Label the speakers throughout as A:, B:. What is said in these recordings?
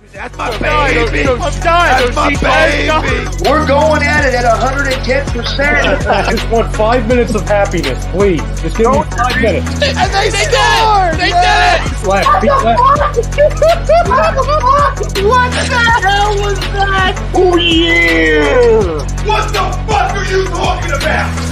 A: That's my baby. That's my baby.
B: We're going at it at 110%.
C: I just want 5 minutes of happiness, please. Just give me 5 minutes.
A: And they scored. They did it.
C: Left.
B: What the hell was that? Oh, yeah.
A: What the fuck are you talking about?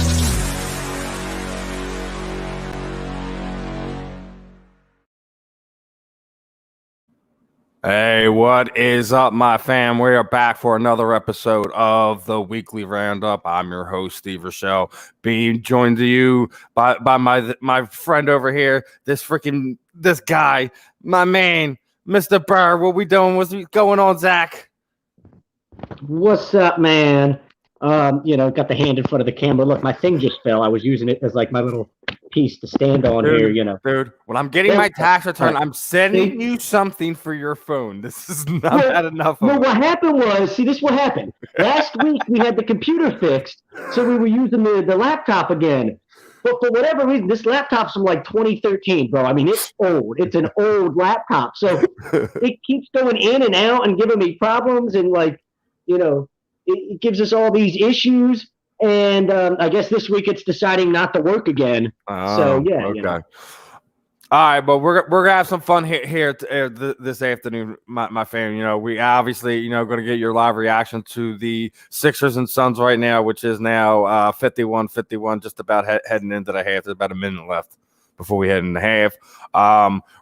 D: Hey, what is up, my fam? We are back for another episode of the Weekly Roundup. I'm your host, Steve Rochelle, being joined to you by my friend over here, this guy, my man, Mr. Burr. What we doing? What's going on, Zach?
E: What's up, man? Got the hand in front of the camera. Look, my thing just fell. I was using it as like my little piece to stand on here,
D: Dude, when I'm getting my tax return, I'm sending you something for your phone. This is not bad enough.
E: Well, what happened was, this is what happened. Last week, we had the computer fixed, so we were using the laptop again. But for whatever reason, this laptop's from like 2013, bro. I mean, it's old. It's an old laptop. So it keeps going in and out and giving me problems. And it gives us all these issues. And I guess this week it's deciding not to work again.
D: Okay. All right, but we're gonna have some fun here this afternoon, my fam. We obviously going to get your live reaction to the Sixers and Suns right now, which is now 51-51, just about heading into the half. There's about a minute left before we head in the half.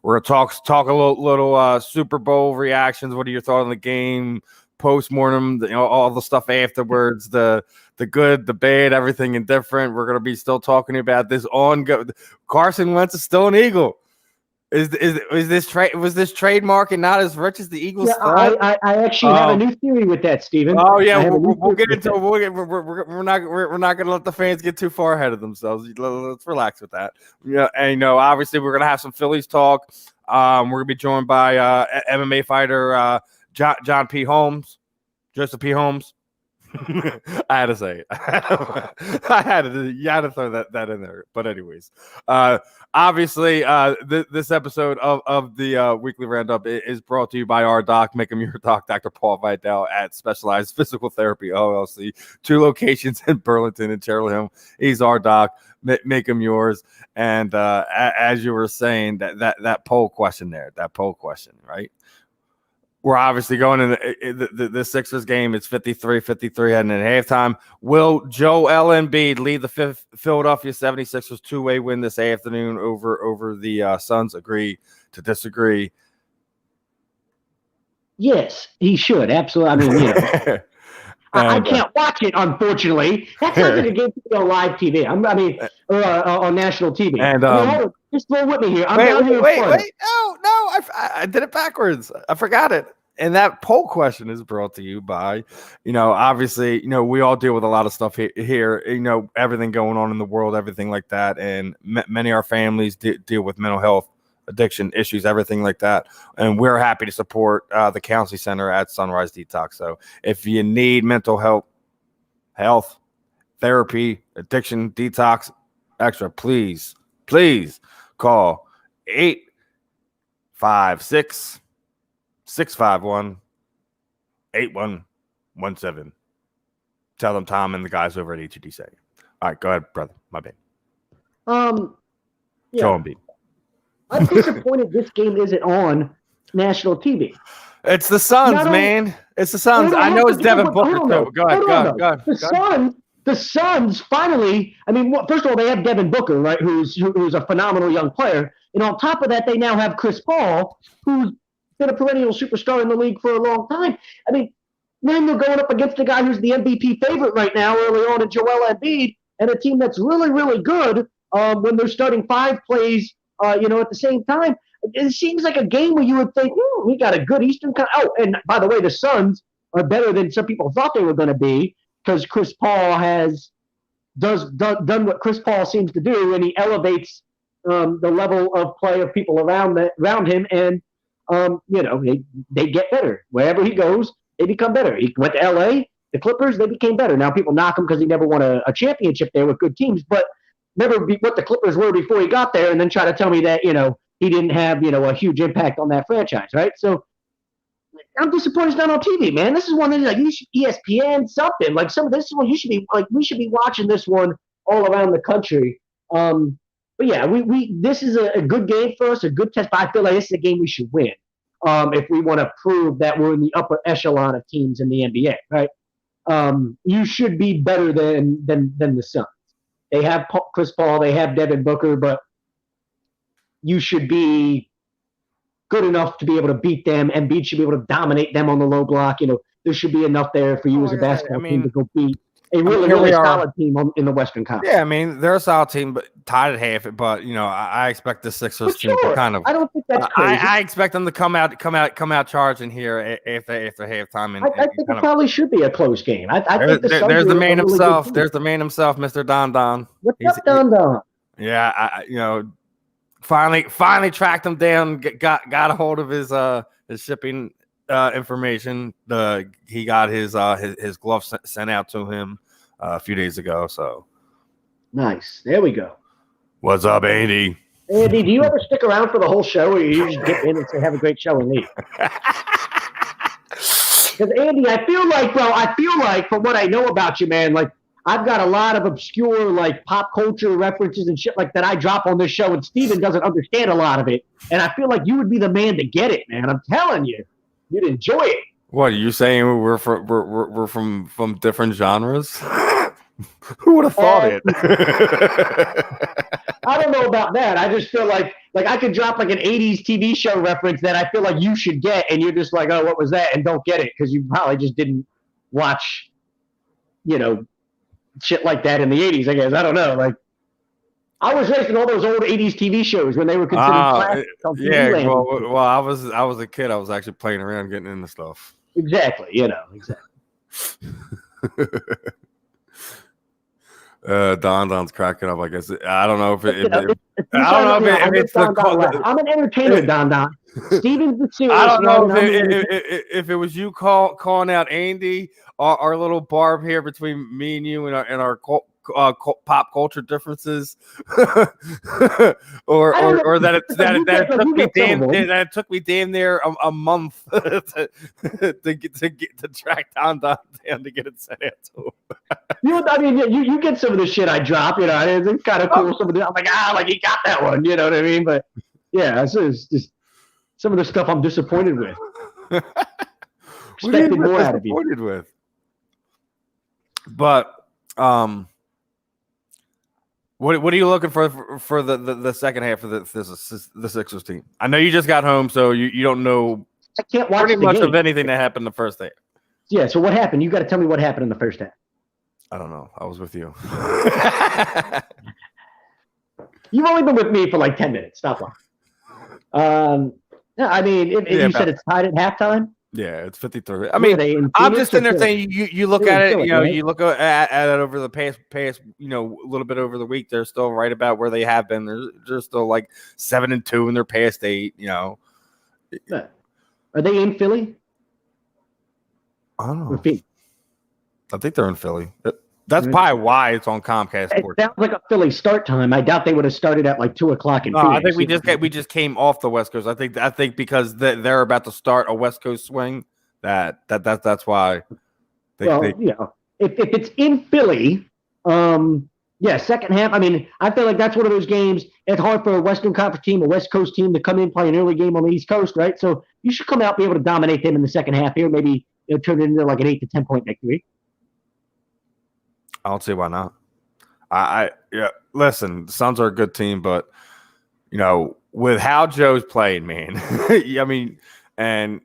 D: We're gonna talk a little Super Bowl reactions. What are your thoughts on the game? Post-mortem, all the stuff afterwards, the good, the bad, everything indifferent. We're going to be still talking about this Carson Wentz is still an Eagle. Was this trademark and not as rich as the Eagles?
E: Yeah, I actually have a new theory with that, Steven.
D: Oh yeah, we'll get into it. We're not going to let the fans get too far ahead of themselves. Let's relax with that. Yeah, and obviously we're going to have some Phillies talk. We're going to be joined by MMA fighter John P. Holmes, Joseph P. Holmes. I had to say it. You had to throw that in there. But anyways, obviously, this episode of the Weekly Roundup is brought to you by our doc. Make him your doc, Dr. Paul Vidal at Specialized Physical Therapy LLC. 2 locations in Burlington and Cherry Hill. He's our doc. Make him yours. And as you were saying, that poll question there, right? We're obviously going in the Sixers game. It's 53-53 heading in halftime. Will Joel Embiid lead the Philadelphia 76ers 2-way win this afternoon over the Suns? Agree to disagree?
E: Yes, he should. Absolutely. I mean, I can't watch it, unfortunately. That sounds like a game to be on live TV. On national TV.
D: And
E: hold on. Just throw with me here.
D: Wait. No. I did it backwards. I forgot it. And that poll question is brought to you by, obviously, we all deal with a lot of stuff here, everything going on in the world, everything like that. And many of our families deal with mental health, addiction issues, everything like that. And we're happy to support the counseling center at Sunrise Detox. So if you need mental health, therapy, addiction, detox, extra, please call 856-651-8117. Tell them Tom and the guys over at HED say. All right, go ahead, brother. My bad.
E: Yeah.
D: Joel Embiid.
E: I'm disappointed this game isn't on national TV.
D: It's the Suns, man. It's the Suns. I know it's Devin Booker. Go ahead.
E: The Suns finally. I mean, first of all, they have Devin Booker, right? Who's a phenomenal young player, and on top of that, they now have Chris Paul, who's been a perennial superstar in the league for a long time. I mean, then they're going up against the guy who's the MVP favorite right now, early on in Joel Embiid, and a team that's really, really good when they're starting 5 plays, at the same time. It seems like a game where you would think, we got a good Eastern. Oh, and by the way, the Suns are better than some people thought they were going to be because Chris Paul has done what Chris Paul seems to do, and he elevates the level of play of people around him, and they get better wherever he goes. They become better. He went to LA, the Clippers, they became better. Now people knock him because he never won a championship there with good teams, but never be what the Clippers were before he got there, and then try to tell me that he didn't have a huge impact on that franchise, right? So I'm disappointed it's not on TV, man. This is one that like you should ESPN something like some of this one you should be like we should be watching this one all around the country. But yeah, we this is a good game for us, a good test. But I feel like this is a game we should win if we want to prove that we're in the upper echelon of teams in the NBA, right? You should be better than the Suns. They have Chris Paul, they have Devin Booker, but you should be good enough to be able to beat them. Embiid should be able to dominate them on the low block. You know, there should be enough there for you as a basketball team to go beat a really solid team in the Western Conference.
D: Yeah, I mean, they're a solid team, but tied at half. But you know, I expect the Sixers team to kind of.
E: I don't think that's crazy.
D: I expect them to come out charging here after halftime.
E: I think it probably should be a close game. I think
D: there's the man himself. There's the man himself, Mr. Don Don.
E: What's up, Don Don?
D: Yeah, you know, finally tracked him down. Got a hold of his shipping information. He got his gloves sent out to him a few days ago. So
E: nice. There we go.
D: What's up, Andy?
E: Andy, do you ever stick around for the whole show, or you just get in and say have a great show and leave? Because Andy, I feel like from what I know about you, man, like I've got a lot of obscure like pop culture references and shit like that I drop on this show, and Steven doesn't understand a lot of it. And I feel like you would be the man to get it, man. I'm telling you, you'd enjoy it.
D: What are you saying? We're from different genres? Who would have thought it?
E: I don't know about that. I just feel like I could drop like an 80s TV show reference that I feel like you should get, and you're just like, oh, what was that? And don't get it because you probably just didn't watch, you know, shit like that in the 80s, I guess. I don't know. Like, I was raised in all those old 80s TV shows when they were considered classics.
D: Yeah, well, I was a kid. I was actually playing around getting into stuff.
E: Exactly, you know, exactly.
D: Don's cracking up. I guess I don't know if it.
E: I'm an entertainer, Don. Steven's the serious.
D: I don't know if it was you calling out Andy, our little barb here between me and you and our pop culture differences, or that it took me damn near a month to track Don down to get it sent out to him.
E: You get some of the shit I drop, you know. It's kind of cool. Some of the, I'm like he got that one, you know what I mean? But yeah, it's just some of the stuff I'm disappointed with. Expected more out of you.
D: Disappointed with, but What are you looking for the second half of the Sixers team? I know you just got home, so you don't know
E: I can't watch
D: pretty much of anything that happened in the first half.
E: Yeah, so what happened? You got to tell me what happened in the first half.
D: I don't know. I was with you.
E: You've only been with me for like 10 minutes. Stop lying. I mean, you said it's tied at halftime.
D: Yeah, it's 53. I mean, I'm just in there saying you look at it, you know, you look at it over the past, you know, a little bit over the week. They're still right about where they have been. They're still like 7-2 in their past 8. You know,
E: are they in Philly?
D: I don't know. I think they're in Philly. That's probably why it's on Comcast Sports.
E: It sounds like a Philly start time. I doubt they would have started at like 2:00 in Phoenix.
D: I think we just came off the West Coast. I think because they're about to start a West Coast swing. That's why.
E: You know, if it's in Philly, second half. I mean, I feel like that's one of those games. It's hard for a Western Conference team, a West Coast team, to come in play an early game on the East Coast, right? So you should come out and be able to dominate them in the second half here. Maybe turn it into like an 8 to 10 point victory.
D: I don't see why not. Listen, the Suns are a good team, but you know, with how Joe's playing, man. I mean, and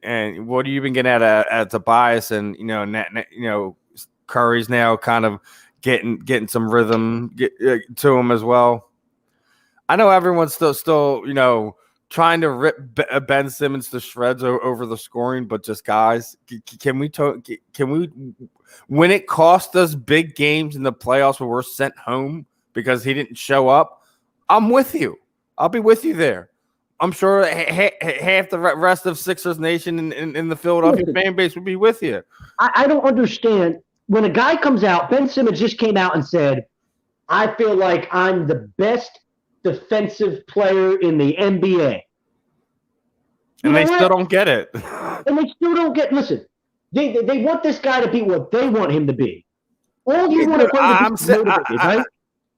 D: what have you been getting at Tobias, and you know, Curry's now kind of getting some rhythm to him as well. I know everyone's still you know, trying to rip Ben Simmons to shreds over the scoring, but just guys, can we when it cost us big games in the playoffs where we're sent home because he didn't show up, I'm with you. I'll be with you there. I'm sure half the rest of Sixers Nation in the Philadelphia fan base would be with you.
E: I don't understand. When a guy comes out, Ben Simmons just came out and said, I feel like I'm the best defensive player in the NBA.
D: And they still don't get it.
E: And they still don't get. Listen, they want this guy to be what they want him to be. All you want to play is motivated, right?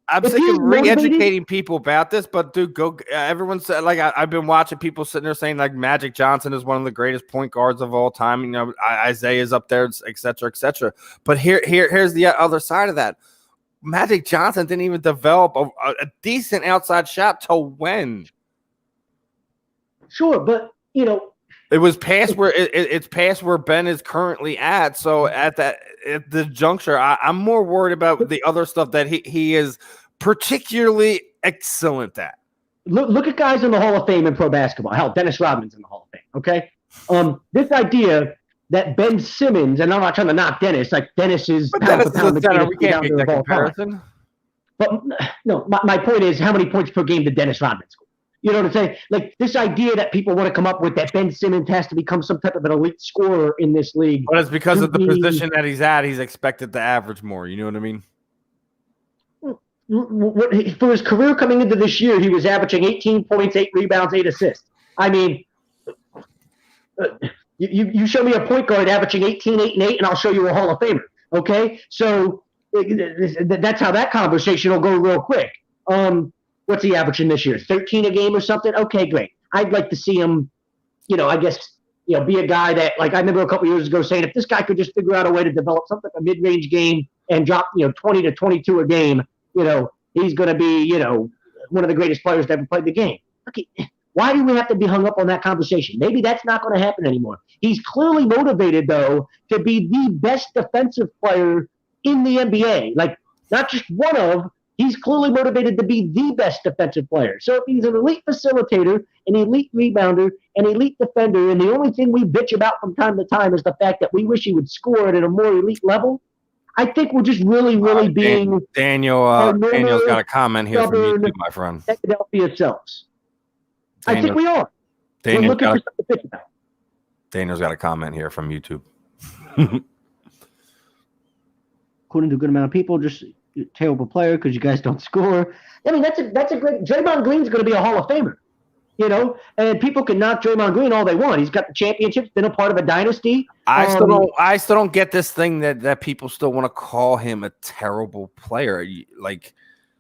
D: I'm sick of re-educating people about this, but dude, everyone said, like, I've been watching people sitting there saying like Magic Johnson is one of the greatest point guards of all time. You know, Isaiah's up there, et cetera, et cetera. But here's the other side of that. Magic Johnson didn't even develop a decent outside shot till when?
E: Sure, but you know,
D: it was past where it's past where Ben is currently at. So at the juncture, I'm more worried about the other stuff that he is particularly excellent at.
E: Look at guys in the Hall of Fame in pro basketball. Hell, Dennis Rodman's in the Hall of Fame. Okay, this idea that Ben Simmons, and I'm not trying to knock Dennis, like Dennis is pound for pound the greatest
D: we can't make that comparison.
E: Time. But no, my point is, how many points per game did Dennis Rodman score? You know what I'm saying? Like this idea that people want to come up with that Ben Simmons has to become some type of an elite scorer in this league.
D: But it's because of the position that he's at. He's expected to average more. You know what I mean?
E: For his career coming into this year, he was averaging 18 points, 8 rebounds, 8 assists. I mean, you show me a point guard averaging 18, 8, and 8, and I'll show you a Hall of Famer. Okay? So that's how that conversation will go real quick. What's he averaging this year? 13 a game or something? Okay, great. I'd like to see him, I guess, be a guy that, like I remember a couple years ago saying, if this guy could just figure out a way to develop something, a mid-range game and drop, 20 to 22 a game, he's going to be, one of the greatest players to ever play the game. Okay, why do we have to be hung up on that conversation? Maybe that's not going to happen anymore. He's clearly motivated, though, to be the best defensive player in the NBA. Like, not just one of, he's clearly motivated to be the best defensive player. So if he's an elite facilitator, an elite rebounder, an elite defender, and the only thing we bitch about from time to time is the fact that we wish he would score at a more elite level, I think we're just really being
D: Daniel's got a comment here from YouTube, my friend.
E: Philadelphia selves. I think we are.
D: Daniel's got a comment here from YouTube.
E: According to a good amount of people, just a terrible player because you guys don't score. I mean, that's a great. Draymond Green's going to be a Hall of Famer, and people can knock Draymond Green all they want. He's got the championships, been a part of a dynasty.
D: I still don't get this thing that people still want to call him a terrible player. Like,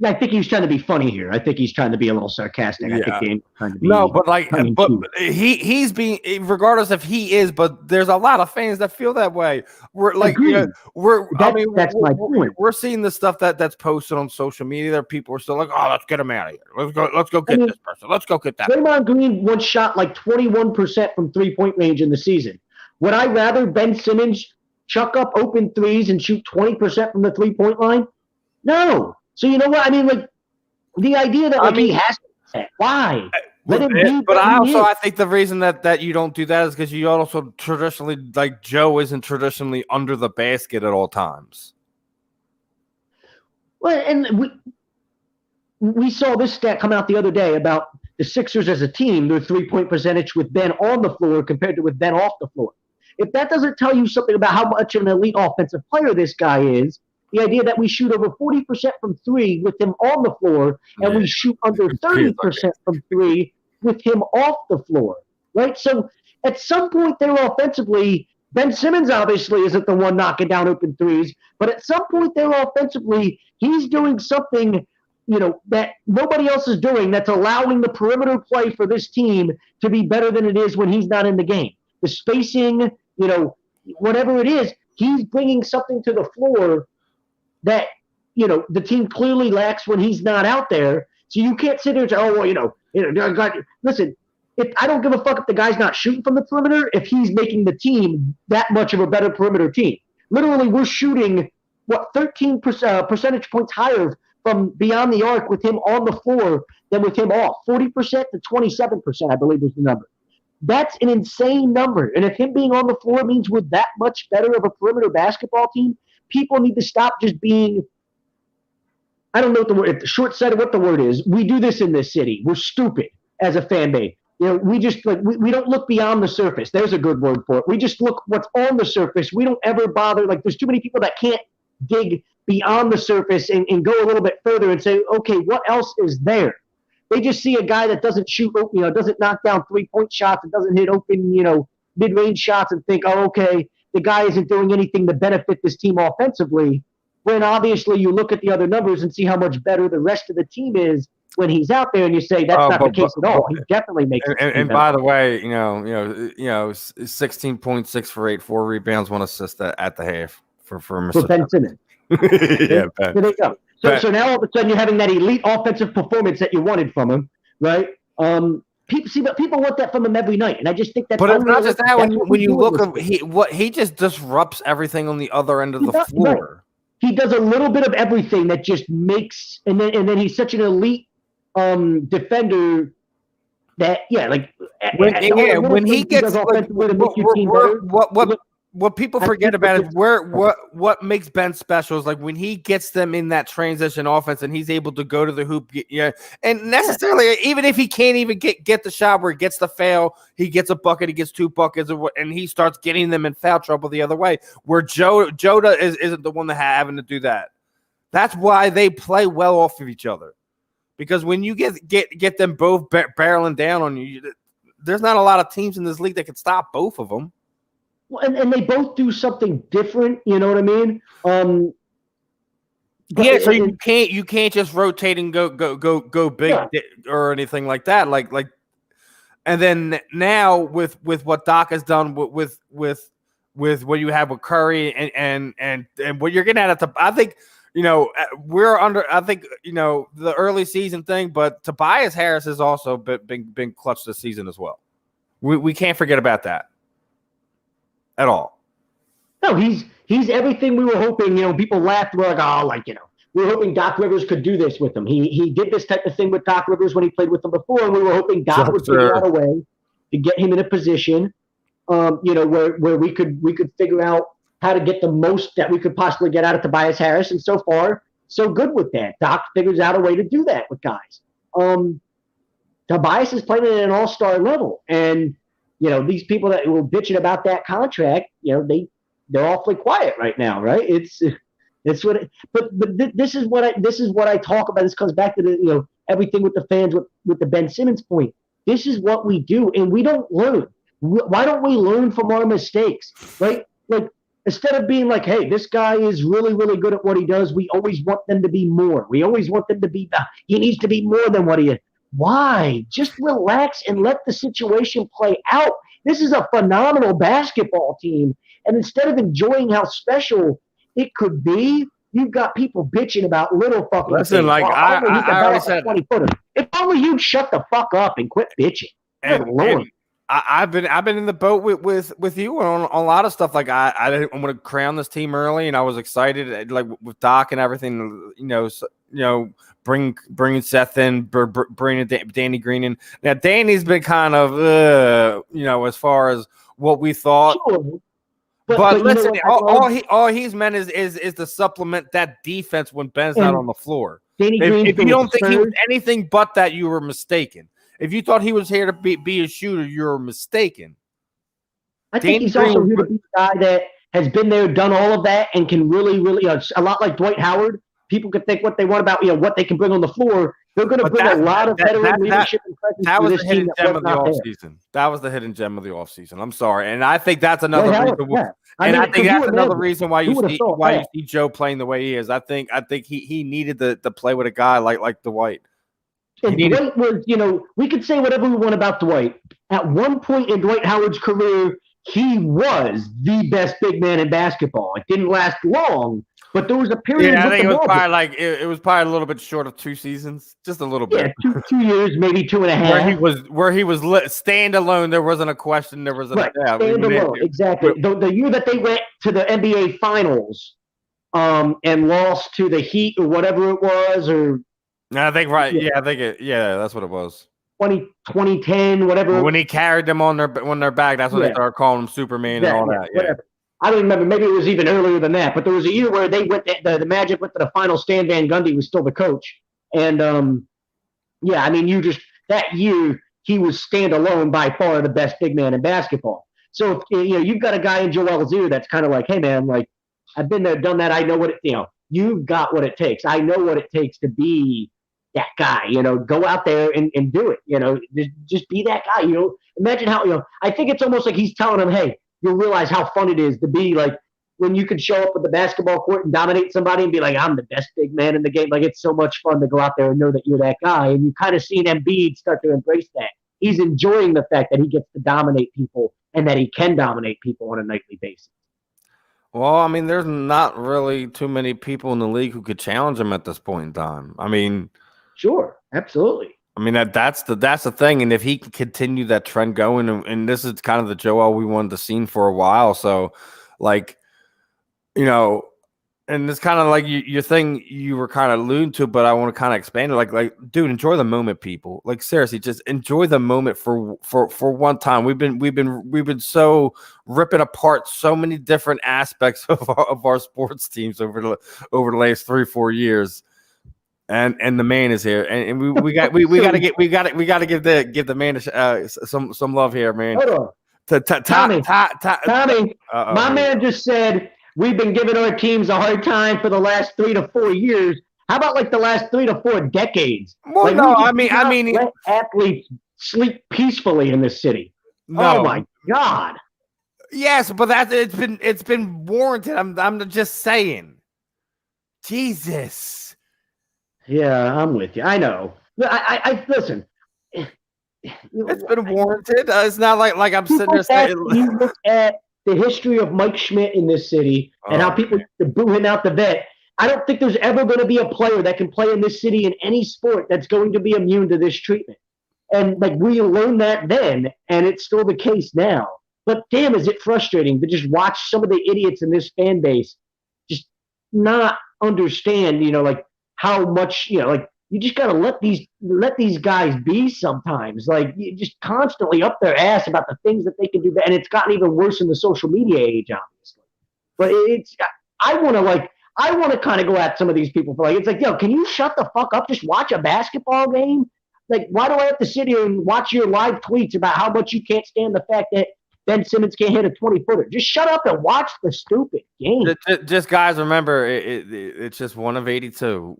E: I think he's trying to be funny here. I think he's trying to be a little sarcastic.
D: Yeah.
E: I think trying to be
D: but he's being, regardless if he is, but there's a lot of fans that feel that way. We're like,
E: that's my point.
D: We're seeing the stuff that's posted on social media. There, people are still like, oh, let's get him out of here. Let's go get this person. Let's go get that.
E: Draymond Green once shot like 21% from 3-point range in the season. Would I rather Ben Simmons chuck up open threes and shoot 20% from the 3-point line? No. So you know what? I mean, like the idea that he has to why? Let him be.
D: But I think the reason that you don't do that is because you also traditionally, like, Joe isn't traditionally under the basket at all times.
E: Well, and we saw this stat come out the other day about the Sixers as a team, their 3-point percentage with Ben on the floor compared to with Ben off the floor. If that doesn't tell you something about how much of an elite offensive player this guy is, the idea that we shoot over 40% from 3 with him on the floor and we shoot under 30% from 3 with him off the floor, right? So at some point there offensively, Ben Simmons obviously isn't the one knocking down open threes, but at some point there offensively, he's doing something, that nobody else is doing that's allowing the perimeter play for this team to be better than it is when he's not in the game. The spacing, whatever it is, he's bringing something to the floor that, the team clearly lacks when he's not out there. So you can't sit there and say, listen, I don't give a fuck if the guy's not shooting from the perimeter if he's making the team that much of a better perimeter team. Literally, we're shooting, 13 percentage points higher from beyond the arc with him on the floor than with him off. 40% to 27%, I believe, is the number. That's an insane number. And if him being on the floor means we're that much better of a perimeter basketball team, people need to stop just being, I don't know what the word, short-sighted, what the word is. We do this in this city. We're stupid as a fan base. We just we don't look beyond the surface. There's a good word for it. We just look what's on the surface. We don't ever bother. Like, there's too many people that can't dig beyond the surface and go a little bit further and say, okay, what else is there? They just see a guy that doesn't shoot, doesn't knock down 3-point shots and doesn't hit open, mid-range shots and think, oh, okay, the guy isn't doing anything to benefit this team offensively, when obviously you look at the other numbers and see how much better the rest of the team is when he's out there, and you say that's not the case at all. He definitely makes it.
D: And by the way, 16.6 for 8, 4 rebounds, 1 assist at the half for Mr.
E: Ben Simmons.
D: Yeah, Ben.
E: So there you go. So now all of a sudden you're having that elite offensive performance that you wanted from him, right? People want that from him every night, and I just think that.
D: But it's not just that. When you look at he just disrupts everything on the other end of the floor.
E: Right. He does a little bit of everything that just makes, and then he's such an elite defender that when he gets what people forget about is what makes Ben special is like when he gets them in that transition offense and he's able to go to the hoop, and necessarily even if he can't even get the shot where he gets the fail, he gets a bucket, he gets 2 buckets, and he starts getting them in foul trouble the other way. Where Joda isn't the one that having to do that. That's why they play well off of each other, because when you get them both barreling down on you, there's not a lot of teams in this league that can stop both of them. And they both do something different, you know what I mean?
D: So you can't just rotate and go big or anything like that. Like, and then now with what Doc has done with what you have with Curry and what you're getting at I think we're under. I think the early season thing, but Tobias Harris has also been clutch this season as well. We can't forget about that. At all.
E: No, he's everything we were hoping. People laughed. We're like, we were hoping Doc Rivers could do this with him. He did this type of thing with Doc Rivers when he played with him before, and we were hoping Doc would figure out a way to get him in a position, where we could figure out how to get the most that we could possibly get out of Tobias Harris. And so far, so good with that. Doc figures out a way to do that with guys. Tobias is playing at an all-star level, and these people that were bitching about that contract, they're awfully quiet right now, right? It's what. But this is what I talk about. This comes back to everything with the fans with the Ben Simmons point. This is what we do, and we don't learn. Why don't we learn from our mistakes, right? Like instead of being like, hey, this guy is really, really good at what he does, we always want them to be more. We always want them to be. He needs to be more than what he is. Why? Just relax and let the situation play out. This is a phenomenal basketball team. And instead of enjoying how special it could be, you've got people bitching about little fucking
D: things. Listen, like I already said,
E: if only you'd shut the fuck up and quit bitching.
D: And I've been in the boat with you on a lot of stuff. Like I didn't want to crown this team early, and I was excited, like with Doc and everything. Bringing Seth in, bringing Danny Green in. Now Danny's been kind of as far as what we thought.
E: Sure.
D: But listen, all he's meant is to supplement that defense when Ben's not on the floor.
E: If
D: you don't think he was anything but that, you were mistaken. If you thought he was here to be a shooter, you're mistaken.
E: I think he's also here to be the guy that has been there, done all of that, and can really, really a lot like Dwight Howard. People can think what they want about what they can bring on the floor. They're going to bring a lot of veteran leadership and presence.
D: That was the hidden gem of the offseason. That was the hidden gem of the offseason. I'm sorry, and I think that's another reason. I think that's another reason why you see Joe playing the way he is. I think he needed to play with a guy like Dwight.
E: And Dwight was, we could say whatever we want about Dwight. At one point in Dwight Howard's career, he was the best big man in basketball. It didn't last long, but there was a period.
D: Yeah, I think it was probably it was probably a little bit short of 2 seasons, just a little bit.
E: Yeah, 2 years, maybe 2.5.
D: Where he was stand alone. There wasn't a question. There was a
E: stand alone. Exactly. The year that they went to the NBA Finals, and lost to the Heat or whatever it was, or.
D: I think right. Yeah, I think that's what it was.
E: 2010, whatever.
D: When he carried them on their back, that's when they started calling him Superman and all that. Yeah.
E: Whatever. I don't remember. Maybe it was even earlier than that. But there was a year where they went. The Magic went to the final. Stan Van Gundy was still the coach, and that year he was standalone by far the best big man in basketball. So you've got a guy in Joel Zier that's kind of like, hey man, like I've been there, done that. I know what it. You've got what it takes. I know what it takes to be that guy. Go out there and do it. Just be that guy. imagine how, I think it's almost like he's telling them, hey, you'll realize how fun it is to be like when you can show up at the basketball court and dominate somebody and be like, I'm the best big man in the game. Like, it's so much fun to go out there and know that you're that guy. And you kind of seen Embiid start to embrace that. He's enjoying the fact that he gets to dominate people and that he can dominate people on a nightly basis.
D: Well, I mean, there's not really too many people in the league who could challenge him at this point in time. I mean,
E: sure, absolutely.
D: I mean, that's the thing. And if he can continue that trend going, and this is kind of the Joel we wanted to see for a while. So, like, and it's kind of like your thing you were kind of alluding to, but I want to kind of expand it. Like, dude, enjoy the moment, people. Like, seriously, just enjoy the moment for one time. We've been so ripping apart so many different aspects of our sports teams over the last 3-4 years, and the man is here, and we got to give the man some love here, man.
E: Hold on. Tommy, my man just said, we've been giving our teams a hard time for the last 3 to 4 years. How about like the last 3 to 4 decades?
D: Well,
E: like,
D: no, I mean,
E: let athletes sleep peacefully in this city.
D: No.
E: Oh my God.
D: Yes, but it's been warranted. I'm just saying. Jesus.
E: Yeah, I'm with you. I know. I listen.
D: It's been warranted. It's not like I'm sitting there saying.
E: You look at the history of Mike Schmidt in this city and how people used to boo him out the vet. I don't think there's ever going to be a player that can play in this city in any sport that's going to be immune to this treatment. And like we learned that then, and it's still the case now. But damn, is it frustrating to just watch some of the idiots in this fan base just not understand, like how much, like you just got to let these guys be sometimes. Like, you just constantly up their ass about the things that they can do. And it's gotten even worse in the social media age, obviously. But I want to kind of go at some of these people for it's like, yo, can you shut the fuck up? Just watch a basketball game? Like, why do I have to sit here and watch your live tweets about how much you can't stand the fact that Ben Simmons can't hit a 20-footer? Just shut up and watch the stupid game.
D: Just guys, remember, it's just one of 82.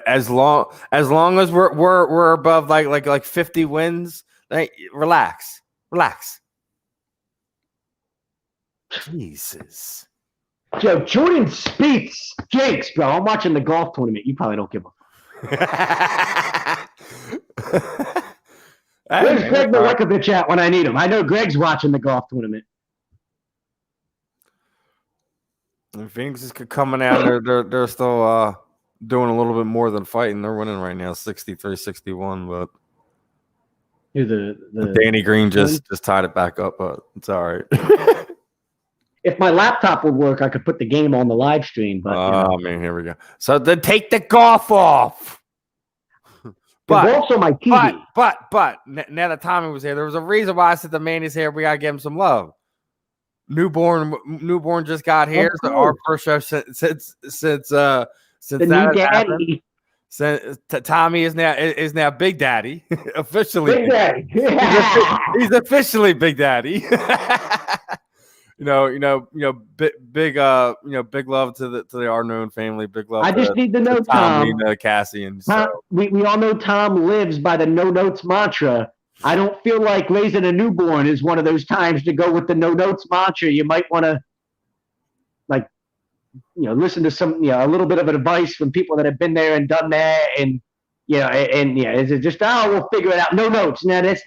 D: As long as we're above like 50 wins, relax. Jesus.
E: Joe, Jordan Spieth stinks, bro. I'm watching the golf tournament. You probably don't give a fuck. Where's Greg Milekovic at when I need him? I know Greg's watching the golf tournament.
D: And Phoenix is coming out. They're still doing a little bit more than fighting. They're winning right now, 63-61. But
E: the
D: Danny Green just tied it back up. But it's all right.
E: If my laptop would work, I could put the game on the live stream. But
D: man, here we go. So then take the golf off.
E: But also my TV.
D: But now that Tommy was here, there was a reason why I said the man is here. We gotta give him some love. Newborn just got here. So our first show since
E: the
D: that
E: new daddy.
D: Since Tommy is now Big Daddy officially.
E: Big Daddy.
D: He's officially Big Daddy. Big love to the Arnone family. Big love.
E: I just need to know Tom.
D: Cassie and
E: we all know Tom lives by the no notes mantra. I don't feel like raising a newborn is one of those times to go with the no notes mantra. You might want to, listen to some, a little bit of advice from people that have been there and done that, and is it just we'll figure it out? No notes. Now that's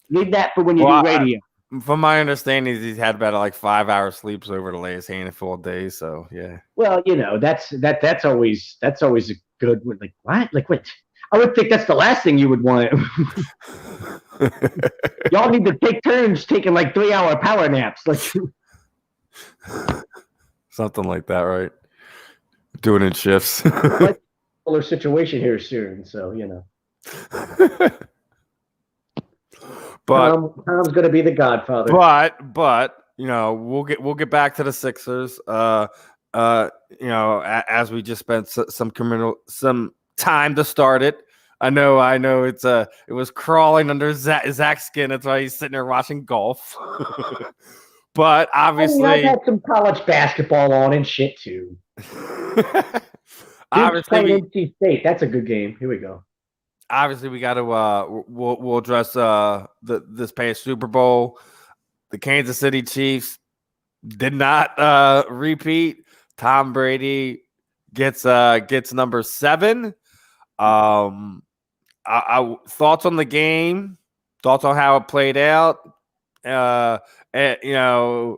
E: leave that for when you do radio.
D: From my understanding, he's had about 5 hours sleeps over the last handful of days. So yeah.
E: Well, that's always a good one. Like what? Like what? I would think that's the last thing you would want. Y'all need to take turns taking 3-hour power naps,
D: something like that, right? Doing it in shifts.
E: Similar situation here soon, so
D: But
E: Tom's going to be the Godfather.
D: But we'll get back to the Sixers. As we just spent some time to start it. I know it was crawling under Zach's skin. That's why he's sitting there watching golf. But obviously,
E: I've had some college basketball on and shit too.
D: Obviously,
E: NC State. That's a good game. Here we go.
D: obviously we got to we'll address this past Super Bowl. The Kansas City Chiefs did not repeat. Tom Brady gets number 7. Thoughts on the game, thoughts on how it played out. And,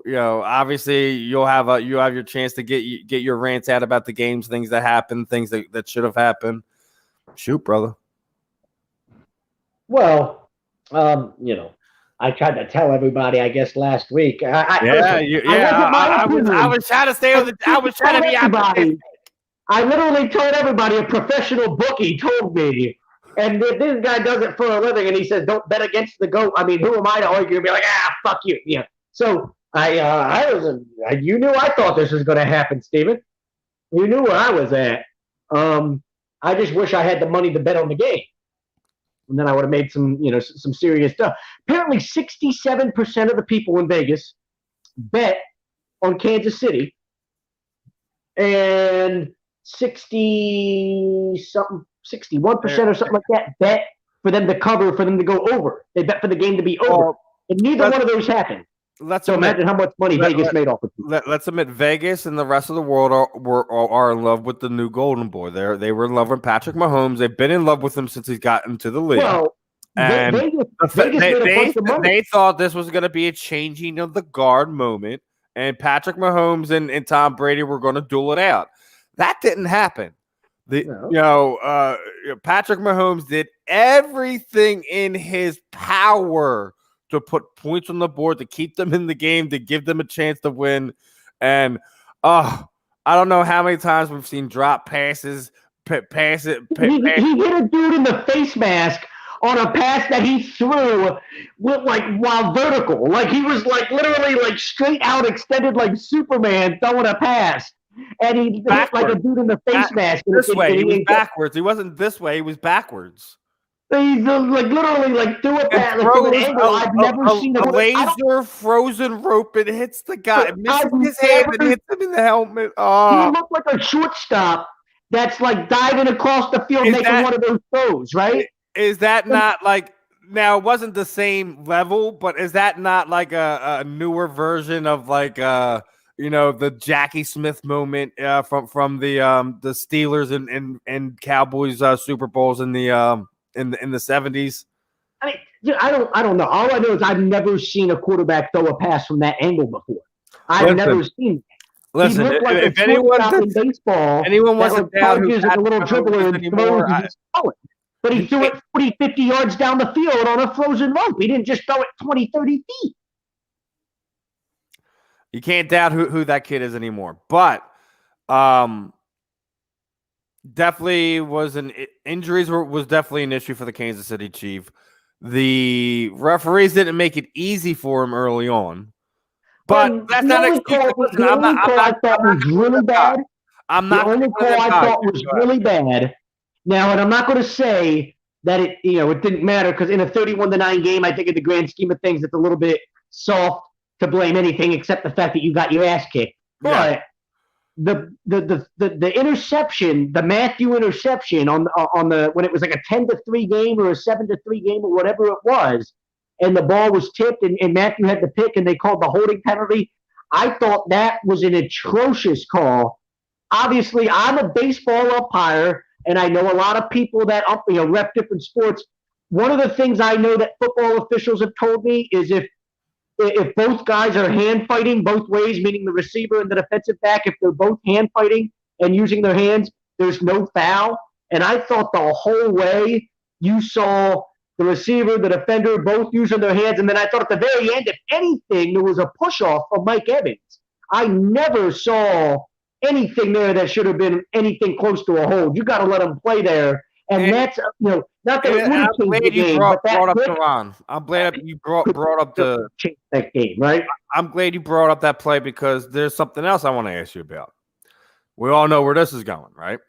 D: obviously you have your chance to get your rants out about the games, things that happened, things that should have happened. Shoot, brother.
E: Well, I tried to tell everybody, I guess, last week.
D: I was trying to stay on the. I was trying to be
E: everybody. I literally told everybody a professional bookie told me. And if this guy does it for a living and he says, don't bet against the GOAT, I mean, who am I to argue and be like, fuck you? Yeah. So you knew I thought this was going to happen, Steven. You knew where I was at. I just wish I had the money to bet on the game. And then I would have made some serious stuff. Apparently 67% of the people in Vegas bet on Kansas City. And 61% or something like that bet for them to cover, for them to go over. They bet for the game to be over. And neither one of those happened. Imagine how much money Vegas made off of it.
D: Let's admit Vegas and the rest of the world are in love with the new Golden Boy. They were in love with Patrick Mahomes. They've been in love with him since he's gotten to the league.
E: Well,
D: and
E: they
D: thought this was going to be a changing of the guard moment, and Patrick Mahomes and Tom Brady were going to duel it out. That didn't happen. Patrick Mahomes did everything in his power to put points on the board, to keep them in the game, to give them a chance to win. And I don't know how many times we've seen drop passes,
E: He hit a dude in the face mask on a pass that he threw with while vertical. Like he was literally straight out extended like Superman throwing a pass. And he hit like a dude in the face mask.
D: This way, he was backwards. He wasn't this way, he was backwards.
E: He's literally threw a pass from an angle I've never seen.
D: A laser frozen rope. It hits the guy. It misses his hand and hits him in the helmet. Oh.
E: He looked like a shortstop that's diving across the field making one of those throws, right?
D: Is that not now it wasn't the same level, but is that not like a newer version of the Jackie Smith moment from the Steelers and Cowboys Super Bowls in the 70s?
E: I mean, I don't know. All I know is I've never seen a quarterback throw a pass from that angle before. I've never seen that.
D: Listen,
E: he looked like
D: if
E: a
D: anyone wants to doubt who
E: a little dribbler and throws, but he threw it 40, 50 yards down the field on a frozen rope. He didn't just throw it 20, 30 feet.
D: You can't doubt who that kid is anymore. But definitely injuries was definitely an issue for the Kansas City Chiefs. The referees didn't make it easy for him early on. But that's not an excuse.
E: The only call I thought was really bad. The only call I thought was really bad. Now, and I'm not going to say that it didn't matter, because in a 31-9 game, I think in the grand scheme of things, it's a little bit soft to blame anything except the fact that you got your ass kicked. But the interception, the Matthew interception on the when it was like a 10-3 game or a 7-3 game or whatever it was, and the ball was tipped and Matthew had the pick and they called the holding penalty. I thought that was an atrocious call. Obviously, I'm a baseball umpire, and I know a lot of people that rep different sports. One of the things I know that football officials have told me is if both guys are hand fighting both ways, meaning the receiver and the defensive back, if they're both hand fighting and using their hands, there's no foul. And I thought the whole way you saw the receiver, the defender, both using their hands. And then I thought at the very end, if anything, there was a push-off of Mike Evans. I never saw anything there that should have been anything close to a hold. You got to let him play there. And that's, not that it would have changed the game, but
D: I'm glad you brought up
E: change that game, right?
D: I'm glad you brought up that play, because there's something else I want to ask you about. We all know where this is going, right?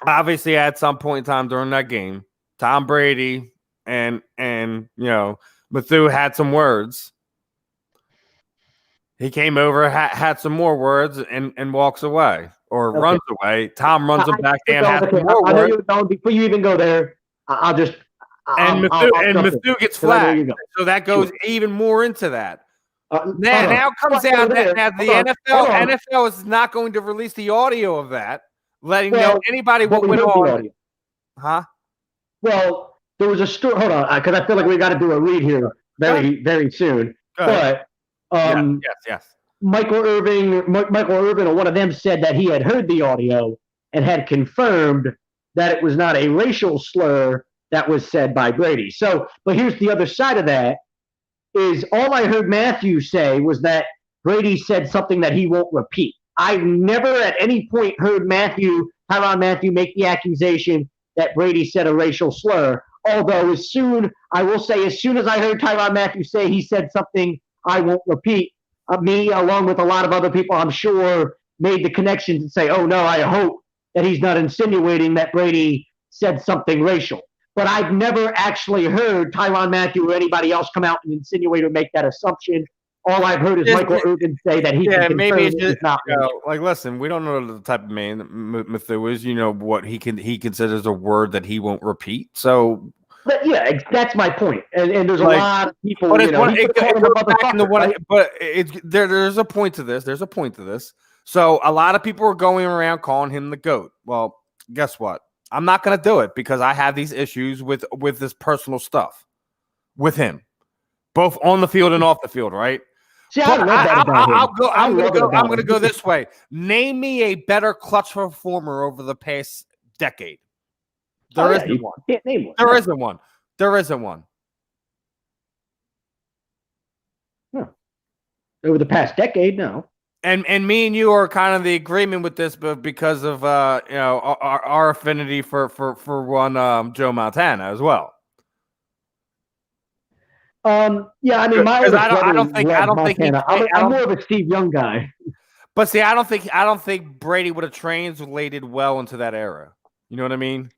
D: Obviously, at some point in time during that game, Tom Brady and Matthew had some words. He came over, had some more words, and walks away or runs away. Tom runs him back and has some more words.
E: I know you're going before you even go there. I'll just.
D: And Matthew gets flagged, so that goes even more into that. Now comes out that now the NFL is not going to release the audio of that, letting know anybody what went on. Huh?
E: Well, there was a story. Hold on, because I feel like we got to do a read here very soon. But
D: yes.
E: Michael Irvin, or one of them, said that he had heard the audio and had confirmed that it was not a racial slur that was said by Brady. So, but here's the other side of that: is all I heard Matthew say was that Brady said something that he won't repeat. I've never at any point heard Tyrann Mathieu make the accusation that Brady said a racial slur. Although as soon as I heard Tyrann Mathieu say he said something I won't repeat, me, along with a lot of other people, I'm sure, made the connections and say, oh no, I hope that he's not insinuating that Brady said something racial. But I've never actually heard Tyrann Mathieu or anybody else come out and insinuate or make that assumption. All I've heard is Michael Irvin say that he can confirm it's not racial.
D: Like, listen, we don't know the type of man Mathieu is. You know what he considers a word that he won't repeat. So,
E: but yeah, that's my point. And there's a lot of people.
D: But there's a point to this. There's a point to this. So a lot of people are going around calling him the GOAT. Well, guess what? I'm not going to do it because I have these issues with this personal stuff with him, both on the field and off the field, right?
E: See, I love that about him.
D: I'm going to go this way. Name me a better clutch performer over the past decade. There isn't one.
E: Name one.
D: There isn't one. There isn't one.
E: No. Over the past decade, no.
D: And me and you are kind of the agreement with this, but because of our affinity for one Joe Montana as well.
E: Yeah, I mean,
D: I don't think
E: I'm more of a Steve Young guy.
D: But see, I don't think Brady would have translated well into that era. You know what I mean?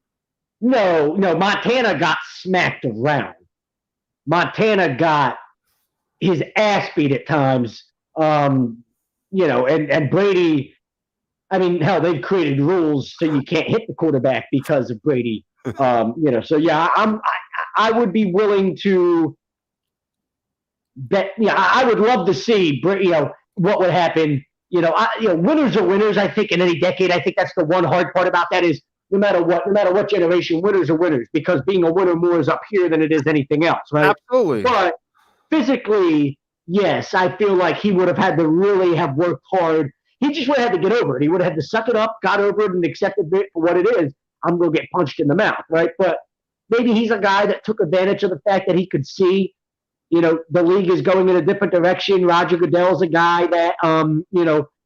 E: No, Montana got smacked around. Montana got his ass beat at times. And Brady, I mean, hell, they've created rules so you can't hit the quarterback because of Brady. So yeah, I would be willing to bet. Yeah, I would love to see, what would happen. Winners are winners. I think in any decade, I think that's the one hard part about that is no matter what generation, winners are winners because being a winner more is up here than it is anything else, right?
D: Absolutely.
E: But physically, yes, I feel like he would have had to really have worked hard. He just would have had to get over it. He would have had to suck it up, got over it, and accepted it for what it is. I'm going to get punched in the mouth, right? But maybe he's a guy that took advantage of the fact that he could see, the league is going in a different direction. Roger Goodell's a guy that,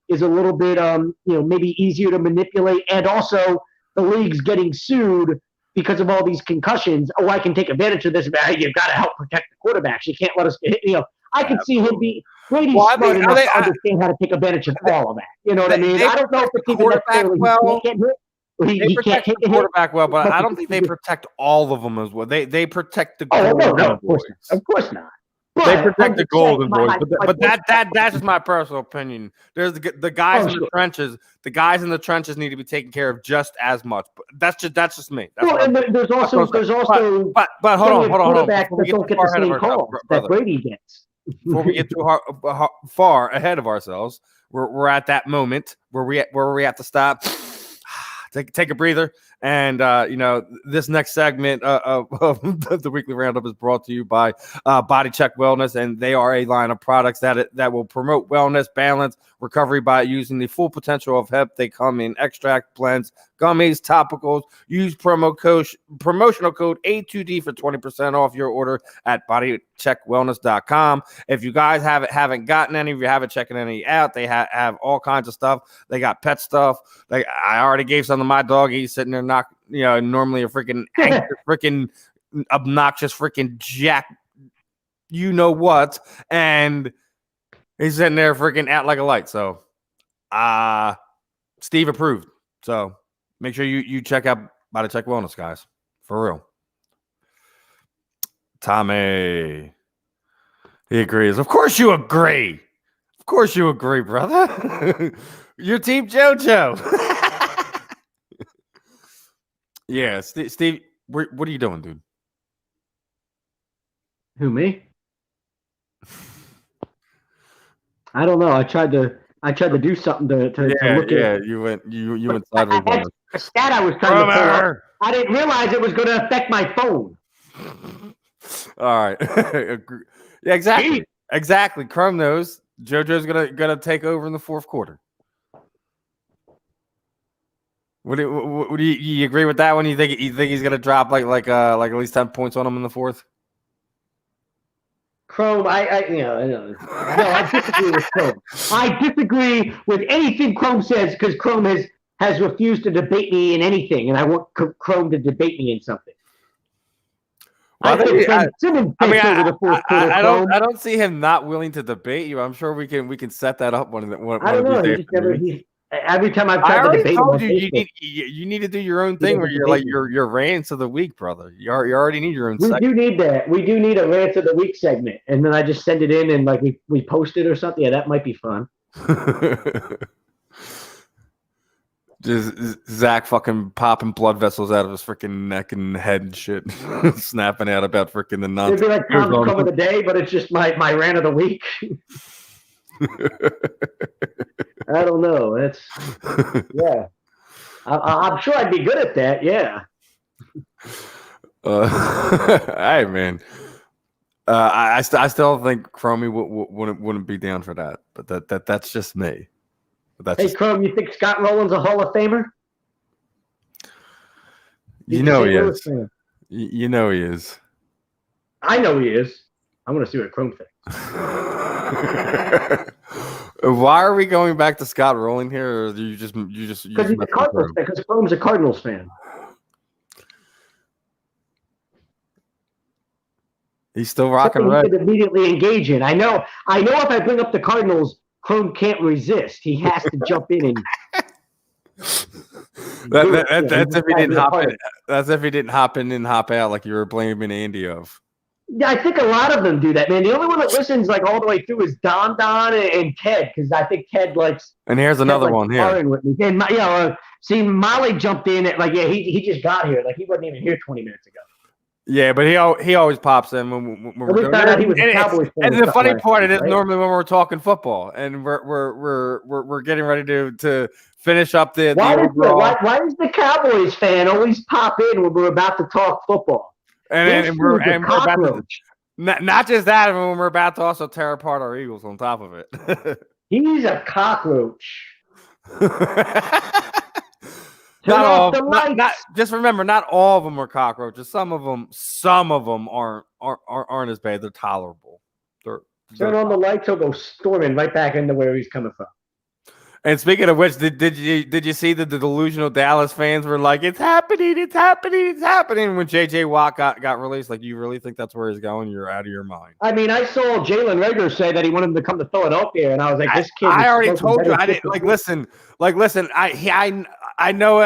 E: is a little bit, maybe easier to manipulate. And also the league's getting sued because of all these concussions. Oh, I can take advantage of this. You've got to help protect the quarterbacks. You can't let us get hit, I can see him be Brady's smart enough to understand how to take advantage of all of that. You know what I mean? I don't know if it's even necessarily he can't hit. He can't hit the quarterback
D: well, but I don't think they protect all of them as well. They protect the
E: golden boys. Of course not. But
D: they protect the golden boys, but that's just my personal opinion. There's the guys in the trenches. The guys in the trenches need to be taken care of just as much. But that's just me.
E: And there's also
D: but hold on.
E: Quarterbacks that don't get the same calls that Brady gets.
D: Before we get too far ahead of ourselves, we're at that moment where we have to stop, take a breather, and this next segment of the weekly roundup is brought to you by Body Check Wellness, and they are a line of products that will promote wellness, balance, recovery by using the full potential of hemp. They come in extract, blends, gummies, topicals. Use promotional code A2D for 20% off your order at bodycheckwellness.com. If you guys haven't gotten any, if you haven't checked any out, they have all kinds of stuff. They got pet stuff. Like I already gave some to my dog. He's sitting there normally a freaking freaking obnoxious freaking jack, what, and he's sitting there freaking out like a light. So, Steve approved. So make sure you check out Body Check Wellness, guys, for real. Tommy, he agrees. Of course you agree. Of course you agree, brother. Your team JoJo. Yeah, Steve, What are you doing, dude?
E: Who, me? I don't know. I tried to do something to look at.
D: Yeah, you went sideways on
E: That's a stat I was trying to pull up. I didn't realize it was going to affect my phone.
D: All right. Yeah, exactly. Exactly. Chrome knows JoJo's gonna take over in the fourth quarter. What do you agree with that one? You think he's gonna drop like at least 10 points on him in the fourth?
E: Chrome, I disagree with Chrome. I disagree with anything Chrome says because Chrome has refused to debate me in anything, and I want Chrome to debate me in something.
D: Well,
E: I
D: don't see him not willing to debate you. I'm sure we can set that up one
E: I don't know. Every time I've tried to debate
D: told you need to do your own thing where you're like your rants of the week, brother. You already need your own segment.
E: We do need that. We do need a rants of the week segment. And then I just send it in and like we post it or something. Yeah, that might be fun.
D: Just Zach fucking popping blood vessels out of his freaking neck and head and shit, snapping out about freaking the nonsense.
E: It'd be like Tom's Come of the Day, but it's just my rant of the week. I don't know. That's yeah. I'm sure I'd be good at that. Yeah.
D: Hey man, I still think Chromie wouldn't be down for that, but that's just me. Hey,
E: Chrome, you think Scott Rowland's a Hall of Famer?
D: You know he is. You know he is.
E: I know he is. I want to see what Chrome thinks.
D: Why are we going back to Scott Rowland here? Or you just because
E: he's a Cardinals fan. Because Chrome's a Cardinals fan.
D: He's still rocking red.
E: He could immediately engage in. I know. If I bring up the Cardinals, Chrome can't resist. He has to jump in and.
D: That's if he didn't hop in. That's if he didn't hop in and hop out like you were blaming Andy of.
E: Yeah, I think a lot of them do that, man. The only one that listens like all the way through is Don and Ted, because I think Ted likes.
D: And here's another one here.
E: With me. And see, Molly jumped in at he just got here, like he wasn't even here 20 minutes ago.
D: Yeah, but he always pops in when we're
E: doing it. He was a Cowboys fan.
D: And the funny part is normally when we're talking football and we're getting ready to finish up the
E: why does the Cowboys fan always pop in when we're about to talk football?
D: And we're about to, not just that, when we're about to also tear apart our Eagles on top of it.
E: He's a cockroach.
D: Just remember, not all of them are cockroaches. Some of them aren't as bad. They're tolerable.
E: Turn on the lights, he'll go storming right back into where he's coming from.
D: And speaking of which, did you see that the delusional Dallas fans were like, it's happening when JJ Watt got released? Like, you really think that's where he's going? You're out of your mind.
E: I mean, I saw Jalen Reagor say that he wanted him to come to Philadelphia, and I was like, this kid.
D: I already told you. I didn't listen. I know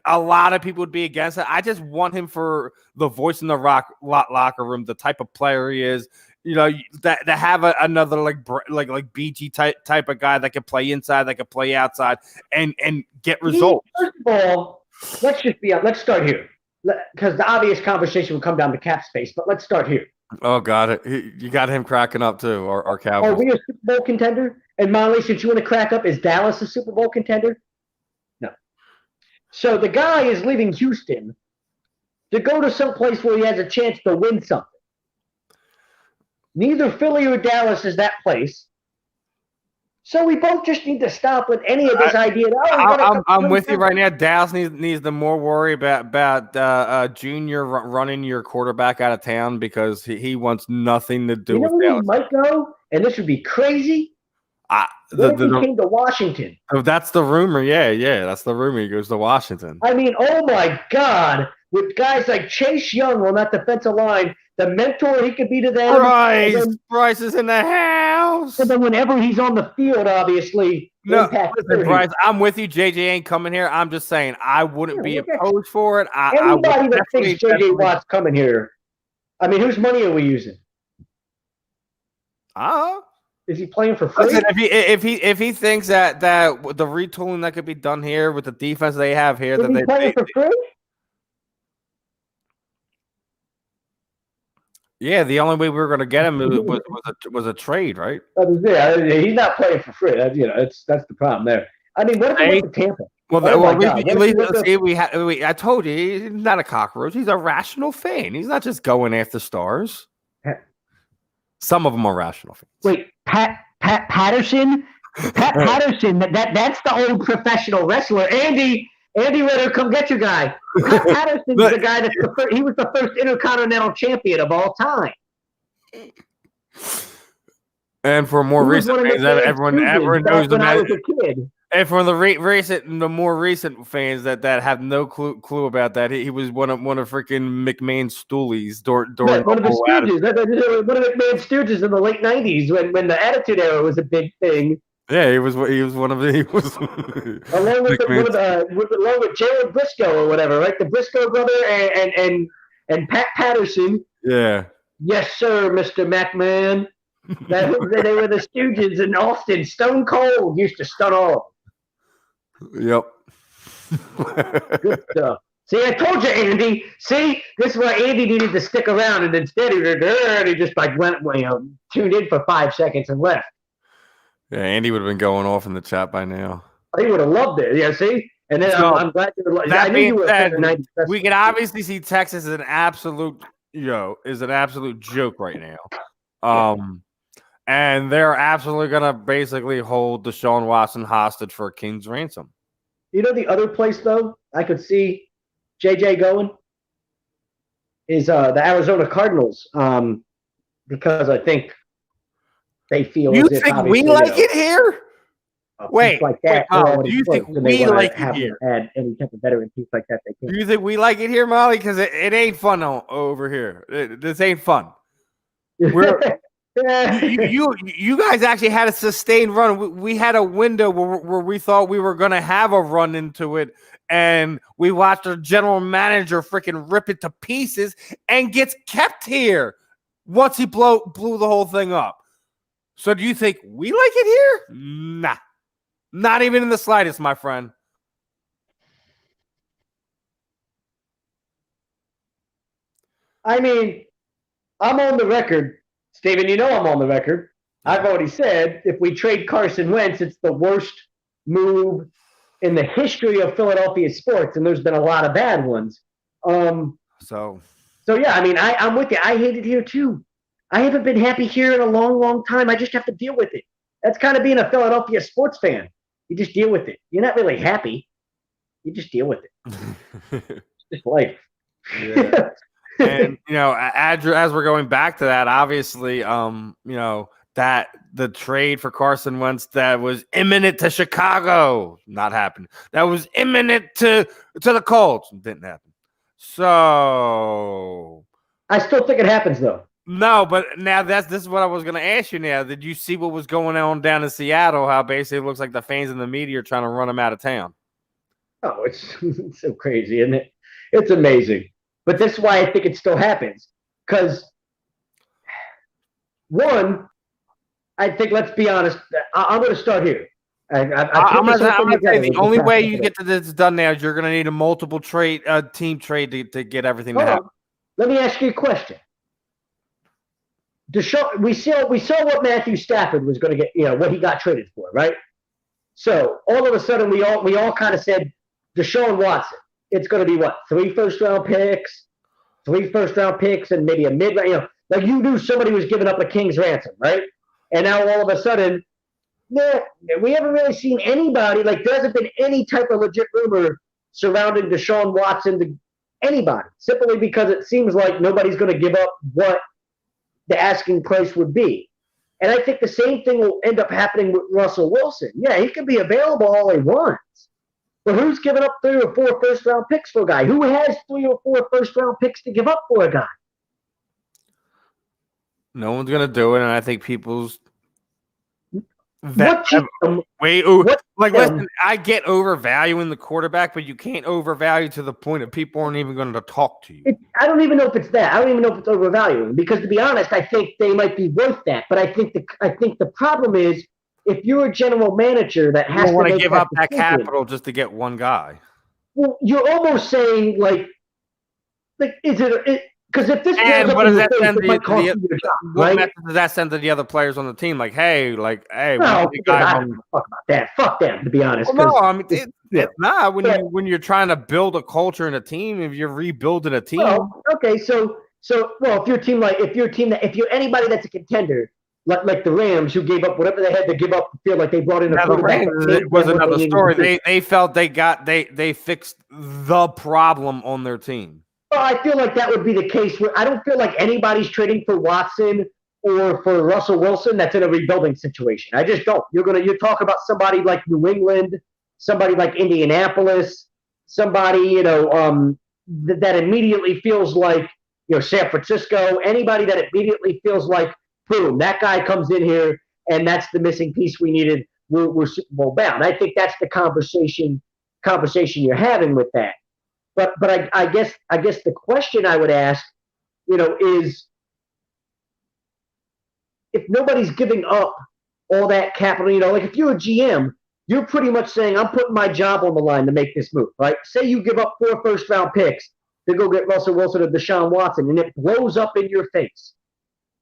D: a lot of people would be against it. I just want him for the voice in the locker room, the type of player he is. You know, that have another like BG type of guy that can play inside, that can play outside, and get results.
E: First of all, let's start here, because the obvious conversation will come down to cap space. But let's start here.
D: Oh God, you got him cracking up too. Our Cowboys.
E: Are we a Super Bowl contender? And Molly, since you want to crack up, is Dallas a Super Bowl contender? No. So the guy is leaving Houston to go to some place where he has a chance to win something. Neither Philly or Dallas is that place. So we both just need to stop with any of this idea.
D: I'm with you right now. Dallas needs to more worry about Junior running your quarterback out of town because he wants nothing to do with Dallas.
E: He might go, and this would be crazy. He came to Washington.
D: Oh, that's the rumor. Yeah, that's the rumor. He goes to Washington.
E: I mean, oh my God! With guys like Chase Young on that defensive line, the mentor he could be to them.
D: Bryce is in the house.
E: And then whenever he's on the field, obviously.
D: Listen, Bryce, I'm with you. JJ ain't coming here. I'm just saying I wouldn't be opposed for it.
E: Anybody that thinks JJ Watt's coming here, I mean, whose money are we using? Is he playing for free?
D: Listen, if he thinks that the retooling that could be done here with the defense they have here,
E: is he playing for free?
D: Yeah, the only way we were going to get him was a trade, right?
E: He's not playing for free. That's the problem there. I mean, what if he went to Tampa?
D: I told you, he's not a cockroach. He's a rational fan. He's not just going after stars. Some of them are rational fans.
E: Wait, Pat Patterson? Patterson, that's the old professional wrestler. Andy Ritter, come get your guy. Pat Patterson's the guy he was the first Intercontinental Champion of all time.
D: And for more recent fans, everyone knows the man. And for the more recent fans that have no clue about that, he was one of freaking McMahon's stoolies during
E: one of the Stooges. One of McMahon's Stooges in the late '90s when the Attitude Era was a big thing.
D: Yeah, he was one of the. He was
E: along with Jared Briscoe or whatever, right? The Briscoe brother and Pat Patterson.
D: Yeah.
E: Yes, sir, Mr. McMahon. They were the Stooges in Austin. Stone Cold used to stun all.
D: Yep.
E: Good stuff. See, I told you, Andy. See, this is why Andy needed to stick around, and instead he just tuned in for 5 seconds and left.
D: Yeah, Andy would have been going off in the chat by now.
E: He would have loved it. Yeah, see? And then I'm glad you were.
D: We can obviously see Texas is an absolute joke right now. And they're absolutely gonna basically hold Deshaun Watson hostage for a king's ransom.
E: You know the other place though I could see JJ going is the Arizona Cardinals. Because I think they feel.
D: You think we like it here? Wait, like that. Do you think we like it here?
E: Add any type of veteran piece like that they can.
D: Do you think we like it here, Molly? Because it ain't fun over here. This ain't fun. We're you guys actually had a sustained run. We had a window where we thought we were going to have a run into it, and we watched our general manager freaking rip it to pieces and gets kept here once he blew the whole thing up. So do you think we like it here? Nah. Not even in the slightest, my friend.
E: I mean, I'm on the record. Steven, you know I'm on the record. I've already said if we trade Carson Wentz, it's the worst move in the history of Philadelphia sports, and there's been a lot of bad ones.
D: So
E: yeah, I mean, I'm with you. I hate it here too. I haven't been happy here in a long, long time. I just have to deal with it. That's kind of being a Philadelphia sports fan. You just deal with it. You're not really happy. You just deal with it. It's just life.
D: Yeah. And as we're going back to that, obviously, that the trade for Carson Wentz that was imminent to Chicago, not happened. That was imminent to the Colts, didn't happen. So
E: I still think it happens though.
D: No, but now this is what I was going to ask you. Now, did you see what was going on down in Seattle? How basically it looks like the fans and the media are trying to run him out of town.
E: Oh, it's so crazy, isn't it? It's amazing. But this is why I think it still happens. Because, one, I think, let's be honest, I'm going to start here. I'm
D: going to say the only way you get to this done now is you're going to need a multiple team trade to get everything to happen.
E: Let me ask you a question. We saw what Matthew Stafford was going to get, what he got traded for, right? So all of a sudden we all kind of said Deshaun Watson. It's going to be what, 3 first-round picks, and maybe a mid-round. Like you knew somebody was giving up a king's ransom, right? And now all of a sudden, we haven't really seen anybody. Like there hasn't been any type of legit rumor surrounding Deshaun Watson to anybody, simply because it seems like nobody's going to give up what the asking price would be. And I think the same thing will end up happening with Russell Wilson. Yeah, he can be available all he wants. But who's giving up 3 or 4 first-round picks for a guy? Who has 3 or 4 first-round picks to give up for a guy?
D: No one's going to do it, and I think people's
E: listen,
D: I get overvaluing the quarterback, but you can't overvalue to the point that people aren't even going to talk to you.
E: I don't even know if it's that. I don't even know if it's overvaluing because, to be honest, I think they might be worth that. But I think the problem is if you're a general manager that has to
D: want to give up that capital just to get one guy.
E: Well, you're almost saying like is it Because if this
D: And
E: blows
D: what
E: up
D: does
E: in your
D: that
E: face,
D: send
E: it might cost you your job,
D: what
E: right?
D: message does that send to the other players on the team? Like, hey, we
E: No,
D: need a guy
E: I don't give a fuck about that. Fuck them, to be honest.
D: Well, no, I mean
E: yeah.
D: it's not when you're trying to build a culture in a team. If you're rebuilding a team,
E: Well, okay, so well, if you're anybody that's a contender, like the Rams, who gave up whatever they had to give up to feel like they brought in a
D: now the
E: quarterback.
D: Rams it was another story. They felt they fixed the problem on their team.
E: Well, I feel like that would be the case. Where I don't feel like anybody's trading for Watson or for Russell Wilson that's in a rebuilding situation. I just don't. You talk about somebody like New England, somebody like Indianapolis, somebody that immediately feels like San Francisco. Anybody that immediately feels like, boom, that guy comes in here and that's the missing piece we needed. We're Super Bowl bound. I think that's the conversation you're having with that. But I guess the question I would ask, is if nobody's giving up all that capital, like if you're a GM, you're pretty much saying, I'm putting my job on the line to make this move, right? Say you give up 4 first-round picks to go get Russell Wilson or Deshaun Watson, and it blows up in your face.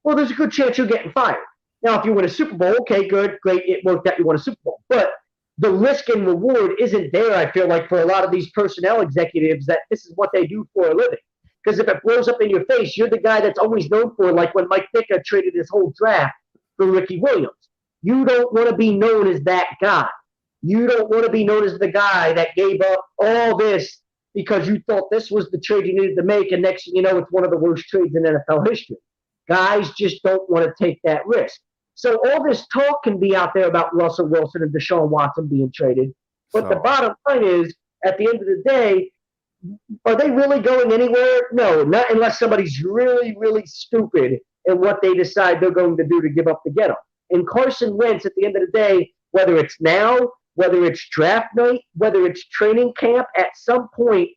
E: Well, there's a good chance you're getting fired. Now, if you win a Super Bowl, okay, good, great, it worked out, you won a Super Bowl. But the risk and reward isn't there, I feel like, for a lot of these personnel executives that this is what they do for a living. Because if it blows up in your face, you're the guy that's always known for, like when Mike Ditka traded his whole draft for Ricky Williams. You don't want to be known as that guy. You don't want to be known as the guy that gave up all this because you thought this was the trade you needed to make, and next thing you know, it's one of the worst trades in NFL history. Guys just don't want to take that risk. So all this talk can be out there about Russell Wilson and Deshaun Watson being traded, but the bottom line is, at the end of the day, are they really going anywhere? No, not unless somebody's really, really stupid in what they decide they're going to do to give up to get them. And Carson Wentz, at the end of the day, whether it's now, whether it's draft night, whether it's training camp, at some point,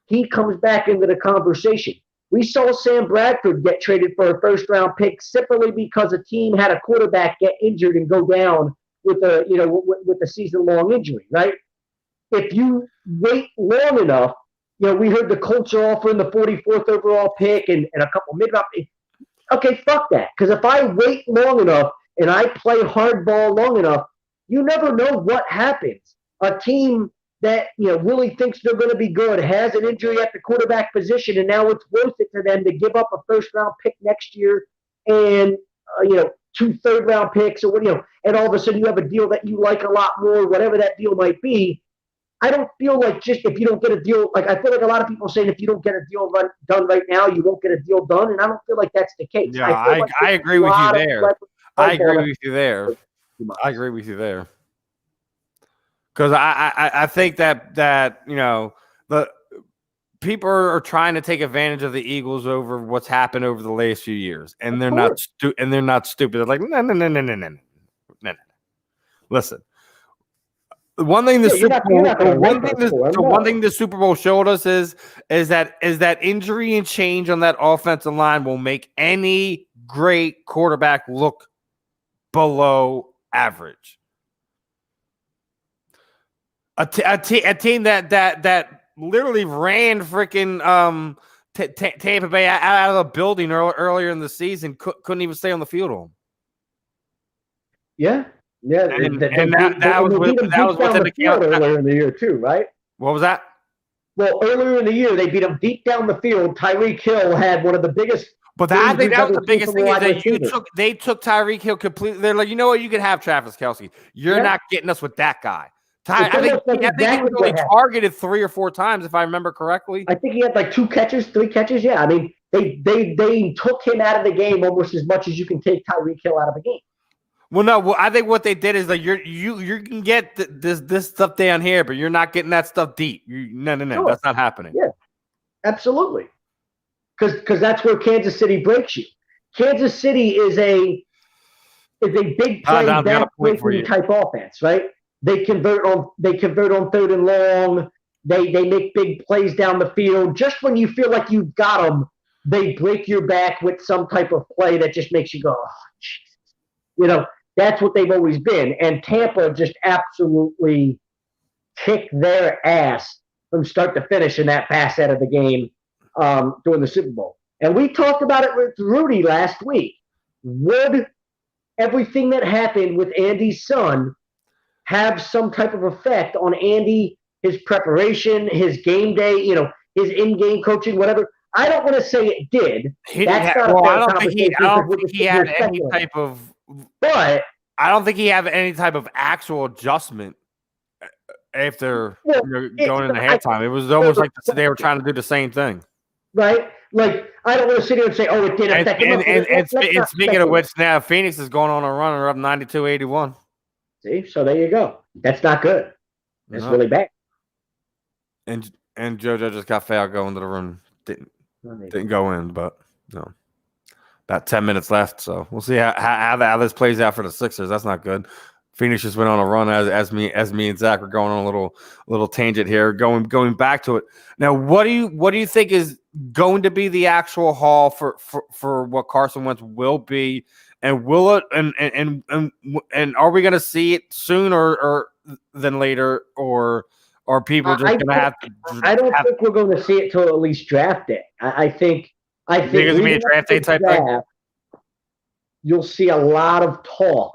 E: he comes back into the conversation. We saw Sam Bradford get traded for a first-round pick simply because a team had a quarterback get injured and go down with a season-long injury, right? If you wait long enough, we heard the Colts are offering the 44th overall pick and a couple mid-round picks. Okay, fuck that. Because if I wait long enough and I play hardball long enough, you never know what happens. A team that really thinks they're going to be good has an injury at the quarterback position, and now it's worth it to them to give up a first-round pick next year and 2 third-round picks or and all of a sudden you have a deal that you like a lot more, whatever that deal might be. I don't feel like just if you don't get a deal, like I feel like a lot of people saying if you don't get a deal done right now, you won't get a deal done, and I don't feel like that's the case.
D: Yeah, I agree with you there. I agree with you there. I agree with you there. Because I think that the people are trying to take advantage of the Eagles over what's happened over the last few years, and they're not stupid. They're like no. Listen. One thing the Super Bowl showed us is that injury and change on that offensive line will make any great quarterback look below average. A team that literally ran freaking Tampa Bay out of the building earlier in the season couldn't even stay on the field on them.
E: Yeah. Yeah,
D: that was within the
E: field earlier in the year too, right?
D: What was that?
E: Well, earlier in the year they beat them deep down the field. Tyreek Hill had one of the biggest.
D: But I think that was the biggest thing is that they took Tyreek Hill completely. They're like, you know what? You can have Travis Kelce. You're not getting us with that guy. I think he was only targeted 3 or 4 times, if I remember correctly.
E: I think he had like 2 catches, 3 catches. Yeah, I mean, they took him out of the game almost as much as you can take Tyreek Hill out of the game.
D: Well, no. I think what they did is like you can get this stuff down here, but you're not getting that stuff deep. No, sure. That's not happening.
E: Yeah, absolutely. Because that's where Kansas City breaks you. Kansas City is a big play back type offense, right? They convert on 3rd and long. They make big plays down the field. Just when you feel like you've got them, they break your back with some type of play that just makes you go, oh, Jesus. That's what they've always been. And Tampa just absolutely kicked their ass from start to finish in that fast out of the game during the Super Bowl. And we talked about it with Rudy last week. Would everything that happened with Andy's son have some type of effect on Andy, his preparation, his game day, his in-game coaching, whatever? I don't want to say it did.
D: I don't think he had any type of.
E: But
D: I don't think he had any type of actual adjustment after going into halftime. It was almost like they were trying to do the same thing.
E: Right? Like, I don't want to sit here and say, it did affect him.
D: And speaking of which, now Phoenix is going on a run. They're up 92-81.
E: See? So there you go. That's not good. That's really bad.
D: And JoJo just got fouled going to the room. Didn't go in, but no. About 10 minutes left, so we'll see how this plays out for the Sixers. That's not good. Phoenix just went on a run as me and Zach were going on a little tangent here, going back to it. Now, what do you think is going to be the actual haul for what Carson Wentz will be, and will it and are we going to see it sooner or than later, or are people just going to have to?
E: I don't think we're going to see it till at least draft day. I think
D: it's going to be a draft day type thing.
E: You'll see a lot of talk,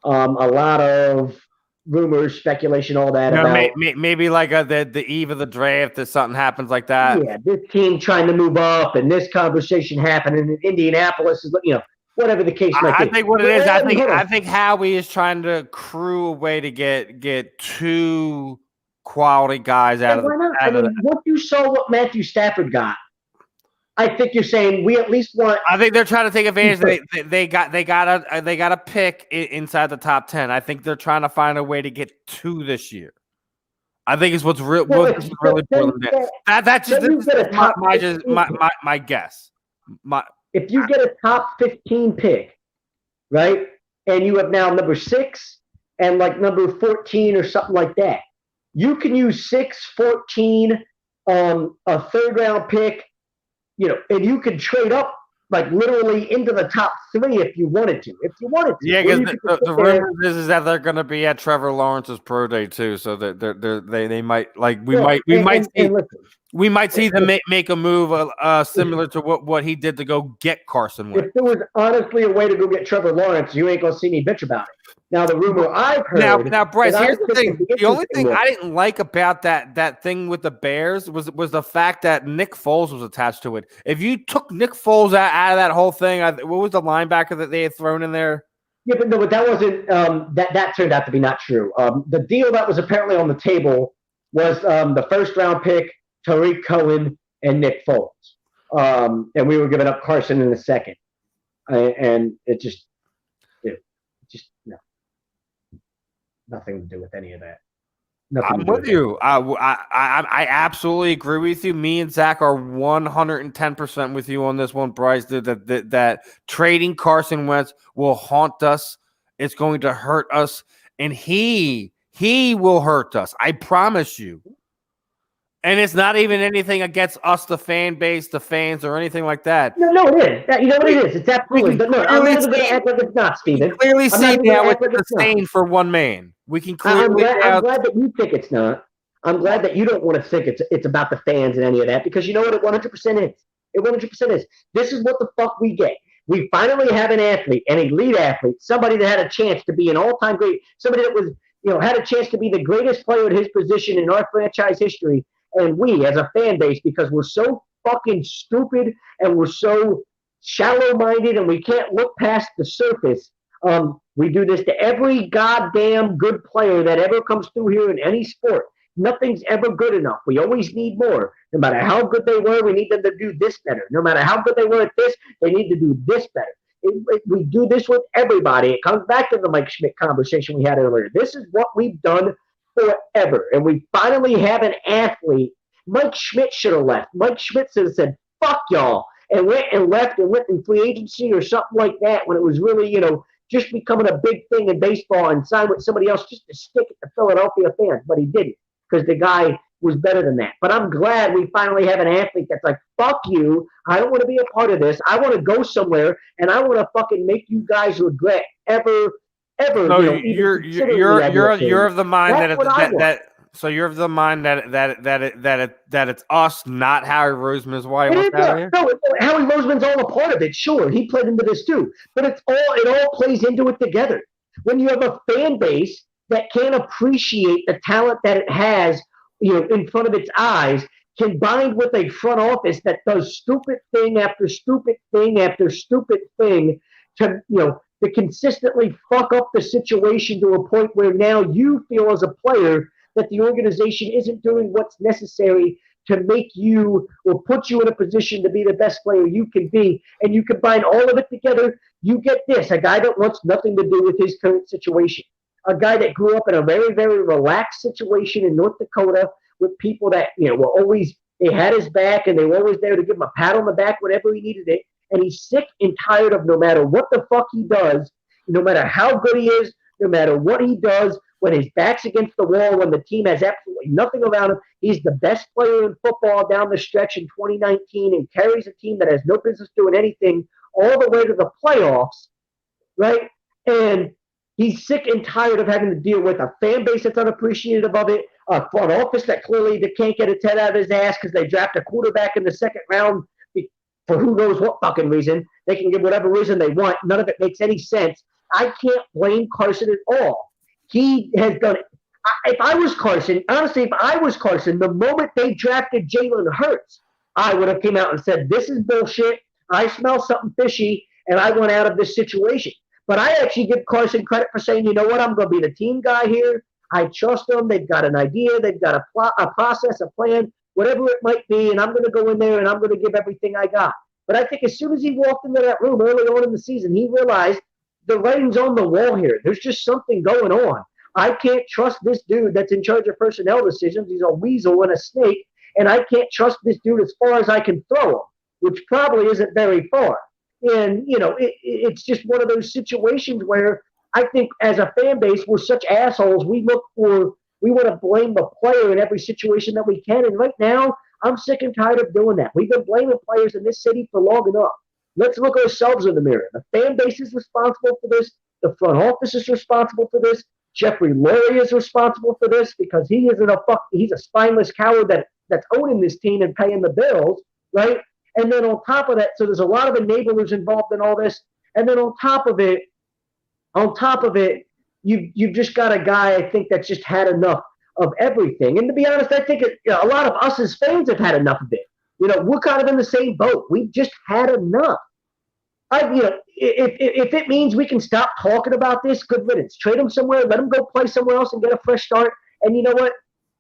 E: a lot of rumors, speculation, all that.
D: Maybe like the eve of the draft, if something happens like that.
E: Yeah, this team trying to move up, and this conversation happening in Indianapolis is, whatever the case might be.
D: I think what it is, I think Howie is trying to crew a way to get two quality guys out of it.
E: Once you saw what Matthew Stafford got, I think you're saying we at least want.
D: I think they're trying to take advantage. They got a pick inside the top 10. I think they're trying to find a way to get two this year. I think it's what's really boiling down. That's just my guess.
E: If you get a top 15 pick, right, and you have now number 6 and like number 14 or something like that, you can use 6, 14, a third round pick. And you could trade up like literally into the top 3 if you wanted to.
D: Yeah, because the rumor is that they're going to be at Trevor Lawrence's pro day too, so that they might we might see them make a move similar to what he did to go get Carson Wentz.
E: If there was honestly a way to go get Trevor Lawrence, you ain't gonna see me bitch about it. Now the rumor I've heard.
D: Now, Bryce, here's the thing. The only thing I didn't like about that thing with the Bears was the fact that Nick Foles was attached to it. If you took Nick Foles out of that whole thing, what was the linebacker that they had thrown in there?
E: Yeah, but that wasn't. That turned out to be not true. The deal that was apparently on the table was the first round pick, Tariq Cohen, and Nick Foles, and we were giving up Carson in the second, and it just no. Nothing to do with any of that.
D: I'm with you. I absolutely agree with you. Me and Zach are 110% with you on this one, Bryce. That trading Carson Wentz will haunt us. It's going to hurt us, and he will hurt us. I promise you. And it's not even anything against us, the fan base, the fans, or anything like that.
E: No, it is. You know what it is? It's absolutely. But look, I'm never going to act like it's not, Steven.
D: Clearly see now it's a stain for one man. We can clearly.
E: I'm glad that you think it's not. I'm glad that you don't want to think it's about the fans and any of that, because you know what it 100% is. It 100% is. This is what the fuck we get. We finally have an athlete, an elite athlete, somebody that had a chance to be an all-time great, somebody that was, had a chance to be the greatest player at his position in our franchise history. And we, as a fan base, because we're so fucking stupid and we're so shallow-minded and we can't look past the surface, we do this to every goddamn good player that ever comes through here in any sport. Nothing's ever good enough. We always need more. No matter how good they were, we need them to do this better. No matter how good they were at this, they need to do this better. We do this with everybody. It comes back to the Mike Schmidt conversation we had earlier. This is what we've done forever. And we finally have an athlete. Mike Schmidt should have left. Mike Schmidt should have said, fuck y'all, and went in free agency or something like that when it was really, just becoming a big thing in baseball, and signed with somebody else just to stick it to Philadelphia fans. But he didn't, because the guy was better than that. But I'm glad we finally have an athlete that's like, fuck you, I don't want to be a part of this. I want to go somewhere, and I want to fucking make you guys regret ever.
D: No, you're of the mind So you're of the mind that it's us, not Harry Roseman, is why he wants out of here?
E: No, Howie Roseman's all a part of it. Sure, he played into this too, but it all plays into it together. When you have a fan base that can't appreciate the talent that it has, in front of its eyes, combined with a front office that does stupid thing after stupid thing after stupid thing to consistently fuck up the situation to a point where now you feel as a player that the organization isn't doing what's necessary to make you or put you in a position to be the best player you can be, and you combine all of it together, you get this: a guy that wants nothing to do with his current situation, a guy that grew up in a very, very relaxed situation in North Dakota with people that were always, they had his back and they were always there to give him a pat on the back whenever he needed it, and he's sick and tired of no matter what the fuck he does, no matter how good he is, no matter what he does, when his back's against the wall, when the team has absolutely nothing around him, he's the best player in football down the stretch in 2019 and carries a team that has no business doing anything all the way to the playoffs, right? And he's sick and tired of having to deal with a fan base that's unappreciative of it, a front office that clearly they can't get its head out of his ass because they draft a quarterback in the second round for who knows what fucking reason. They can give whatever reason they want. None of it makes any sense. I can't blame Carson at all. He has done it. If I was Carson, the moment they drafted Jalen Hurts, I would have came out and said, this is bullshit. I smell something fishy, and I want out of this situation. But I actually give Carson credit for saying, you know what, I'm going to be the team guy here. I trust them. They've got an idea. They've got a process, a plan, whatever it might be, and I'm going to go in there and I'm going to give everything I got. But I think as soon as he walked into that room early on in the season, he realized the writing's on the wall here. There's just something going on. I can't trust this dude that's in charge of personnel decisions. He's a weasel and a snake, and I can't trust this dude as far as I can throw him, which probably isn't very far. And, it's just one of those situations where I think as a fan base, we're such assholes. We want to blame the player in every situation that we can. And right now, I'm sick and tired of doing that. We've been blaming players in this city for long enough. Let's look ourselves in the mirror. The fan base is responsible for this. The front office is responsible for this. Jeffrey Lurie is responsible for this because he's a spineless coward that's owning this team and paying the bills, right? And then on top of that, so there's a lot of enablers involved in all this. And then on top of it, you've just got a guy, I think, that's just had enough of everything. And to be honest, I think a lot of us as fans have had enough of it. We're kind of in the same boat. We've just had enough. If it means we can stop talking about this, good riddance. Trade him somewhere, let him go play somewhere else and get a fresh start. And you know what?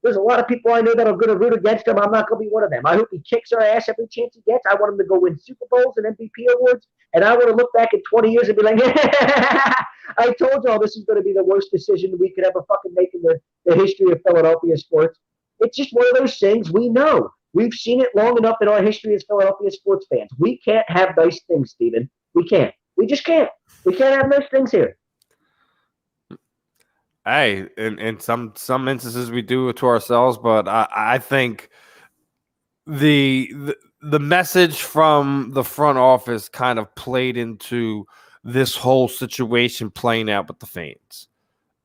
E: There's a lot of people I know that are going to root against him. I'm not going to be one of them. I hope he kicks our ass every chance he gets. I want him to go win Super Bowls and MVP awards. And I want to look back in 20 years and be like, I told y'all this is going to be the worst decision we could ever fucking make in the history of Philadelphia sports. It's just one of those things we know. We've seen it long enough in our history as Philadelphia sports fans. We can't have nice things, Steven. We can't. We just can't. We can't have nice things here.
D: Hey, in some instances we do it to ourselves, but I think the message from the front office kind of played into this whole situation playing out with the fans.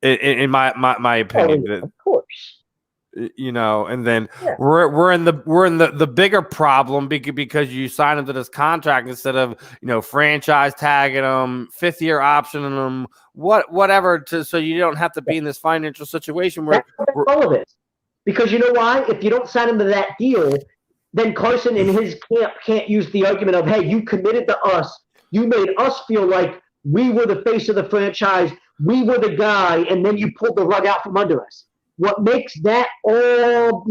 D: In my opinion,
E: of course.
D: And then we're in the bigger problem because you sign him to this contract instead of franchise tagging him, 5th-year optioning him, whatever, so you don't have to be in this financial situation where
E: all of it. Because you know why? If you don't sign him to that deal, then Carson and his camp can't use the argument of, hey, you committed to us, you made us feel like we were the face of the franchise, we were the guy, and then you pulled the rug out from under us. What makes that all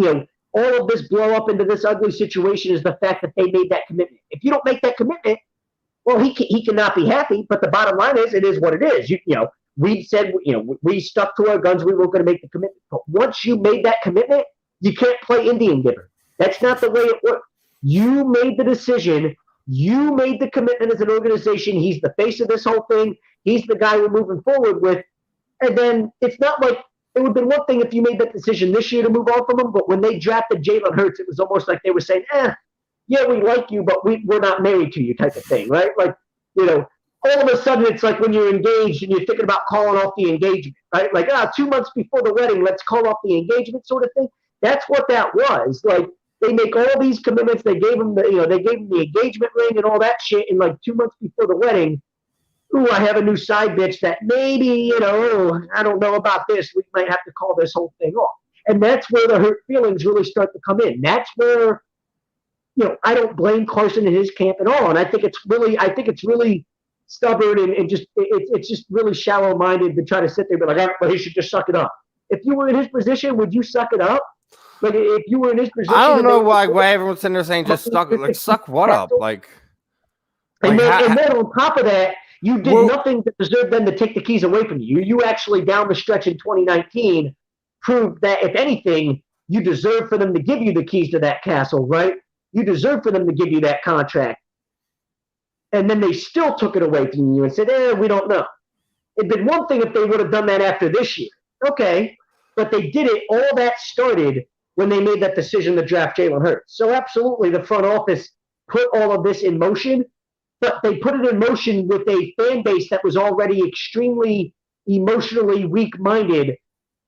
E: of this blow up into this ugly situation is the fact that they made that commitment. If you don't make that commitment, well, he cannot be happy. But the bottom line is, it is what it is. We said, we stuck to our guns. We were going to make the commitment. But once you made that commitment, you can't play Indian giver. That's not the way it works. You made the decision. You made the commitment as an organization. He's the face of this whole thing. He's the guy we're moving forward with. And then it's not like, it would have been one thing if you made that decision this year to move on from him, but when they drafted Jalen Hurts, it was almost like they were saying, yeah, we like you, but we're not married to you type of thing, right? Like, all of a sudden it's like when you're engaged and you're thinking about calling off the engagement, right? Like, 2 months before the wedding, let's call off the engagement sort of thing. That's what that was. Like, they make all these commitments. They gave him the engagement ring and all that shit. And like 2 months before the wedding, ooh, I have a new side bitch that maybe, I don't know about this. We might have to call this whole thing off. And that's where the hurt feelings really start to come in. That's where, I don't blame Carson and his camp at all. And I think it's really stubborn and just it's just really shallow-minded to try to sit there and be like, but he should just suck it up. If you were in his position, would you suck it up? Like, if you were in his position,
D: I don't know why everyone's sitting there saying just suck what up?
E: And then on top of that, you did nothing to deserve them to take the keys away from you. You actually, down the stretch in 2019, proved that, if anything, you deserve for them to give you the keys to that castle, right? You deserve for them to give you that contract. And then they still took it away from you and said, we don't know. It'd been one thing if they would have done that after this year. Okay. But they did it. All that started when they made that decision to draft Jalen Hurts. So absolutely the front office put all of this in motion, but they put it in motion with a fan base that was already extremely emotionally weak-minded,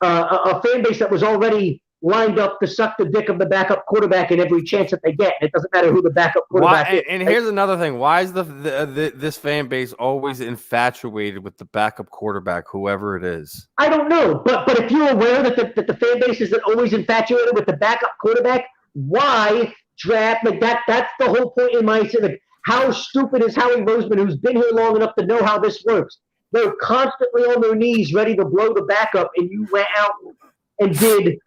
E: a fan base that was already lined up to suck the dick of the backup quarterback in every chance that they get. It doesn't matter who the backup quarterback is.
D: And here's another thing. Why is this fan base always infatuated with the backup quarterback, whoever it is?
E: I don't know. But if you're aware that the fan base isn't always infatuated with the backup quarterback, why draft? Like that's the whole point in my opinion. Like, how stupid is Howie Roseman, who's been here long enough to know how this works? They're constantly on their knees ready to blow the backup, and you went out and did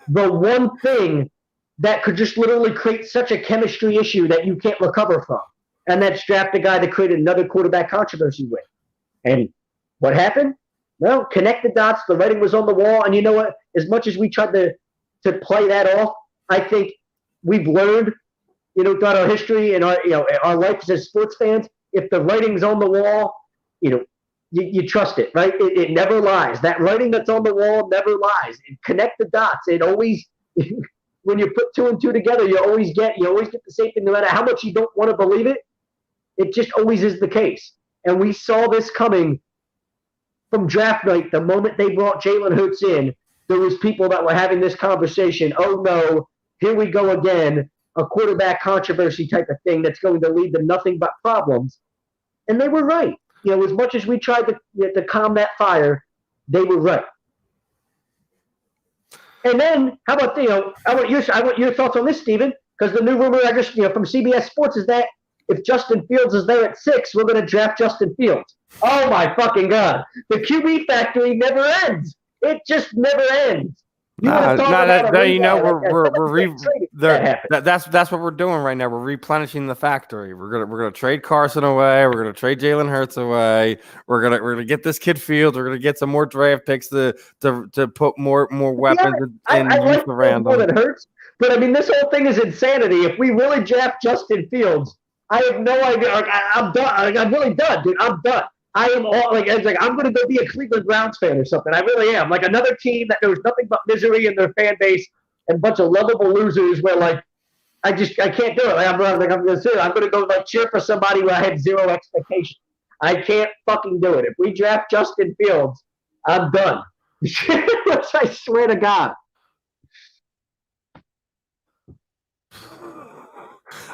E: the one thing that could just literally create such a chemistry issue that you can't recover from. And that's draft a guy that created another quarterback controversy with. And what happened? Well, connect the dots. The writing was on the wall. And you know what? As much as we tried to play that off, I think we've learned, throughout our history and our life as sports fans, if the writing's on the wall, you trust it, right? It never lies. That writing that's on the wall never lies. Connect the dots. It always, when you put two and two together, you always get the same thing. No matter how much you don't want to believe it, it just always is the case. And we saw this coming from draft night. The moment they brought Jalen Hurts in, there was people that were having this conversation. Oh no, here we go again. A quarterback controversy type of thing that's going to lead to nothing but problems. And they were right. As much as we tried to calm that fire, they were right. And then, how about I want your thoughts on this, Steven? Because the new rumor I just from CBS Sports is that if Justin Fields is there at 6, we're going to draft Justin Fields. Oh my fucking God! The QB factory never ends. It just never ends.
D: That's what we're doing right now. We're replenishing the factory. We're gonna trade Carson away. We're gonna trade Jalen Hurts away. We're gonna get this kid Fields. We're gonna get some more draft picks to put more weapons and use around them.
E: Hurts, but I mean, this whole thing is insanity. If we really draft Justin Fields, I have no idea. I'm done. I'm really done, dude. I'm done. I am all I'm going to go be a Cleveland Browns fan or something. I really am. Like another team that knows nothing but misery in their fan base and a bunch of lovable losers. Where I can't do it. I'm going to go cheer for somebody who I had zero expectations. I can't fucking do it. If we draft Justin Fields, I'm done. I swear to God.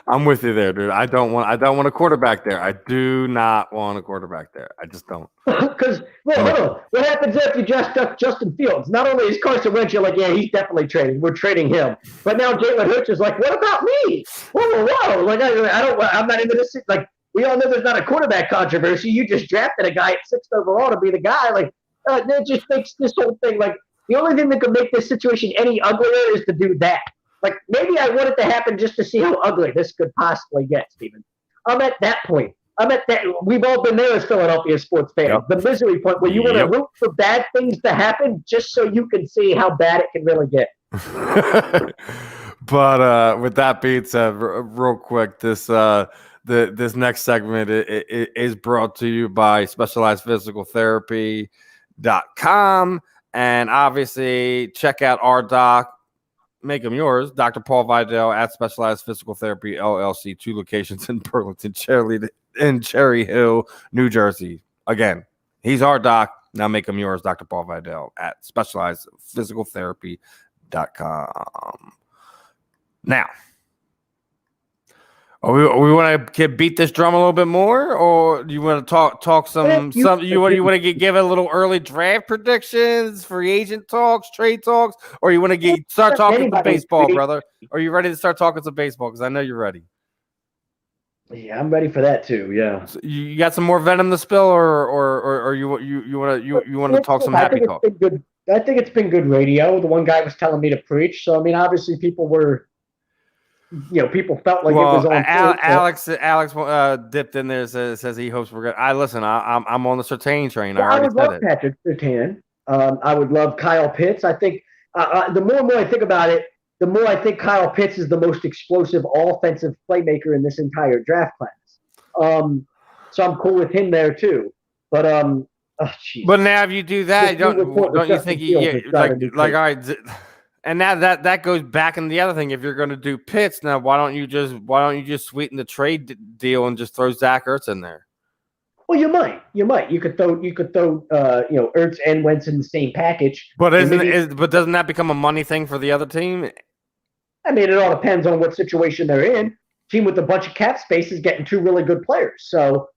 D: I'm with you there, dude. I don't want a quarterback there. I do not want a quarterback there. I just don't.
E: Because hold on. What happens if you draft Justin Fields? Not only is Carson Wentz, you're like, yeah, he's definitely trading. We're trading him. But now Jalen Hurts is like, what about me? Whoa. Like I'm not into this. Like we all know there's not a quarterback controversy. You just drafted a guy at 6th overall to be the guy. Like that just makes this whole thing like the only thing that could make this situation any uglier is to do that. Like, maybe I want it to happen just to see how ugly this could possibly get, Steven. I'm at that point. We've all been there as Philadelphia sports fans. Yep. The misery point where you want to root for bad things to happen just so you can see how bad it can really get.
D: But with that being said, real quick, this next segment is brought to you by SpecializedPhysicalTherapy.com. And obviously, check out our doc. Make them yours, Dr. Paul Vidal at Specialized Physical Therapy LLC, 2 locations in Burlington, Cheerleading, in Cherry Hill, New Jersey. Again, he's our doc. Now make him yours, Dr. Paul Vidal at specializedphysicaltherapy.com. Now, we want to beat this drum a little bit more, or do you want to talk some? You want to give a little early draft predictions, free agent talks, trade talks, or you want to start talking some baseball, brother? Are you ready to start talking some baseball? Because I know you're ready.
E: Yeah, I'm ready for that too. Yeah.
D: So you got some more venom to spill, or you want to talk some happy talk?
E: I think it's been good radio. The one guy was telling me to preach, so I mean, obviously, people felt like it was on.
D: Alex dipped in there. Says he hopes we're good. I'm on the Surtain train.
E: I would love Patrick Surtain. I would love Kyle Pitts. I think the more and more I think about it, the more I think Kyle Pitts is the most explosive offensive playmaker in this entire draft class. So I'm cool with him there too. But
D: but now if you do that, don't you think all right? And now that goes back in the other thing. If you're going to do Pitts, now why don't you just sweeten the trade deal and just throw Zach Ertz in there?
E: Well, you might. You could throw Ertz and Wentz in the same package.
D: But doesn't that become a money thing for the other team?
E: I mean, it all depends on what situation they're in. Team with a bunch of cap space is getting two really good players. So,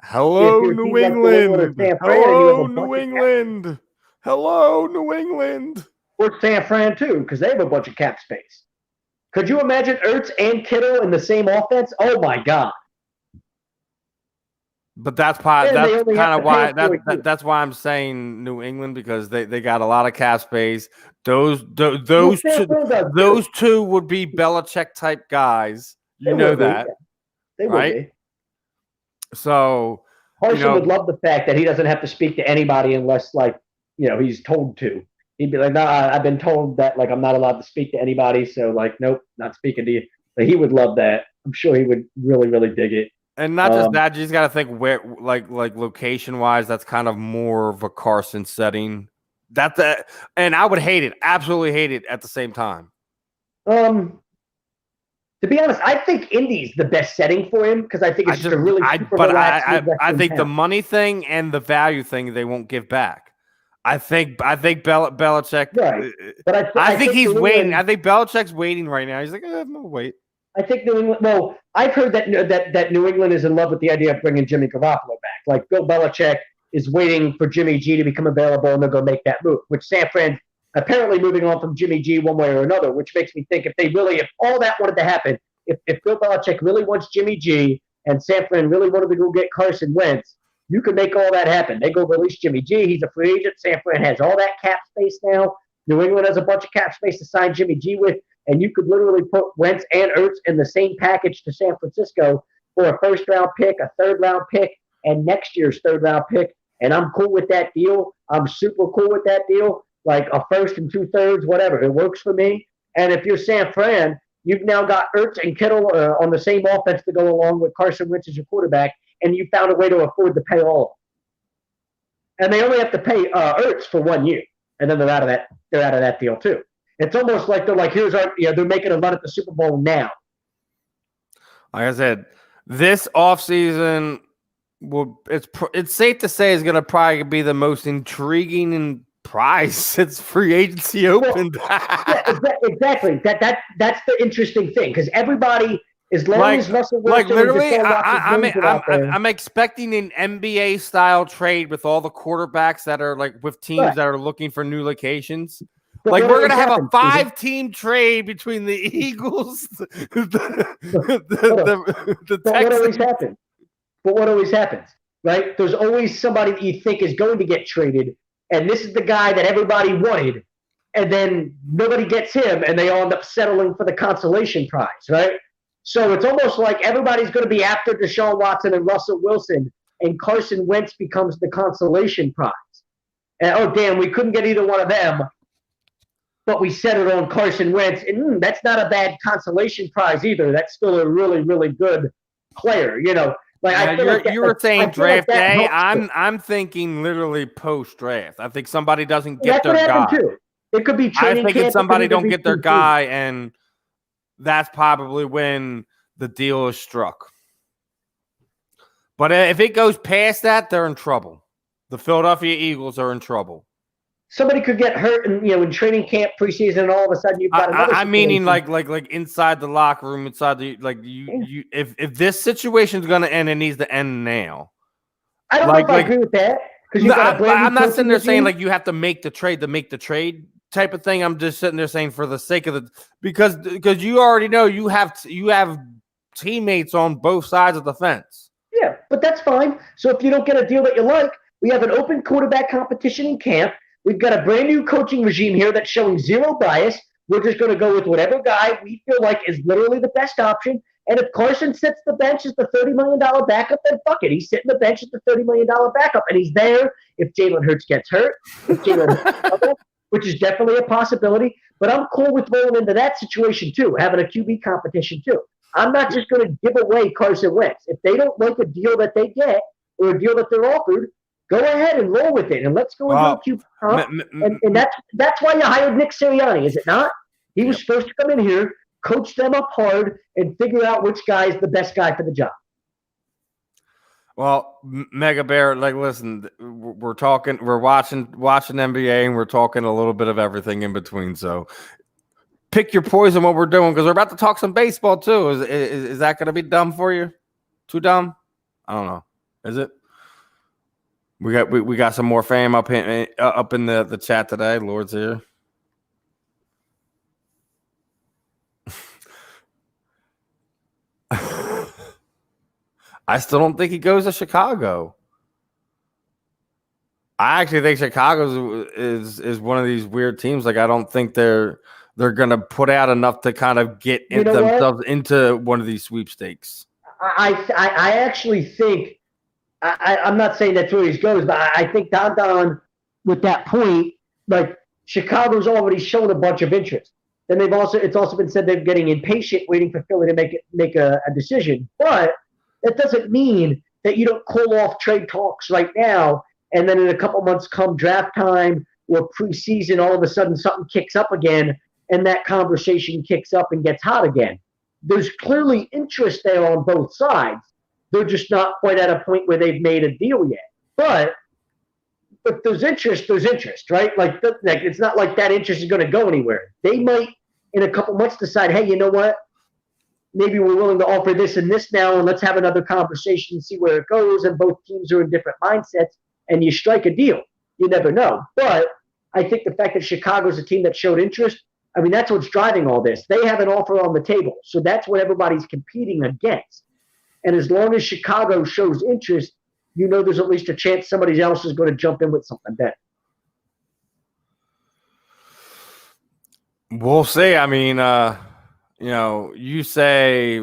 D: Hello, New England. Hello, New England. Hello, New England.
E: Or San Fran, too, because they have a bunch of cap space. Could you imagine Ertz and Kittle in the same offense? Oh, my God.
D: But that's kind of why that's why I'm saying New England, because they got a lot of cap space. Those two would be Belichick type guys. You know that,
E: they would
D: right?
E: Be.
D: So
E: Carson would love the fact that he doesn't have to speak to anybody unless he's told to. He'd be like, "No, I've been told that I'm not allowed to speak to anybody, so nope, not speaking to you." But he would love that. I'm sure he would really, really dig it.
D: And not just that, you just got to think where, location wise, that's kind of more of a Carson setting. And I would hate it, absolutely hate it at the same time.
E: To be honest, I think Indy's the best setting for him because I think it's just a really.
D: I think the money thing and the value thing they won't give back. I think Belichick.
E: Right, but
D: I think he's waiting. I think Belichick's waiting right now. He's like, no, wait.
E: I think New England. Well, I've heard that New England is in love with the idea of bringing Jimmy Garoppolo back. Like Bill Belichick is waiting for Jimmy G to become available, and they'll go make that move. Which San Fran apparently moving on from Jimmy G one way or another. Which makes me think if all that wanted to happen, if Bill Belichick really wants Jimmy G and San Fran really wanted to go get Carson Wentz, you could make all that happen. They go release Jimmy G. He's a free agent. San Fran has all that cap space now. New England has a bunch of cap space to sign Jimmy G with. And you could literally put Wentz and Ertz in the same package to San Francisco for a first-round pick, a third-round pick, and next year's third-round pick. And I'm cool with that deal. I'm super cool with that deal. Like a first and 2/3, whatever. It works for me. And if you're San Fran, you've now got Ertz and Kittle on the same offense to go along with Carson Wentz as your quarterback, and you found a way to afford to pay all. And they only have to pay Ertz for 1 year, and then they're out of that deal too. It's almost like they're like, they're making a run at the Super Bowl now.
D: Like I said, this offseason it's safe to say is going to probably be the most intriguing and prize since free agency opened.
E: Yeah, exactly. That's the interesting thing because everybody, as long as Russell Wilson,
D: literally, I'm expecting an NBA style trade with all the quarterbacks that are with teams that are looking for new locations. We're going to have a 5-team trade between the Eagles, the Texans.
E: But what always happens, right? There's always somebody that you think is going to get traded, and this is the guy that everybody wanted, and then nobody gets him, and they all end up settling for the consolation prize, right? So it's almost like everybody's going to be after Deshaun Watson and Russell Wilson, and Carson Wentz becomes the consolation prize. And, oh, damn, we couldn't get either one of them. But we settled on Carson Wentz, and that's not a bad consolation prize either. That's still a really, really good player, you were saying
D: draft day. I'm thinking literally post draft. I think somebody doesn't get their guy.
E: Too. It could be training camp.
D: Somebody don't get their guy, and that's probably when the deal is struck. But if it goes past that, they're in trouble. The Philadelphia Eagles are in trouble.
E: Somebody could get hurt, and in training camp, preseason, and all of a sudden you've got another.
D: I'm meaning like inside the locker room, inside the you. If this situation's gonna end, it needs to end now.
E: I don't know if I agree with that because
D: I'm not sitting there saying like you have to make the trade type of thing. I'm just sitting there saying for the sake of because you already know you have teammates on both sides of the fence.
E: Yeah, but that's fine. So if you don't get a deal that you like, we have an open quarterback competition in camp. We've got a brand new coaching regime here that's showing zero bias. We're just going to go with whatever guy we feel like is literally the best option. And if Carson sits the bench as the $30 million backup, then fuck it. He's sitting the bench as the $30 million backup, and he's there if Jalen Hurts gets hurt, which is definitely a possibility. But I'm cool with rolling into that situation too, having a QB competition too. I'm not just going to give away Carson Wentz. If they don't like a deal that they get or a deal that they're offered, go ahead and roll with it, and let's go into a QB. And that's why you hired Nick Sirianni, is it not? He was supposed to come in here, coach them up hard, and figure out which guy is the best guy for the job.
D: Well, Mega Bear, listen, we're watching NBA, and we're talking a little bit of everything in between. So pick your poison what we're doing, because we're about to talk some baseball too. Is that going to be dumb for you? Too dumb? I don't know. Is it? We got some more fam up in the chat today. Lord's here. I still don't think he goes to Chicago. I actually think Chicago is one of these weird teams. Like I don't think they're gonna put out enough to kind of get themselves into one of these sweepstakes.
E: I actually think. I'm not saying that's where he goes, but I think Don with that point, like Chicago's already shown a bunch of interest. Then it's also been said they're getting impatient, waiting for Philly to make a decision. But that doesn't mean that you don't call off trade talks right now, and then in a couple months come draft time or preseason, all of a sudden something kicks up again, and that conversation kicks up and gets hot again. There's clearly interest there on both sides. They're just not quite at a point where they've made a deal yet. But if there's interest, right? Like it's not like that interest is going to go anywhere. They might, in a couple months, decide, hey, you know what? Maybe we're willing to offer this and this now, and let's have another conversation and see where it goes. And both teams are in different mindsets, and you strike a deal. You never know. But I think the fact that Chicago's a team that showed interest, I mean, that's what's driving all this. They have an offer on the table. So that's what everybody's competing against. And as long as Chicago shows interest, there's at least a chance somebody else is going to jump in with something better.
D: We'll see. I mean, you say,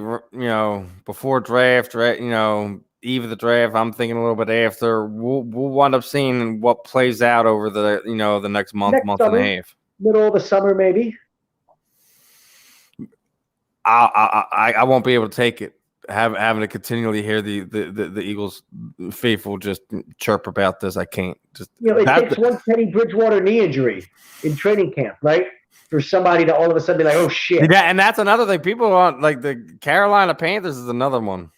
D: before draft, eve of the draft. I'm thinking a little bit after. We'll wind up seeing what plays out over the next month and a half.
E: Middle of the summer, maybe.
D: I won't be able to take it. Having to continually hear the Eagles faithful just chirp about this, I can't.
E: It takes one Teddy Bridgewater knee injury in training camp, right, for somebody to all of a sudden be like, "Oh shit!"
D: Yeah, and that's another thing. People want like the Carolina Panthers is another one.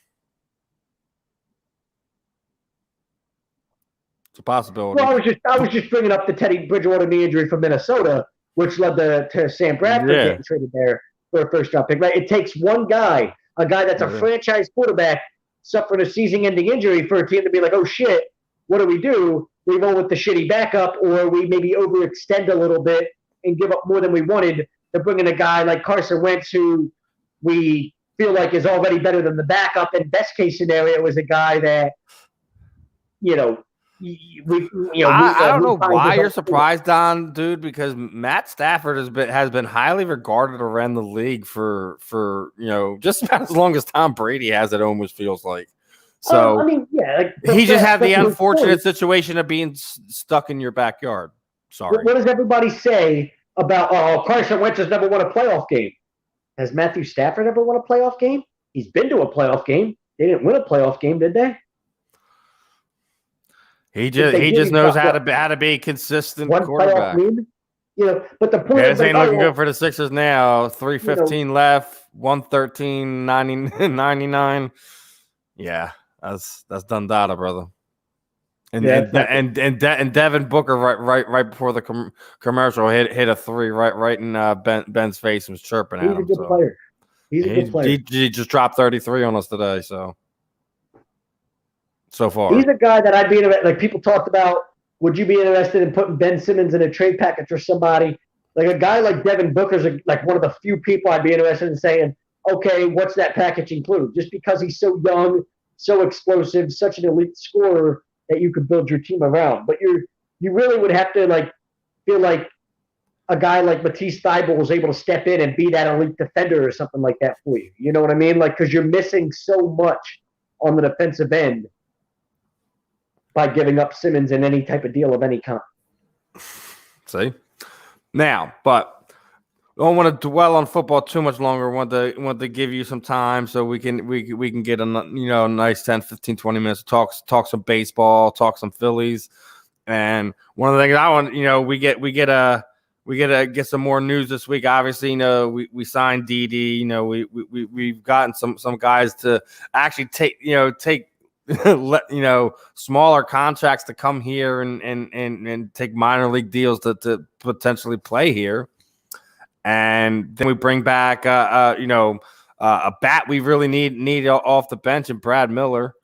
D: It's a possibility.
E: Well, I was just bringing up the Teddy Bridgewater knee injury from Minnesota, which led to Sam Bradford getting traded there for a first-round pick. Right? It takes one guy. A guy that's a franchise quarterback suffering a season-ending injury for a team to be like, oh, shit, what do? We go with the shitty backup, or we maybe overextend a little bit and give up more than we wanted to bring in a guy like Carson Wentz, who we feel like is already better than the backup. And best-case scenario is a guy that,
D: I don't know why you're surprised, Don, dude, because Matt Stafford has been highly regarded around the league for just about as long as Tom Brady has. It almost feels like. So he just had the unfortunate situation of being stuck in your backyard. Sorry.
E: What does everybody say about Carson Wentz has never won a playoff game? Has Matthew Stafford ever won a playoff game? He's been to a playoff game. They didn't win a playoff game, did they?
D: He just knows how to be a consistent quarterback.
E: But the point is,
D: ain't looking good for the Sixers now. 3:15 left, 113, 99. Yeah, That's done data, brother. And
E: Yeah,
D: and Devin Booker right before the commercial hit a three right in Ben's face and was chirping at him.
E: He's a good player. He's a good player.
D: He just dropped 33 on us today. So far,
E: He's a guy that I'd be interested. Like people talked about, would you be interested in putting Ben Simmons in a trade package for somebody? Like a guy like Devin Booker's like one of the few people I'd be interested in saying, okay, what's that package include? Just because he's so young, so explosive, such an elite scorer that you could build your team around. But you really would have to like feel like a guy like Matisse Thybulle was able to step in and be that elite defender or something like that for you. You know what I mean? Like, because you're missing so much on the defensive end by giving up Simmons in any type of deal of any kind.
D: See? Now, but I don't want to dwell on football too much longer. Want to give you some time so we can get a nice 10, 15, 20 minutes to talk some baseball, talk some Phillies. And one of the things I want, we get to get some more news this week. Obviously, we signed Didi. We've gotten some guys to actually take smaller contracts to come here and take minor league deals to potentially play here. And then we bring back a bat we really need off the bench, and Brad Miller.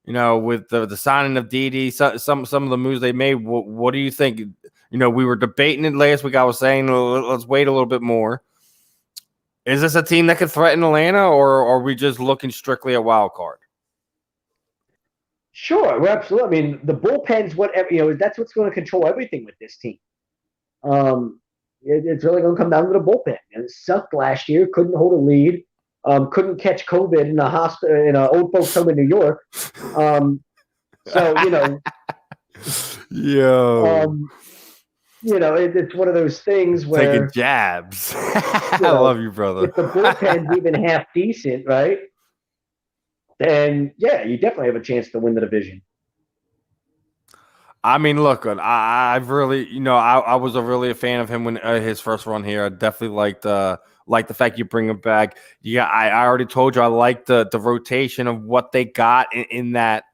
D: With the signing of Didi, some of the moves they made. What do you think? We were debating it last week. I was saying let's wait a little bit more. Is this a team that could threaten Atlanta, or are we just looking strictly at wild card?
E: Sure, we're absolutely. I mean, the bullpen's whatever. That's what's going to control everything with this team. It's really going to come down to the bullpen. And it sucked last year. Couldn't hold a lead. Couldn't catch COVID in a hospital in an old folks home in New York. It's one of those things where
D: taking jabs. I love you, brother.
E: If the bullpen's even half decent, right? Then you definitely have a chance to win the division.
D: I mean, look, I've really, I was really a fan of him when his first run here. I definitely liked the fact you bring him back. Yeah, I already told you I like the rotation of what they got in that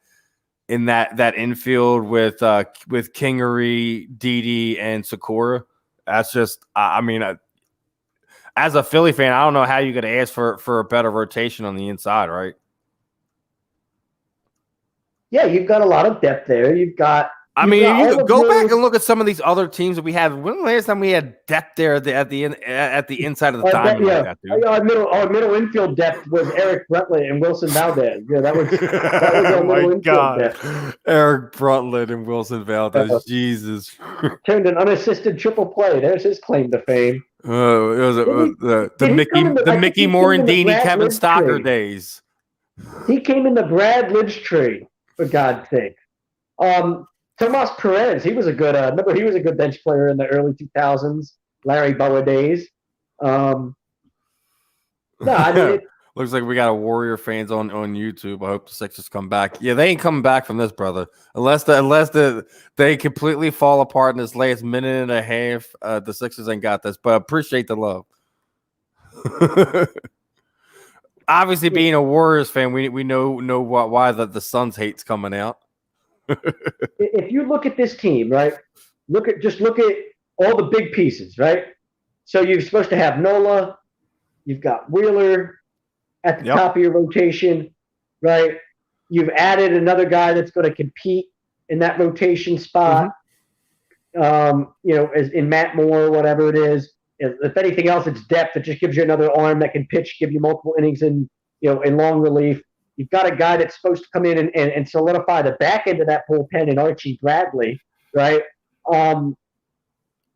D: infield with Kingery, Didi, and Sakura. That's just, as a Philly fan, I don't know how you could ask for a better rotation on the inside, right?
E: Yeah, you've got a lot of depth there. You go back and
D: look at some of these other teams that we had. When was the last time we had depth there at the inside of the diamond?
E: Our middle infield depth was Eric Bruntlett and Wilson Valdez. Yeah, that was our middle infield depth.
D: Eric Bruntlett and Wilson Valdez. Jesus.
E: Turned an unassisted triple play. There's his claim to fame.
D: It was the Mickey Morandini, Kevin Stocker days.
E: He came in the Brad Lidge trade, for God's sake. Tomas Perez, he was a good. Remember, he was a good bench player in the early 2000s. Larry Boa days.
D: Looks like we got a Warrior fans on YouTube. I hope the Sixers come back. Yeah, they ain't coming back from this, brother. Unless they completely fall apart in this last minute and a half. The Sixers ain't got this. But appreciate the love. Obviously, being a Warriors fan, we know why the Suns hate's coming out.
E: If you look at this team, right, look at all the big pieces, right? So you're supposed to have Nola, you've got Wheeler at the top of your rotation, right? You've added another guy that's going to compete in that rotation spot, as in Matt Moore, whatever it is. If anything else, it's depth. It just gives you another arm that can pitch, give you multiple innings in long relief. You've got a guy that's supposed to come in and solidify the back end of that bullpen in Archie Bradley, right?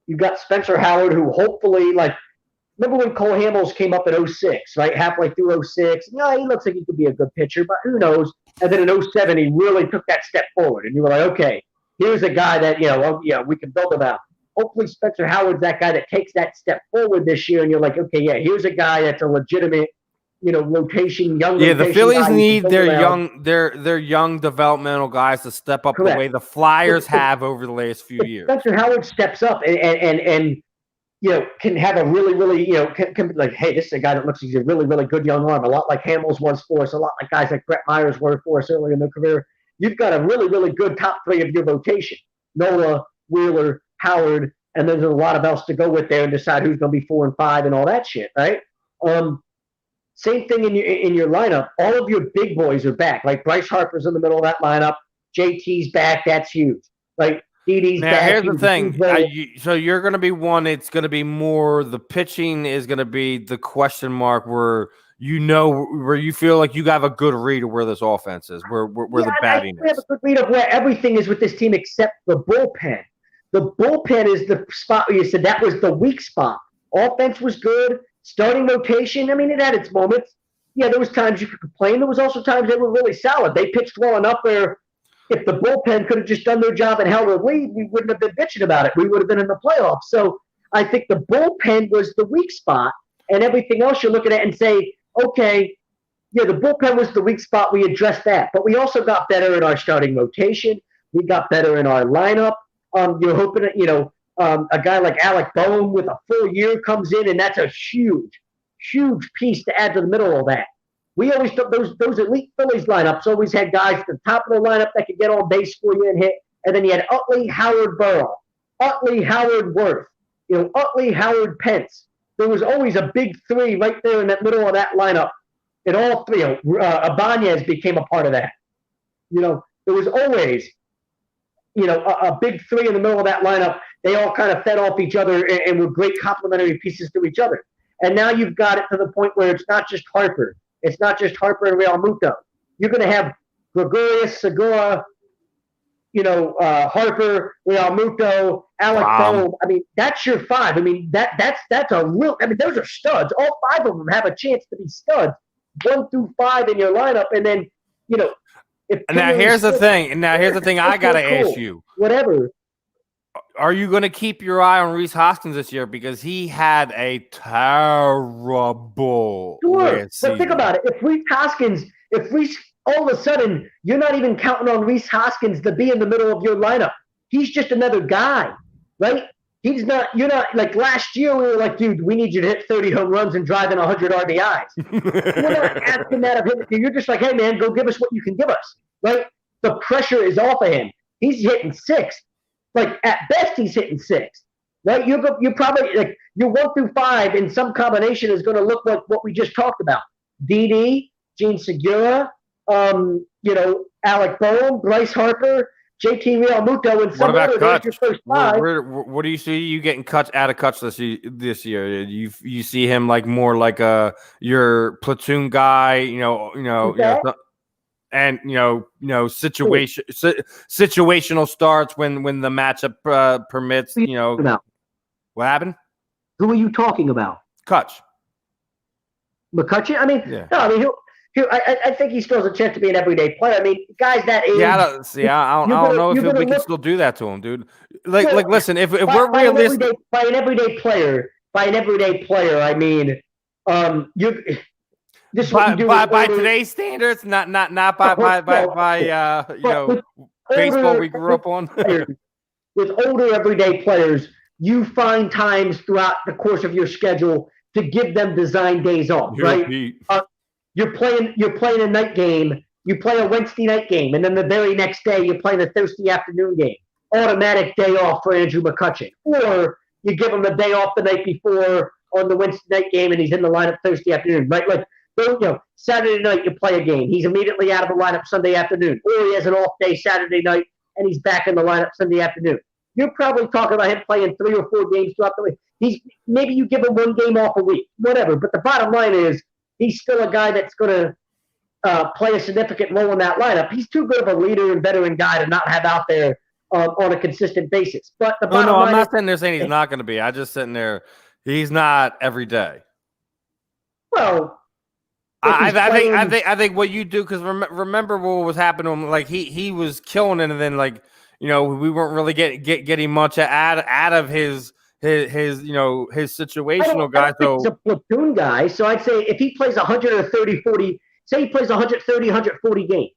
E: You've got Spencer Howard, who hopefully, remember when Cole Hamels came up in 06, right? Halfway through 06. He looks like he could be a good pitcher, but who knows? And then in 07, he really took that step forward. And you were like, okay, here's a guy that, we can build around. Hopefully Spencer Howard's that guy that takes that step forward this year, and you're like, okay, here's a guy that's a legitimate, rotation, young. Yeah,
D: the Phillies need their young developmental guys to step up the way the Flyers have over the last few years.
E: Spencer Howard steps up, and can have a really, really, can be like, hey, this is a guy that looks like he's a really, really good young arm, a lot like Hamels was for us, a lot like guys like Brett Myers were for us earlier in their career. You've got a really, really good top three of your rotation: Nola, Wheeler, Howard, and then there's a lot of else to go with there and decide who's going to be 4 and 5 and all that shit, right? Same thing in your lineup. All of your big boys are back. Like Bryce Harper's in the middle of that lineup. JT's back. That's huge. Like Didi's
D: now,
E: back.
D: here's the thing. So you're going to be one. It's going to be more. The pitching is going to be the question mark where you feel like you have a good read of where this offense is, where the batting is.
E: We have a good read of where everything is with this team except the bullpen. The bullpen is the spot where you said that was the weak spot. Offense was good. Starting rotation, I mean, it had its moments. Yeah, there was times you could complain. There was also times they were really solid. They pitched well enough where if the bullpen could have just done their job and held a lead, we wouldn't have been bitching about it. We would have been in the playoffs. So I think the bullpen was the weak spot, and everything else you're looking at and say, okay, yeah, the bullpen was the weak spot. We addressed that. But we also got better in our starting rotation. We got better in our lineup. You're hoping that, a guy like Alec Boehm with a full year comes in, and that's a huge, huge piece to add to the middle of that. We always thought those elite Phillies lineups always had guys at the top of the lineup that could get on base for you and hit, and then you had Utley, Howard, Burrow, Utley, Howard, Worth, Utley, Howard, Pence. There was always a big three right there in that middle of that lineup, and all three. Ibanez became a part of that. There was always a big three in the middle of that lineup. They all kind of fed off each other and were great complementary pieces to each other. And now you've got it to the point where it's not just Harper. It's not just Harper and Real Muto. You're going to have Gregorius, Segura, Harper, Real Muto, Alec Boehm. I mean, that's your five. I mean, that's a real – I mean, those are studs. All five of them have a chance to be studs, 1 through 5 in your lineup. And then,
D: here's the thing I got to ask you.
E: Whatever.
D: Are you going to keep your eye on Rhys Hoskins this year? Because he had a terrible
E: season. But think about it. If Rhys all of a sudden, you're not even counting on Rhys Hoskins to be in the middle of your lineup. He's just another guy, right? You're not like last year we were like, dude, we need you to hit 30 home runs and drive in 100 RBIs. We're not asking that of him. You're just like, hey, man, go give us what you can give us, right? The pressure is off of him. He's hitting 6. Like, at best, he's hitting 6, right? You're probably, like, your 1 through 5 in some combination is going to look like what we just talked about. Didi, Gene Segura, Alec Boehm, Bryce Harper, JT Realmuto, and some other
D: Kutch?
E: Your first 5.
D: What do you see you getting out of Kutch this year? You see him like more like your platoon guy, and situational starts when the matchup permits. What happened?
E: Who are you talking about?
D: Kutch.
E: McCutcheon? I mean,
D: yeah.
E: No, I mean, I think he still has a chance to be an everyday player. I mean, guys that age.
D: Yeah, I don't know if we can still do that to him, dude. Like, listen, if we're realistic,
E: by an everyday player, I mean, this is what you do
D: by today's standards, not by baseball we grew up on.
E: With older everyday players, you find times throughout the course of your schedule to give them design days off, right? You're playing a night game, you play a Wednesday night game, and then the very next day you're playing a Thursday afternoon game. Automatic day off for Andrew McCutcheon. Or you give him a day off the night before on the Wednesday night game and he's in the lineup Thursday afternoon, right? Like, Saturday night you play a game. He's immediately out of the lineup Sunday afternoon. Or he has an off day Saturday night and he's back in the lineup Sunday afternoon. You're probably talking about him playing 3 or 4 games throughout the week. Maybe you give him 1 game off a week, whatever. But the bottom line is he's still a guy that's going to play a significant role in that lineup. He's too good of a leader and veteran guy to not have out there on a consistent basis. But the bottom line
D: I'm not sitting there saying he's not going to be. I'm just sitting there. He's not every day.
E: Well,
D: I think what you do, because remember what was happening to him. Like he was killing it, and then we weren't really getting much out of his situational guy. So
E: he's a platoon guy. So I'd say if he plays 130-40, say he plays 130, 140 games.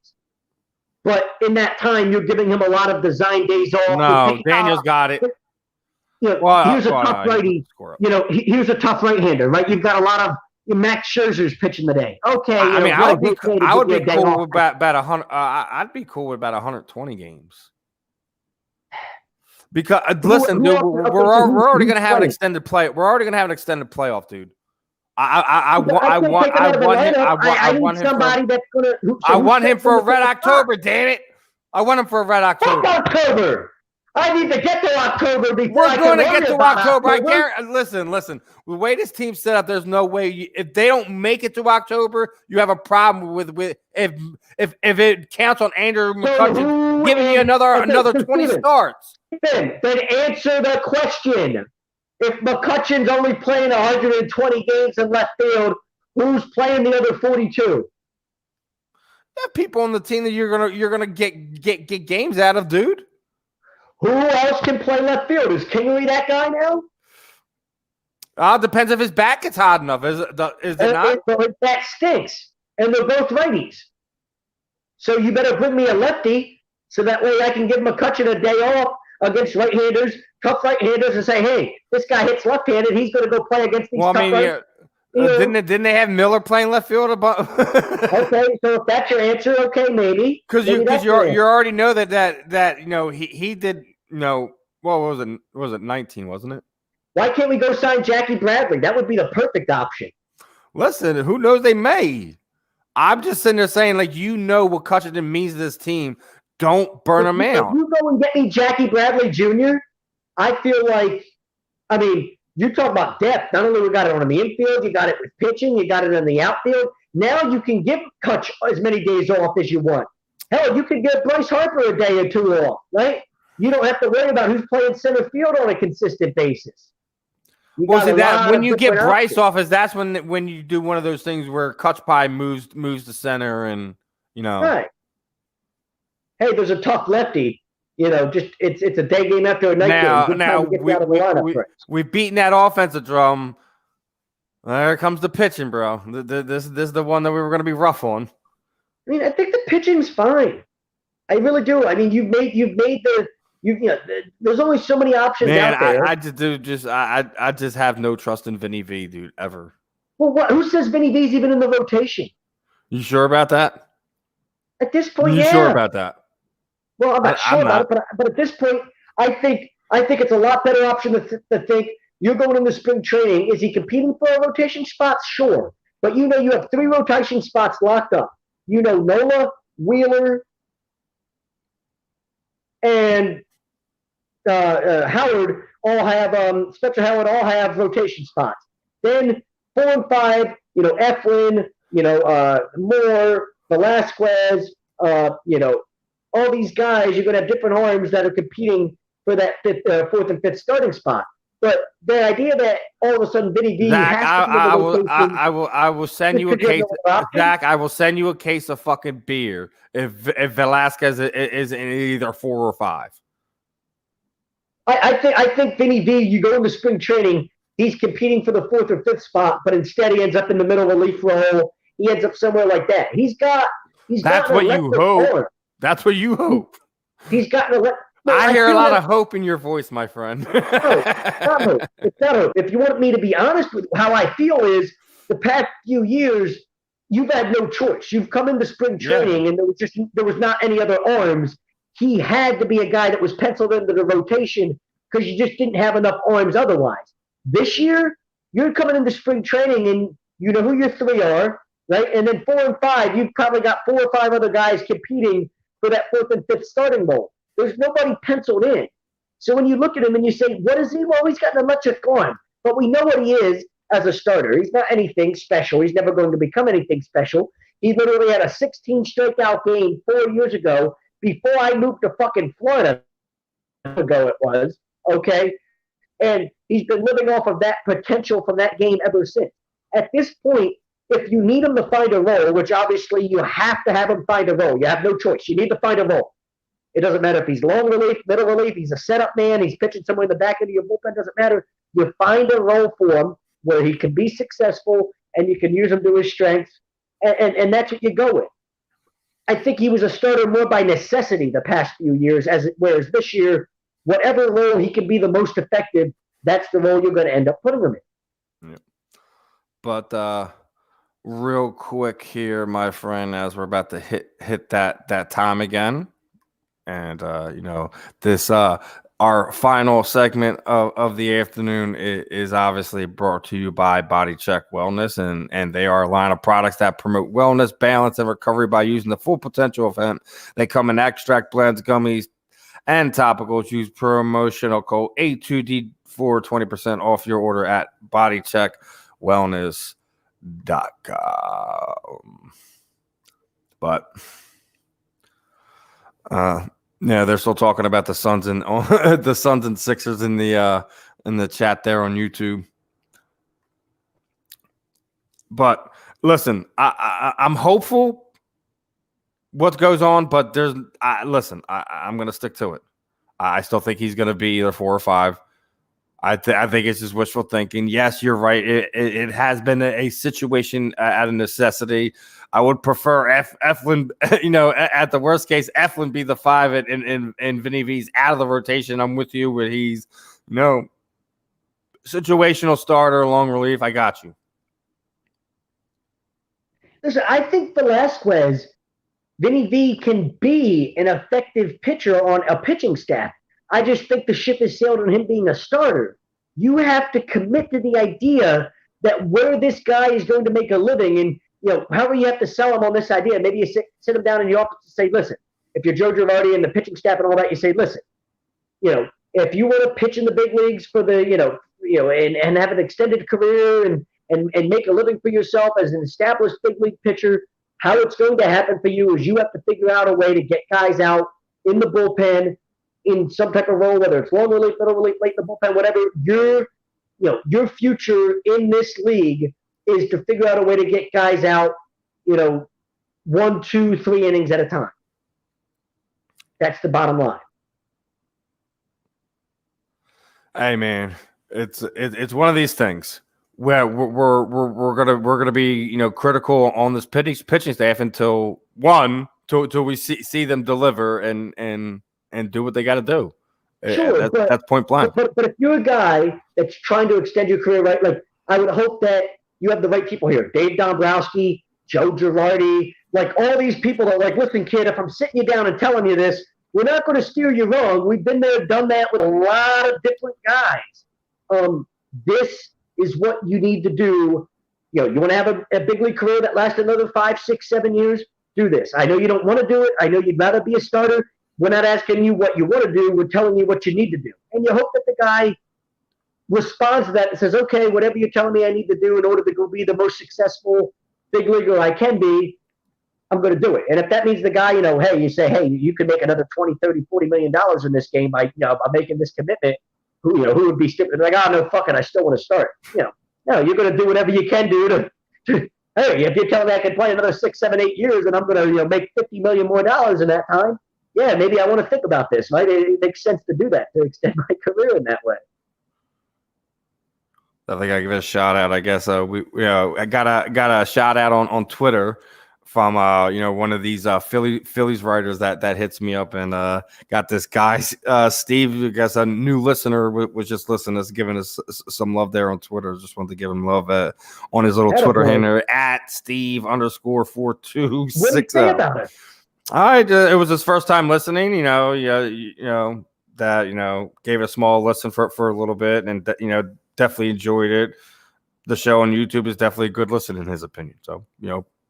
E: But in that time, you're giving him a lot of design days off.
D: No, Daniel's got it.
E: here's a tough righty. Here's a tough right-hander, right? You've got a lot of Max Scherzer's pitching the day. Okay,
D: I would be cool with about 100. I'd be cool with about 120 games. Because listen, dude, we're already gonna have an extended play. We're already gonna have an extended playoff, dude. I want him for a red October. Damn it! I want him for a red October.
E: Fuck October. I need to get to October before
D: we're going to get to October. I can't listen. The way this team's set up, there's no way if they don't make it to October, you have a problem with if it counts on Andrew McCutchen giving you another 20 starts.
E: Then answer the question. If McCutchen's only playing 120 games in left field, who's playing the other 42?
D: Yeah, people on the team that you're gonna get games out of, dude.
E: Who else can play left field? Is Kingery that guy now?
D: Depends if his back gets hot enough. Is it not?
E: That stinks, and they're both righties. So you better bring me a lefty, so that way I can give McCutchen a day off against right-handers, tough right-handers, and say, hey, this guy hits left-handed. He's going to go play against these tough right.
D: Didn't they have Miller playing left field?
E: Okay, so if that's your answer, okay, maybe.
D: Because you already know that he did what was it? Was it 19? Wasn't it?
E: Why can't we go sign Jackie Bradley? That would be the perfect option.
D: Listen, who knows? They may. I'm just sitting there saying, what Cutchin means to this team. Don't burn him out. If
E: you go and get me Jackie Bradley Jr., I feel like, you talk about depth. Not only we got it on the infield, you got it with pitching, you got it in the outfield. Now you can give Kutch as many days off as you want. Hell, you can give Bryce Harper a day or two off, right? You don't have to worry about who's playing center field on a consistent basis.
D: When you get Bryce off, that's when you do one of those things where Kutch Pie moves to center and
E: Right. Hey, there's a tough lefty. It's a day game after a night game.
D: Now we've beaten that offensive drum. There comes the pitching, bro. This is the one that we were going to be rough on.
E: I think the pitching's fine. I really do. There's only so many options out there.
D: I just have no trust in Vinny V, dude, ever.
E: Well, who says Vinny V's even in the rotation?
D: You sure about that?
E: At this point,
D: you sure about that?
E: Well, I'm not sure about it, but at this point, I think it's a lot better option to think you're going into spring training. Is he competing for a rotation spot? Sure. But you have 3 rotation spots locked up. Nola, Wheeler, and Howard all have Spencer Howard all have rotation spots. Then 4 and 5, Eflin, Moore, Velasquez, all these guys, you're going to have different arms that are competing for that 4th and 5th starting spot. But the idea that all of a sudden Vinny V
D: Zach,
E: has to
D: I will send you a case. Zach, I will send you a case of fucking beer if Velasquez is in either 4 or 5.
E: I think Vinny V, you go into spring training, he's competing for the 4th or 5th spot, but instead he ends up in the middle relief role. He ends up somewhere like that. That's what you hope.
D: That's what you hope.
E: He's gotten
D: I hear a lot of hope in your voice, my friend.
E: No, it's not hope. It's not hope. If you want me to be honest with how I feel is the past few years, you've had no choice. You've come into spring training and there was not any other arms. He had to be a guy that was penciled into the rotation because you just didn't have enough arms otherwise. This year, you're coming into spring training and you know who your 3 are, right? And then 4 and 5, you've probably got 4 or 5 other guys competing for that 4th and 5th starting role. There's nobody penciled in. So when you look at him and you say, what is he? Well, he's got an electric arm. But we know what he is as a starter. He's not anything special. He's never going to become anything special. He literally had a 16 strikeout game 4 years ago before I moved to fucking Florida ago it was, okay? And he's been living off of that potential from that game ever since. At this point, if you need him to find a role, which obviously you have to have him find a role. You have no choice. You need to find a role. It doesn't matter if he's long relief, middle relief, he's a setup man, he's pitching somewhere in the back end of your bullpen, doesn't matter. You find a role for him where he can be successful and you can use him to his strengths, and that's what you go with. I think he was a starter more by necessity the past few years, whereas this year whatever role he can be the most effective, that's the role you're going to end up putting him in.
D: Yeah. But real quick here, my friend, as we're about to hit that time again, and this our final segment of the afternoon is obviously brought to you by Body Check Wellness, and they are a line of products that promote wellness, balance, and recovery by using the full potential of hemp. They come in extract blends, gummies, and topicals. Use promotional code A2D for 20% off your order at bodycheckwellness.com. But yeah, they're still talking about the Suns and the Suns and Sixers in the chat there on YouTube. But listen, I'm hopeful what goes on, but I'm going to stick to it. I still think he's going to be either 4 or 5. I think it's just wishful thinking. Yes, you're right. It has been a situation out of necessity. I would prefer Eflin, at the worst case, Eflin be the 5 and Vinny V's out of the rotation. I'm with you where he's, situational starter, long relief. I got you.
E: Listen, I think Velasquez, Vinny V can be an effective pitcher on a pitching staff. I just think the ship has sailed on him being a starter. You have to commit to the idea that where this guy is going to make a living, and however you have to sell him on this idea. Maybe you sit him down in your office and say, listen, if you're Joe Girardi and the pitching staff and all that, you say, listen, if you want to pitch in the big leagues for the, and have an extended career and make a living for yourself as an established big league pitcher, how it's going to happen for you is you have to figure out a way to get guys out in the bullpen in some type of role, whether it's long relief, middle relief, late in the bullpen, whatever. Your future in this league is to figure out a way to get guys out, 1, 2, 3 innings at a time. That's the bottom line.
D: Hey man, it's one of these things where we're gonna be critical on this pitching staff until we see them deliver and do what they got to do.
E: Sure,
D: that's point blank.
E: But if you're a guy that's trying to extend your career, right? Like I would hope that you have the right people here. Dave Dombrowski, Joe Girardi, like all these people that are like, listen, kid, if I'm sitting you down and telling you this, we're not going to steer you wrong. We've been there, done that with a lot of different guys. This is what you need to do. You want to have a big league career that lasts another 5, 6, 7 years? Do this. I know you don't want to do it. I know you'd rather be a starter. We're not asking you what you want to do. We're telling you what you need to do. And you hope that the guy responds to that and says, okay, whatever you're telling me I need to do in order to go be the most successful big leaguer I can be, I'm going to do it. And if that means the guy, you say, hey, you can make another $20, $30, $40 million in this game by, by making this commitment, who would be stupid? Like, oh, no, fuck it, I still want to start. No, you're going to do whatever you can do to hey, if you're telling me I can play another 6, 7, 8 years and I'm going to, make $50 million more in that time, yeah, maybe I want to think about this. Right? It makes sense to do that, to extend my career in that way.
D: I think I give it a shout out. I guess I got a shout out on Twitter from one of these Phillies writers that hits me up and got this guy Steve. I guess a new listener was just listening to us, giving us some love there on Twitter. Just wanted to give him love on his little Twitter handle at Steve_4260.
E: What did you say about it?
D: It was his first time listening. That gave it a small listen for a little bit, and definitely enjoyed it. The show on YouTube is definitely a good listen in his opinion. So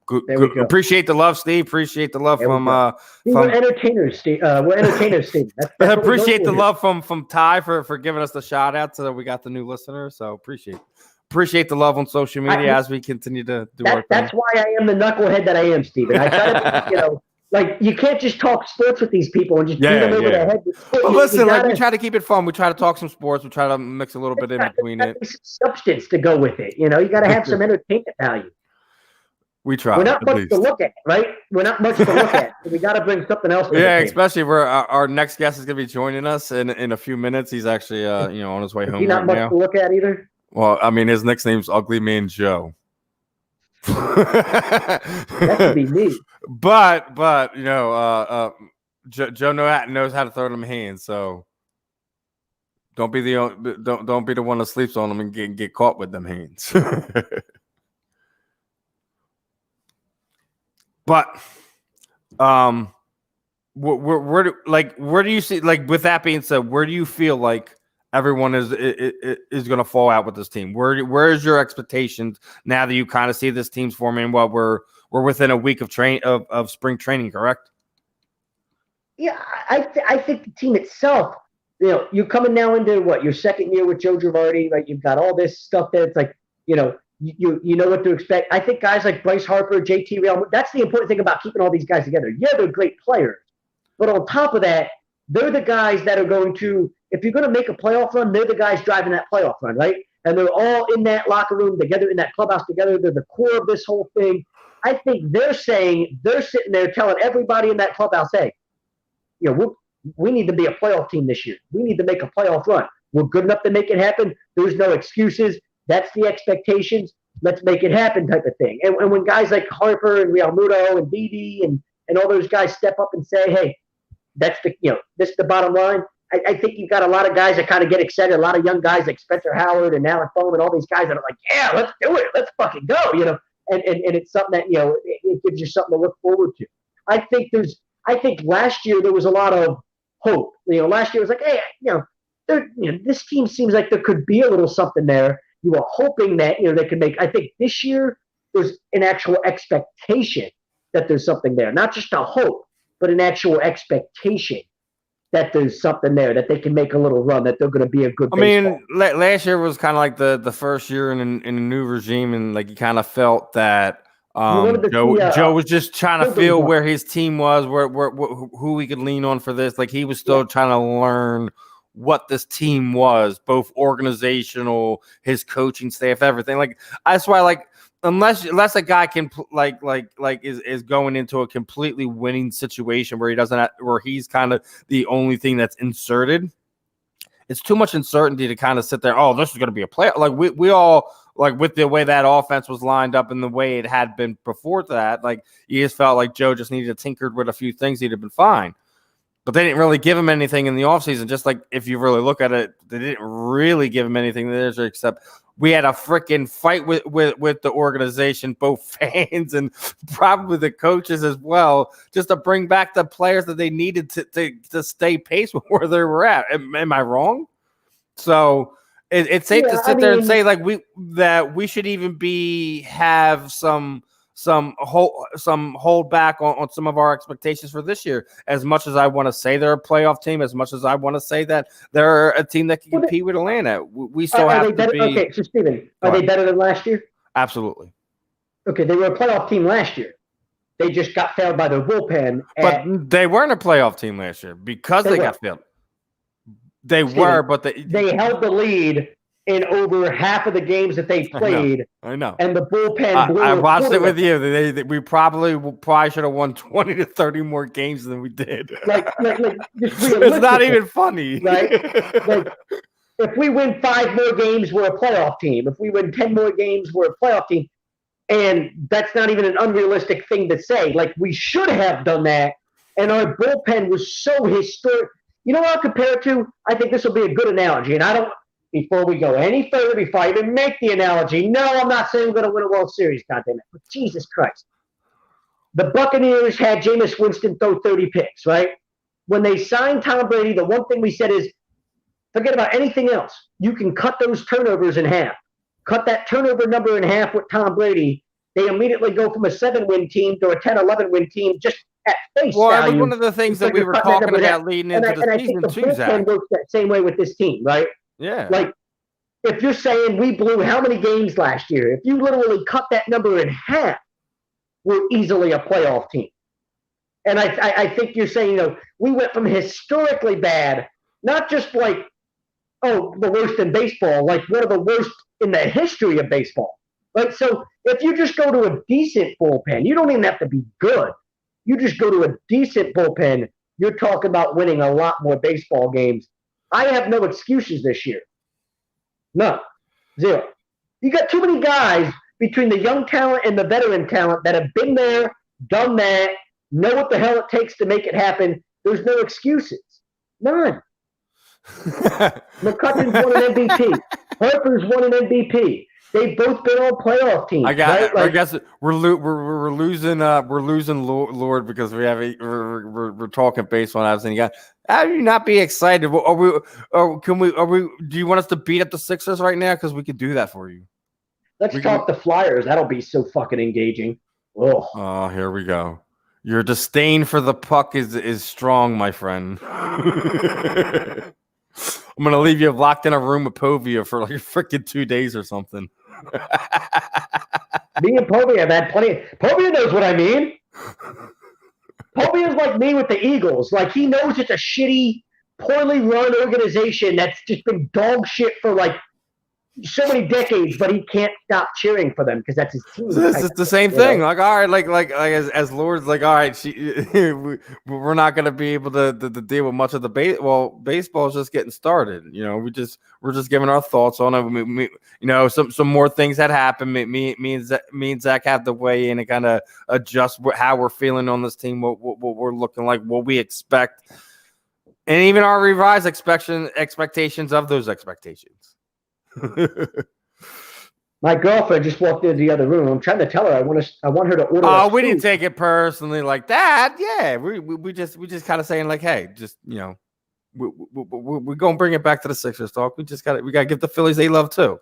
D: good. Appreciate the love, Steve. Appreciate the love from
E: we're entertainers, Steve. We're entertainers, Steve. That's
D: appreciate the love from Ty for giving us the shout out so that we got the new listener. So appreciate the love on social media as we continue to do our thing.
E: That's why I am the knucklehead that I am, Steven. I try to, like you can't just talk sports with these people and just beat them over the head.
D: But listen, we try to keep it fun. We try to talk some sports. We try to mix a little bit in between it.
E: Substance to go with it. You got to have some entertainment value.
D: We try.
E: We're not much to look at, right? We're not much to look at. So we got to bring something else.
D: Yeah, especially where our next guest is going to be joining us in a few minends. He's actually on his way home.
E: He's not much to look at either.
D: Well, I mean, his nickname's Ugly Man Joe.
E: That could be me.
D: But Joe knows how to throw them hands. So Don't be the one that sleeps on them and get caught with them hands. But where do you see, like, with that being said, where do you feel like everyone is going to fall out with this team? Where is your expectations now that you kind of see this team's forming? Well, we're within a week of spring training, correct?
E: Yeah, I think the team itself, you're coming now into your second year with Joe Girardi, right? You've got all this stuff there. It's like, you know what to expect. I think guys like Bryce Harper, JT Real, that's the important thing about keeping all these guys together. Yeah, they're great players. But on top of that, they're the guys that are going to, if you're going to make a playoff run, they're the guys driving that playoff run, right? And they're all in that locker room together, in that clubhouse together. They're the core of this whole thing. I think they're sitting there telling everybody in that clubhouse, hey, we need to be a playoff team this year. We need to make a playoff run. We're good enough to make it happen. There's no excuses. That's the expectations. Let's make it happen type of thing. And when guys like Harper and Real Muto and Didi and all those guys step up and say, hey, that's this is the bottom line. I think you've got a lot of guys that kind of get excited. A lot of young guys like Spencer Howard and Alec Bohm and all these guys that are like, yeah, let's do it. Let's fucking go, And it's something that, it gives you something to look forward to. I think last year there was a lot of hope. Last year was like, hey, this team seems like there could be a little something there. You were hoping that, they could make. I think this year there's an actual expectation that there's something there. Not just a hope, but an actual expectation that there's something there, that they can make a little run, that they're going to be a good baseball.
D: Last year was kind of like the first year in a new regime, and like you kind of felt that Joe was just trying to feel where his team was, where who he could lean on for this. Like he was still trying to learn what this team was, both organizational, his coaching staff, everything. Like that's why, like, unless a guy can is going into a completely winning situation where where he's kind of the only thing that's inserted, it's too much uncertainty to kind of sit there. Oh, this is going to be a play. Like we all, like, with the way that offense was lined up and the way it had been before that, like you just felt like Joe just needed to tinker with a few things. He'd have been fine. But they didn't really give him anything in the offseason. Just like if you really look at it, they didn't really give him anything there, except we had a freaking fight with the organization, both fans and probably the coaches as well, just to bring back the players that they needed to stay pace with where they were at. Am I wrong? So it's safe to sit there and say like we should even have some hold back on some of our expectations for this year. As much as I want to say they're a playoff team, as much as I want to say that they're a team that can compete with Atlanta, we still have to be.
E: Okay, so Steven, are they better than last year?
D: Absolutely.
E: Okay, they were a playoff team last year. They just got failed by their bullpen.
D: But they weren't a playoff team last year because they got failed. They were, but
E: they held the lead in over half of the games that they played.
D: I know.
E: And the bullpen blew.
D: I watched it with you. We probably should have won 20 to 30 more games than we did.
E: It's
D: not even funny.
E: Right? Like, if we win 5 more games, we're a playoff team. If we win 10 more games, we're a playoff team. And that's not even an unrealistic thing to say. Like, we should have done that. And our bullpen was so historic. You know what I'll compare it to? I think this will be a good analogy. And I don't, before we go any further, before I even make the analogy, no, I'm not saying we're going to win a World Series, goddamn it. But Jesus Christ. The Buccaneers had Jameis Winston throw 30 picks, right? When they signed Tom Brady, the one thing we said is, forget about anything else. You can cut those turnovers in half. Cut that turnover number in half with Tom Brady. They immediately go from a 7-win team to a 10-11-win team just at face value.
D: Well, one of the things that we were talking about leading into the season, too, Zach.
E: And works that same way with this team, right?
D: Yeah.
E: Like, if you're saying we blew how many games last year, if you literally cut that number in half, we're easily a playoff team. And I think you're saying, we went from historically bad, not just like, the worst in baseball, like one of the worst in the history of baseball. Right? So if you just go to a decent bullpen, you don't even have to be good. You just go to a decent bullpen, you're talking about winning a lot more baseball games. I have no excuses this year. No. Zero. You got too many guys between the young talent and the veteran talent that have been there, done that, know what the hell it takes to make it happen. There's no excuses. None. McCutcheon's won an MVP. Harper's won an MVP. They've both been on playoff teams.
D: I guess we're losing Lord because we're talking baseball and everything. How do you not be excited? Do you want us to beat up the Sixers right now? Because we could do that for you.
E: Let's talk the Flyers. That'll be so fucking engaging.
D: Oh, here we go. Your disdain for the puck is strong, my friend. I'm gonna leave you locked in a room with Povia for like freaking 2 days or something.
E: Me and Povia have had plenty. Povia knows what I mean. Povia is like me with the Eagles. Like, he knows it's a shitty, poorly run organization that's just been dog shit for like so many decades, but he can't stop cheering for them because that's his team.
D: It's the same thing. Like, all right, like as Lord's like, all right, we're not going to be able to deal with much of the baseball is just getting started. You know, we're just giving our thoughts on it. Some more things that happen. Me and Zach have to weigh in and kind of adjust how we're feeling on this team, what we're looking like, what we expect, and even our revised expectations of those expectations.
E: My girlfriend just walked into the other room. I'm trying to tell her I want her to order.
D: Oh, we didn't take it personally like that. Yeah, we just kind of saying like, hey, just we're gonna bring it back to the Sixers talk. We gotta give the Phillies they love too.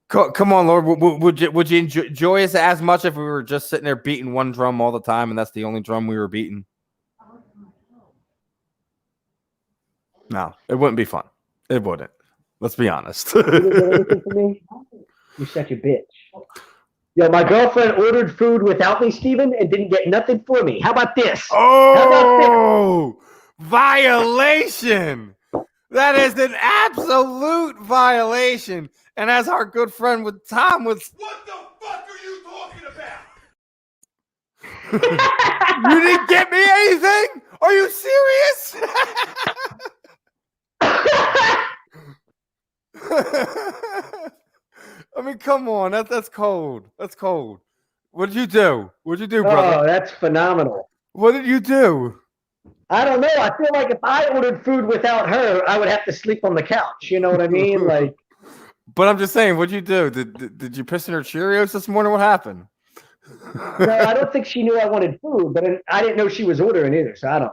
D: Come on, Lord. Would you enjoy us as much if we were just sitting there beating one drum all the time and that's the only drum we were beating? No, it wouldn't be fun. It wouldn't. Let's be honest.
E: You didn't get anything for me? You're such a bitch. Yo, my girlfriend ordered food without me, Steven, and didn't get nothing for me. How about this?
D: Oh, violation. That is an absolute violation. And as our good friend with Tom was...
A: What the fuck are you talking about?
D: You didn't get me anything? Are you serious? I mean, come on. That's cold. That's cold. What did you do? What did you do, brother?
E: Oh, that's phenomenal.
D: What did you do?
E: I don't know. I feel like if I ordered food without her, I would have to sleep on the couch. You know what I mean? Like,
D: but I'm just saying, what'd you do? Did you piss in her Cheerios this morning? What happened?
E: No, I don't think she knew I wanted food, but I didn't know she was ordering either. So I don't.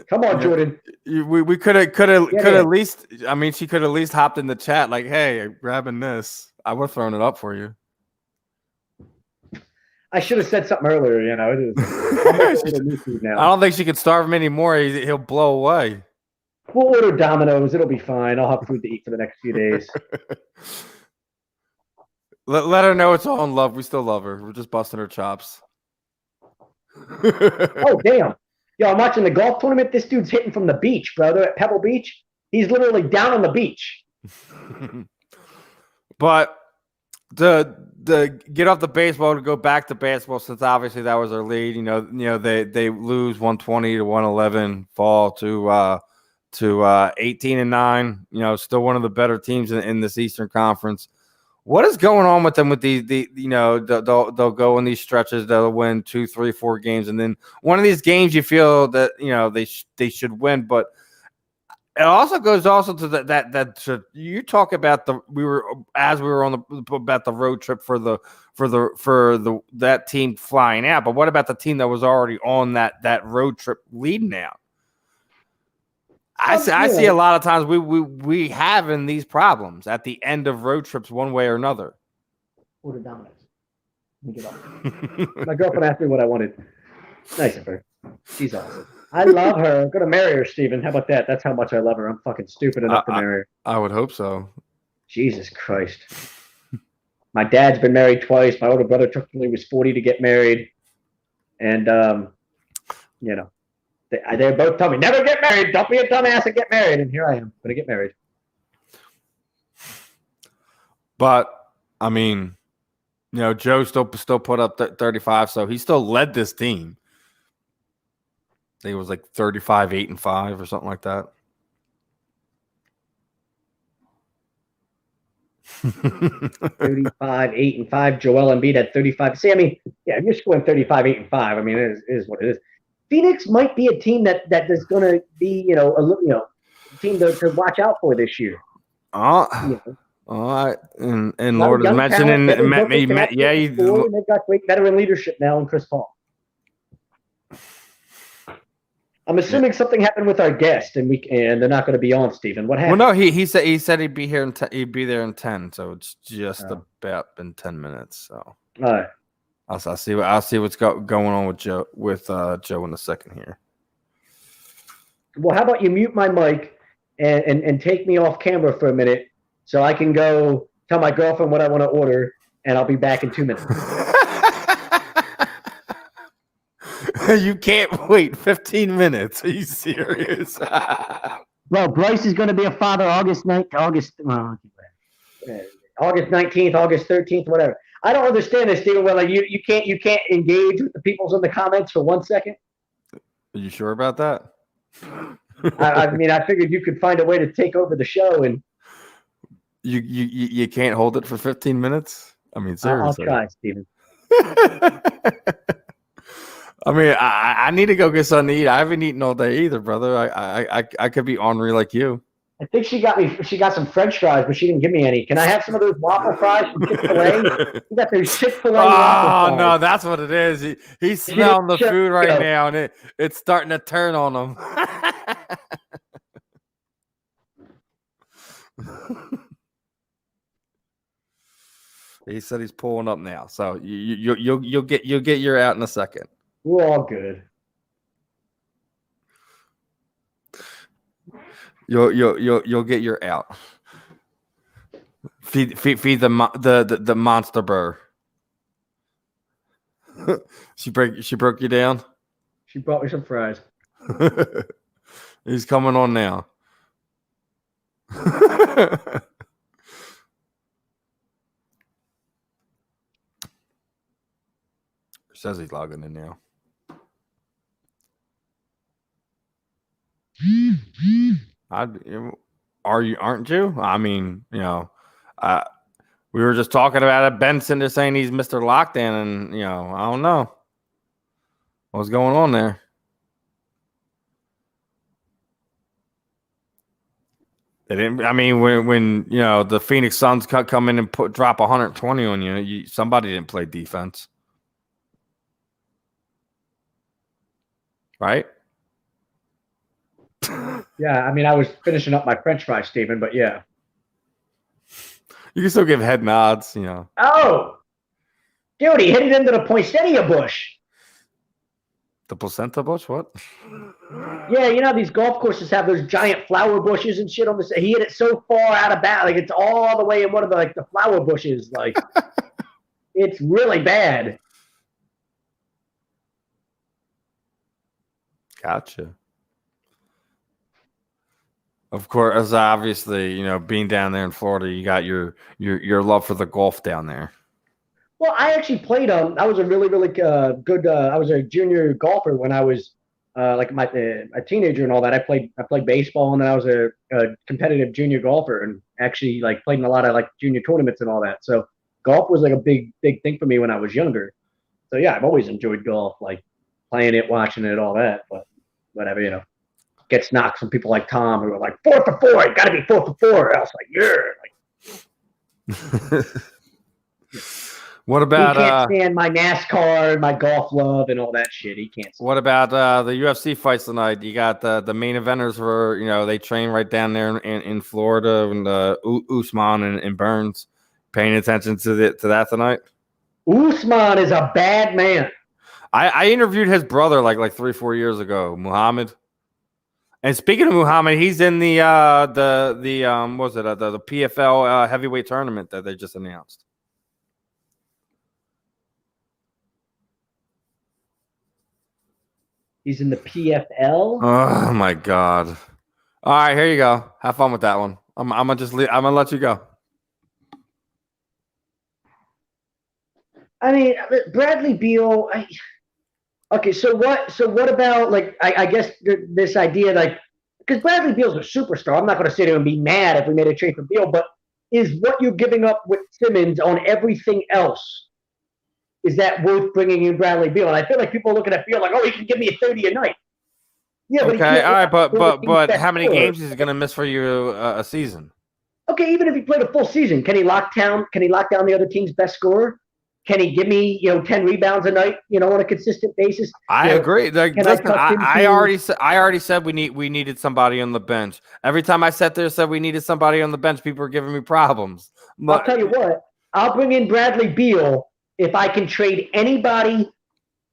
E: Come on, Jordan.
D: We could at least. I mean, she could at least hopped in the chat like, "Hey, I'm grabbing this." I would have thrown it up for you.
E: I should have said something earlier. You know,
D: I don't think she can starve him anymore. He'll blow away.
E: We'll order Domino's. It'll be fine. I'll have food to eat for the next few days.
D: Let her know it's all in love. We still love her. We're just busting her chops.
E: Oh, damn. Yo, I'm watching the golf tournament. This dude's hitting from the beach, bro. They're at Pebble Beach. He's literally down on the beach.
D: But the get off the baseball to go back to basketball, since obviously that was our lead. You know they lose 120 to 111, fall to 18-9. You know, still one of the better teams in this Eastern Conference. What is going on with them? With they'll go in these stretches. They'll win 2, 3, 4 games, and then one of these games you feel that they should win. But it also goes to that you talk about we were on the road trip for that team flying out. But what about the team that was already on that road trip leading out? I see a lot of times we having these problems at the end of road trips one way or another.
E: Order Domino's. Let me get off. My girlfriend asked me what I wanted. Nice of her. She's awesome. I love her. I'm going to marry her, Steven. How about that? That's how much I love her. I'm fucking stupid enough to marry her.
D: I would hope so.
E: Jesus Christ. My dad's been married twice. My older brother took till he was 40 to get married. And, they both tell me, never get married. Don't be a dumbass and get married. And here I am, going to get married.
D: But, I mean, Joe still put up 35, so he still led this team. I think it was like 35, 8-5 or something like that.
E: 35, 8-5. Joel Embiid had 35. See, I mean, yeah, if you're scoring 35, 8-5, I mean, it is what it is. Phoenix might be a team that is going to be, a team to watch out for this year.
D: All right. And Lord is mentioning,
E: they've got great veteran leadership now in Chris Paul. I'm assuming something happened with our guest, and they're not going to be on, Stephen. What happened?
D: Well, no, he said he'd be here. He'd be there in 10, so it's just about been 10 minutes. So,
E: all right.
D: I'll see what's going on with Joe in a second here.
E: Well, how about you mute my mic and take me off camera for a minute so I can go tell my girlfriend what I want to order, and I'll be back in 2 minutes.
D: You can't wait 15 minutes. Are you serious?
E: Well, Bryce is going to be a father August 19th, August 13th, whatever. I don't understand this, Stephen. Well, you can't engage with the peoples in the comments for 1 second.
D: Are you sure about that?
E: I mean, I figured you could find a way to take over the show, and
D: you can't hold it for 15 minutes. I mean, seriously.
E: I'll try, Stephen.
D: I mean, I need to go get something to eat. I haven't eaten all day either, brother. I could be ornery like you.
E: I think she got some French fries, but she didn't give me any. Can I have some of those waffle fries from Chick-fil-A? You got those Chick-fil-A waffle fries.
D: Oh, no, that's what it is. He's smelling the food right now, and it's starting to turn on him. He said he's pulling up now, so you'll get your out in a second.
E: We're all good.
D: You'll get your out. Feed the monster burr. She broke you down.
E: She brought me some fries.
D: He's coming on now. Says he's logging in now. Aren't you? I mean, we were just talking about it. Benson is saying he's Mr. Lockdown, and I don't know what's going on there. They didn't. I mean, when the Phoenix Suns come in and drop 120 on you, somebody didn't play defense, right?
E: Yeah, I mean, I was finishing up my French fries, Stephen, but yeah.
D: You can still give head nods,
E: Oh, dude, he hit it into the poinsettia bush.
D: The placenta bush? What?
E: Yeah, these golf courses have those giant flower bushes and shit on the. He hit it so far out of bounds, like it's all the way in one of the flower bushes. Like, it's really bad.
D: Gotcha. Of course, obviously, being down there in Florida, you got your love for the golf down there.
E: Well, I actually played. I was a really, really good. I was a junior golfer when I was a teenager and all that. I played baseball, and then I was a competitive junior golfer, and actually played in a lot of junior tournaments and all that. So golf was a big thing for me when I was younger. So yeah, I've always enjoyed golf, playing it, watching it, all that. But whatever, gets knocked from people like Tom who are like 4 for 4. It got to be 4 for 4. I was like, yeah.
D: What about?
E: He can't stand my NASCAR and my golf love and all that shit. He can't.
D: What about the UFC fights tonight? You got the main eventers were they train right down there in Florida, and Usman and Burns. Paying attention to that tonight.
E: Usman is a bad man.
D: I interviewed his brother like 3-4 years ago, Muhammad. And speaking of Muhammad, he's in the PFL heavyweight tournament that they just announced.
E: He's in the PFL.
D: Oh my God! All right, here you go. Have fun with that one. I'm gonna let you go.
E: I mean, Bradley Beal. Okay, so what about I guess this idea because Bradley Beal's a superstar. I'm not going to sit here and be mad if we made a trade for Beal, but is what you're giving up with Simmons on everything else is that worth bringing in Bradley Beal? And I feel like people are looking at Beal like, oh, he can give me 30 a night. Yeah, but
D: Okay, all right, but how many
E: scorer.
D: games is he going to miss for you a season?
E: Okay, even if he played a full season, can he lock down the other team's best scorer? Can he give me 10 rebounds a night, on a consistent basis?
D: I agree. Like, listen, I already said we needed somebody on the bench. Every time I sat there and said we needed somebody on the bench, people were giving me problems.
E: I'll tell you what, I'll bring in Bradley Beal if I can trade anybody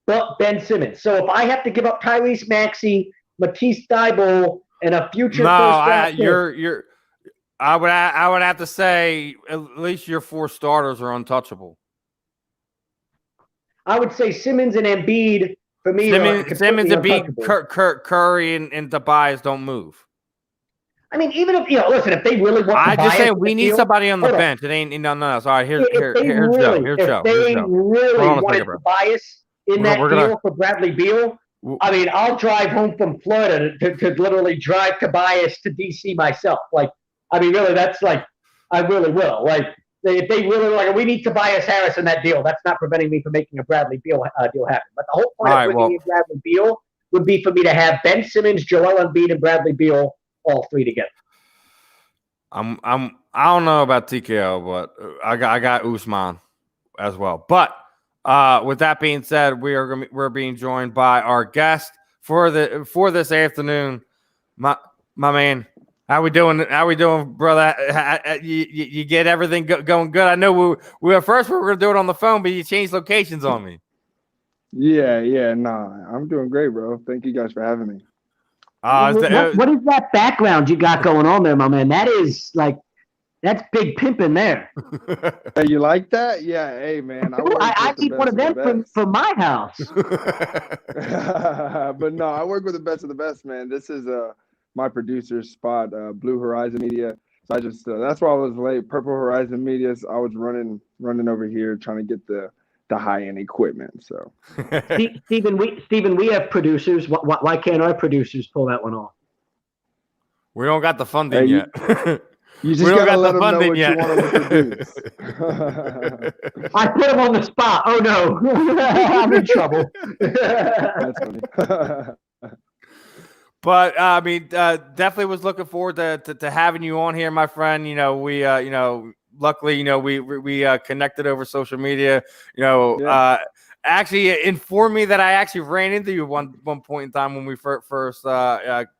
E: but Ben Simmons. So if I have to give up Tyrese Maxey, Matisse Thybulle, and a future
D: I would have to say at least your 4 starters are untouchable.
E: I would say Simmons and Embiid for me.
D: Simmons, Embiid, Curry, and Tobias don't move.
E: I mean, even if listen, if they really want,
D: I just say we need somebody on the bench. It ain't no. Sorry, here's Joe.
E: If they really wanted Tobias in that deal for Bradley Beal, I mean, I'll drive home from Florida to literally drive Tobias to DC myself. Like, I mean, really, that's like, I really will. Like, if they really like, we need Tobias Harris in that deal. That's not preventing me from making a Bradley Beal deal happen. But the whole point of bringing in Bradley Beal would be for me to have Ben Simmons, Joel Embiid, and Bradley Beal all 3 together.
D: I don't know about TKO, but I got Usman as well. But with that being said, we're being joined by our guest for this afternoon, my man. How we doing, brother? You get everything going good? I know we at first we were going to do it on the phone, but you changed locations on me.
F: Yeah. Nah, I'm doing great, bro. Thank you guys for having me.
E: What is that background you got going on there, my man? That's big pimping there.
F: Hey, you like that? Yeah. Hey, man.
E: I need one of them for my house.
F: But no, I work with the best of the best, man. This is my producer's spot, Blue Horizon Media. So I just that's why I was late. Purple Horizon Media. So I was running over here trying to get the high-end equipment. So
E: Stephen, we have producers. Why can't our producers pull that one off?
D: We don't got the funding yet.
F: You just gotta let them know what you want them to produce.
E: I put them on the spot. Oh no, I'm in trouble.
F: That's funny.
D: But I mean, definitely was looking forward to having you on here, my friend. Luckily, we connected over social media. Actually informed me that I actually ran into you one point in time when we first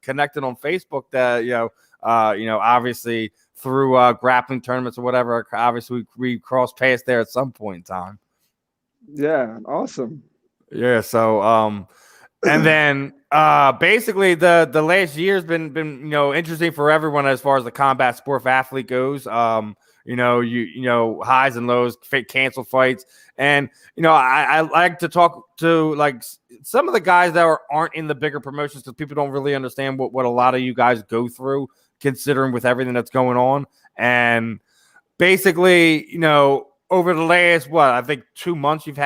D: connected on Facebook. That obviously through grappling tournaments or whatever. Obviously, we crossed paths there at some point in time.
F: Yeah, awesome.
D: Yeah, so and then basically the last year's been interesting for everyone as far as the combat sport athlete goes. Highs and lows, canceled fights, and I like to talk to like some of the guys that aren't in the bigger promotions because people don't really understand what a lot of you guys go through, considering with everything that's going on. And basically, over the last I think 2 months, you've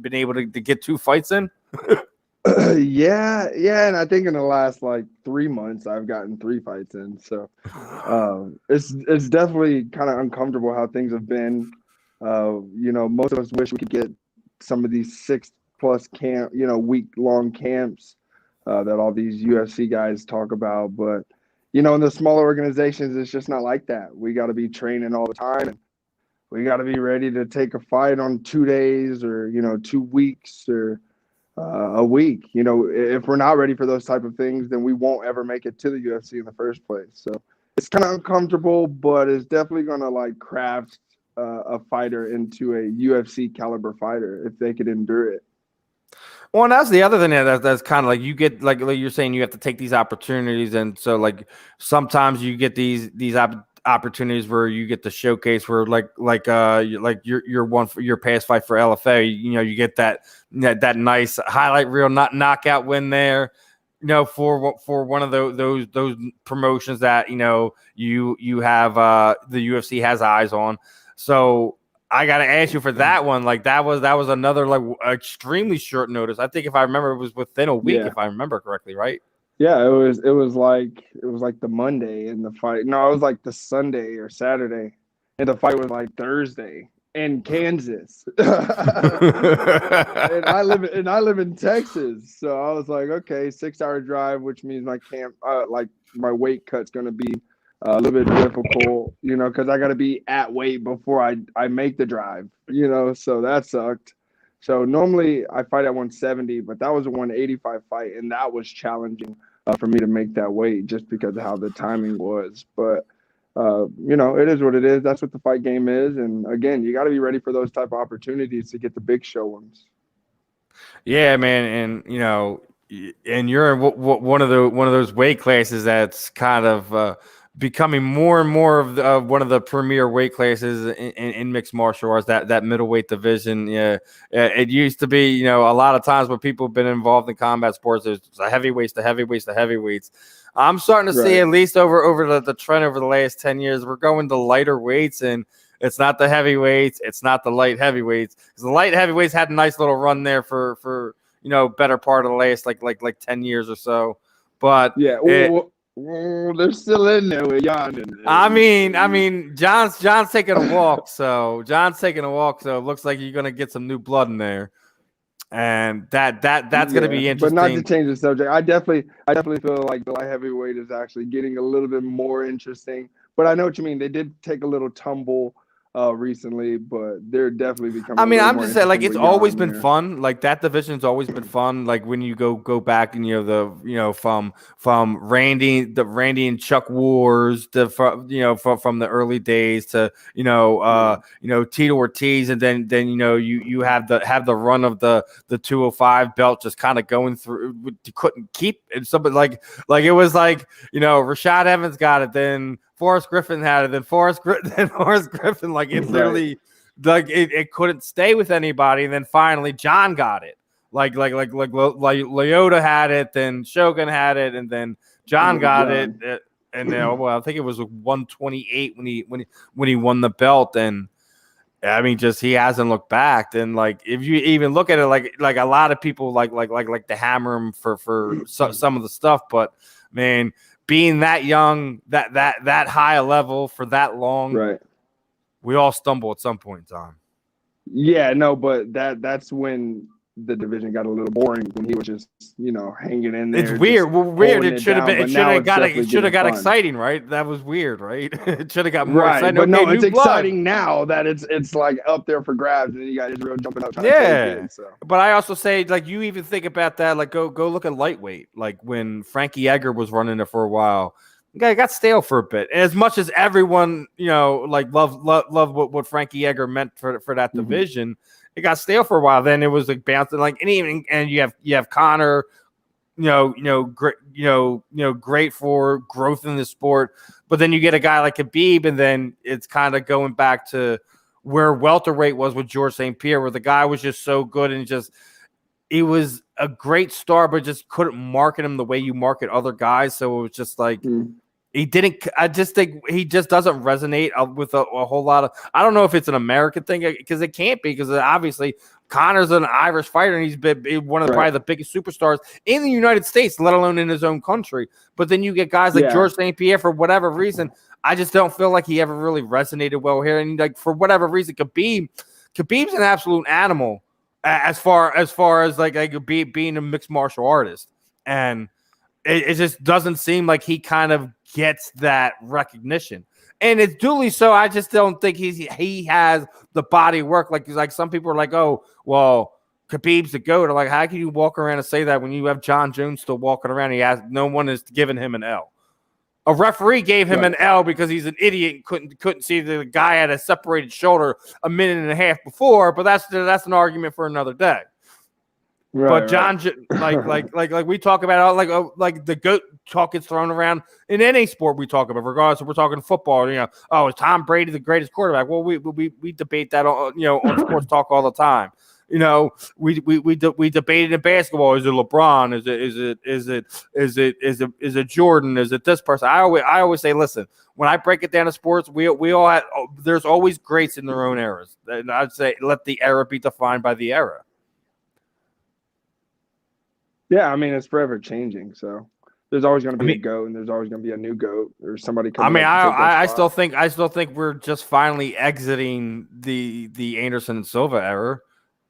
D: been able to get 2 fights in.
F: Yeah, and I think in the last 3 months I've gotten 3 fights in. So it's definitely kind of uncomfortable how things have been. Most of us wish we could get some of these 6+ camp, week-long camps that all these UFC guys talk about, but in the smaller organizations it's just not like that. We got to be training all the time. We got to be ready to take a fight on 2 days or 2 weeks or a week. If we're not ready for those type of things, then we won't ever make it to the UFC in the first place. So it's kind of uncomfortable, but it's definitely going to craft a fighter into a UFC caliber fighter if they could endure it.
D: Well, and that's the other thing that's kind of you get like you're saying, you have to take these opportunities, and so sometimes you get these opportunities where you get to showcase where your one for your past fight for LFA, you get that nice highlight reel, not knockout win there, for one of those promotions that you have the UFC has eyes on. So I got to ask you for that one. That was another extremely short notice. I think if I remember, it was within a week, if I remember correctly, right?
F: Yeah, it was the Monday in the fight. No, it was the Sunday or Saturday, and the fight was Thursday. in Kansas. and I live in Texas. So I was like, okay, 6-hour drive, which means my my weight cut's gonna be a little bit difficult, because I got to be at weight before I make the drive, so that sucked. So normally I fight at 170, but that was a 185 fight, and that was challenging for me to make that weight just because of how the timing was. But, it is what it is. That's what the fight game is. And, again, you got to be ready for those type of opportunities to get the big show ones.
D: Yeah, man, and you're in one of those weight classes that's kind of becoming more and more of one of the premier weight classes in mixed martial arts. That middleweight division. Yeah, it used to be, a lot of times when people have been involved in combat sports, there's the heavyweights, the heavyweights, the heavyweights. I'm starting to see, at least over the trend over the last 10 years, we're going to lighter weights, and it's not the heavyweights, it's not the light heavyweights. Because the light heavyweights had a nice little run there for better part of the last like 10 years or so. But
F: yeah, they're still in there with Jan.
D: I mean, John's taking a walk, so it looks like you're gonna get some new blood in there. And that's gonna be interesting.
F: But not to change the subject, I definitely feel like the light heavyweight is actually getting a little bit more interesting. But I know what you mean. They did take a little tumble recently, but they're definitely becoming.
D: I mean, I'm just saying, like, it's always been fun. Like, that division's always been fun. Like, when you go back and from Randy and Chuck Wars, from the early days to Tito Ortiz, and then you have the run of the 205 belt just kind of going through. You couldn't keep it. Somebody like it was like Rashad Evans got it, then Forrest Griffin had it, then Forrest Griffin, like it literally, like it couldn't stay with anybody, and then finally John got it. Like Lyoto had it, then Shogun had it, and then John got it, and then I think it was 128 when he won the belt, and I mean, just he hasn't looked back. And like, if you even look at it, like a lot of people like to hammer him for some of the stuff, but man, being that young, that high a level for that long,
F: right?
D: We all stumble at some point in time.
F: Yeah, no, but that's when the division got a little boring, when he was just hanging in there.
D: It's weird. Well, weird. It should have been. It should have got
F: fun.
D: Exciting, right? That was weird, right? It should have got more exciting.
F: But no, it's exciting now that it's like up there for grabs, and you got Israel jumping up trying to take it. So.
D: But I also say, like, you even think about that, like go look at lightweight, like when Frankie Edgar was running it for a while. The guy got stale for a bit. And as much as everyone, like loved what Frankie Edgar meant for that division. It got stale for a while. Then it was like bouncing, like, and you have Connor, great for growth in the sport. But then you get a guy like Khabib, and then it's kind of going back to where welterweight was with George St. Pierre, where the guy was just so good and he was a great star, but just couldn't market him the way you market other guys. So it was just like. He didn't. I just think he just doesn't resonate with a whole lot of. I don't know if it's an American thing, because it can't be, because obviously Connor's an Irish fighter, and he's been one of probably the biggest superstars in the United States, let alone in his own country. But then you get guys like George St. Pierre, for whatever reason, I just don't feel like he ever really resonated well here. And like, for whatever reason, Khabib's an absolute animal as far as like being a mixed martial artist, and it just doesn't seem like he kind of gets that recognition, and it's duly so. I just don't think he has the body work. Like some people are like, oh, well, Khabib's the GOAT. Like, how can you walk around and say that when you have John Jones still walking around? No one is giving him an L. A referee gave him an L because he's an idiot and couldn't see the guy had a separated shoulder a minute and a half before. But that's an argument for another day. But John, like we talk about, like the GOAT talk gets thrown around in any sport we talk about, regardless if we're talking football. Is Tom Brady the greatest quarterback? Well, we debate that on sports talk all the time. We debated in basketball. Is it LeBron? Is it Jordan? Is it this person? I always say, listen, when I break it down to sports, we all have, there's always greats in their own eras, and I'd say let the era be defined by the era.
F: Yeah, I mean, it's forever changing. So there's always going to be a GOAT, and there's always going to be a new GOAT or somebody
D: I
F: coming
D: mean,
F: up to take their spot.
D: I still think we're just finally exiting the Anderson and Silva era.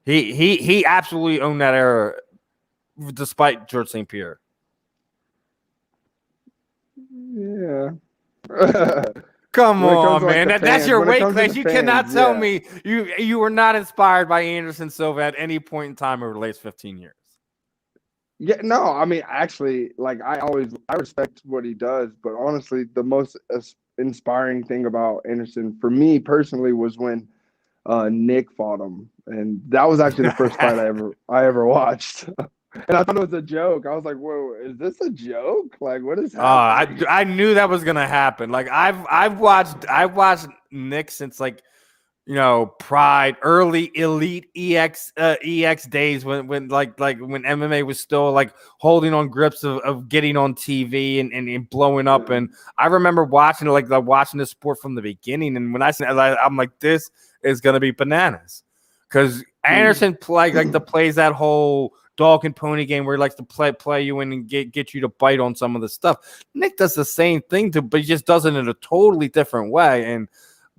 D: He absolutely owned that era, despite George St. Pierre.
F: Yeah.
D: Come
F: When it comes
D: on,
F: to, like,
D: man.
F: the
D: That's your
F: fans- when it
D: weight
F: comes to
D: class.
F: the
D: You cannot
F: fans,
D: tell
F: yeah.
D: me you were not inspired by Anderson Silva at any point in time over the last 15 years.
F: Yeah, no, I mean, actually, like I respect what he does, but honestly, the most inspiring thing about Anderson for me personally was when Nick fought him, and that was actually the first fight I ever watched. And I thought it was a joke. I was like, "Whoa, is this a joke? Like, what is happening?"
D: I knew that was gonna happen. Like I've watched Nick since, like, Pride, early Elite EX days when when MMA was still like holding on grips of getting on TV and blowing up.
F: Yeah.
D: And I remember watching watching this sport from the beginning. And when I said, I'm like, this is gonna be bananas, because Anderson plays that whole dog and pony game where he likes to play you in and get you to bite on some of the stuff. Nick does the same thing but he just does it in a totally different way. And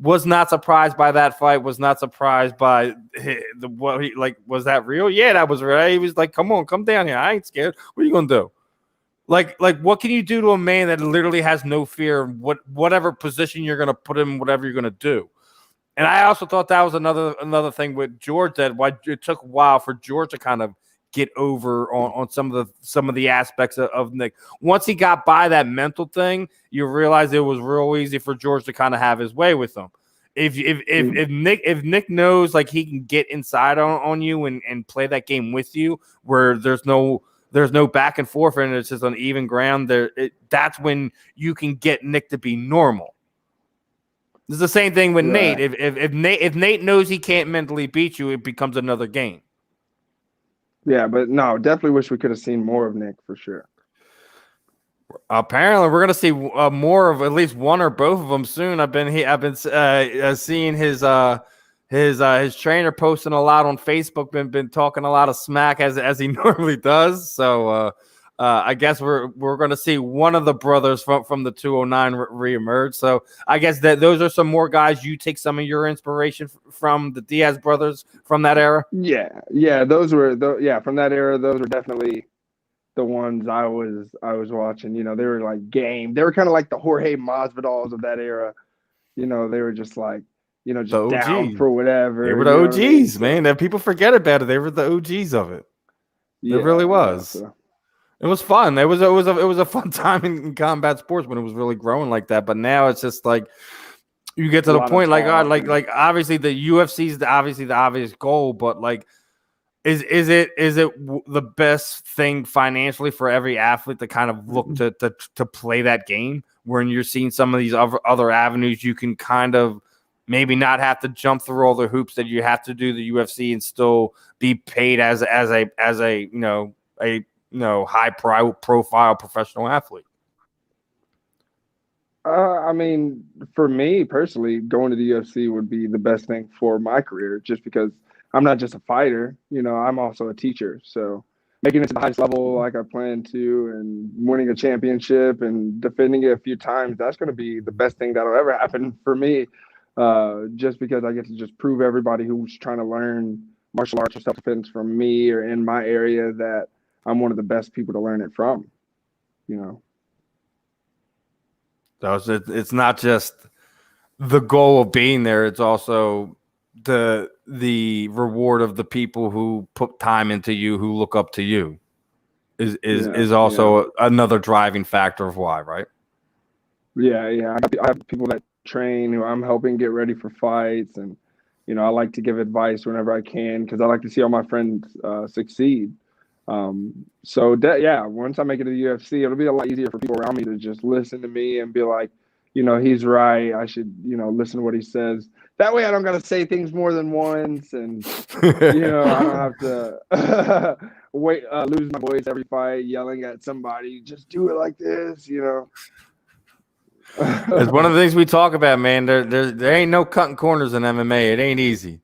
D: was not surprised by that fight. Was not surprised by was that real? Yeah, that was real. He was like, come down here. I ain't scared. What are you gonna do? Like what can you do to a man that literally has no fear? Whatever position you're gonna put him, whatever you're gonna do. And I also thought that was another thing with George, that why it took a while for George to kind of get over on some of the aspects of Nick. Once he got by that mental thing, you realize it was real easy for George to kind of have his way with him. If Nick knows like he can get inside on you and play that game with you, where there's no back and forth and it's just on even ground, that's when you can get Nick to be normal. It's the same thing with Nate. If Nate knows he can't mentally beat you, it becomes another game.
F: Yeah, but no, definitely wish we could have seen more of Nick for sure.
D: Apparently, we're gonna see more of at least one or both of them soon. I've been seeing his trainer posting a lot on Facebook. Been talking a lot of smack as he normally does. So I guess we're gonna see one of the brothers from the 209 reemerge. So I guess that those are some more guys you take some of your inspiration from, the Diaz brothers from that era.
F: Yeah, those were from that era. Those were definitely the ones I was watching. They were like game. They were kind of like the Jorge Masvidals of that era. They were just like, just down for whatever.
D: They were the OGs, man. That people forget about it. They were the OGs of it. It really was.
F: Yeah, so.
D: It was fun. It was a fun time in combat sports when it was really growing like that. But now it's just like you get to the point like obviously the UFC is the obvious goal, but like is it the best thing financially for every athlete to kind of look to play that game, when you're seeing some of these other avenues you can kind of maybe not have to jump through all the hoops that you have to do the UFC and still be paid as a high profile professional athlete?
F: I mean, for me personally, going to the UFC would be the best thing for my career, just because I'm not just a fighter. I'm also a teacher. So making it to the highest level like I plan to, and winning a championship and defending it a few times, that's going to be the best thing that'll ever happen for me. Just because I get to just prove everybody who's trying to learn martial arts or self-defense from me or in my area that I'm one of the best people to learn it from.
D: So it's not just the goal of being there; it's also the reward of the people who put time into you, who look up to you, is also another driving factor of why, right?
F: Yeah. I have people that train who I'm helping get ready for fights, and I like to give advice whenever I can, because I like to see all my friends succeed. So once I make it to the UFC, it'll be a lot easier for people around me to just listen to me and be like, he's right. I should, listen to what he says. That way I don't got to say things more than once, and, I don't have to lose my voice every fight, yelling at somebody, just do it like this,
D: It's one of the things we talk about, man. There ain't no cutting corners in MMA. It ain't easy.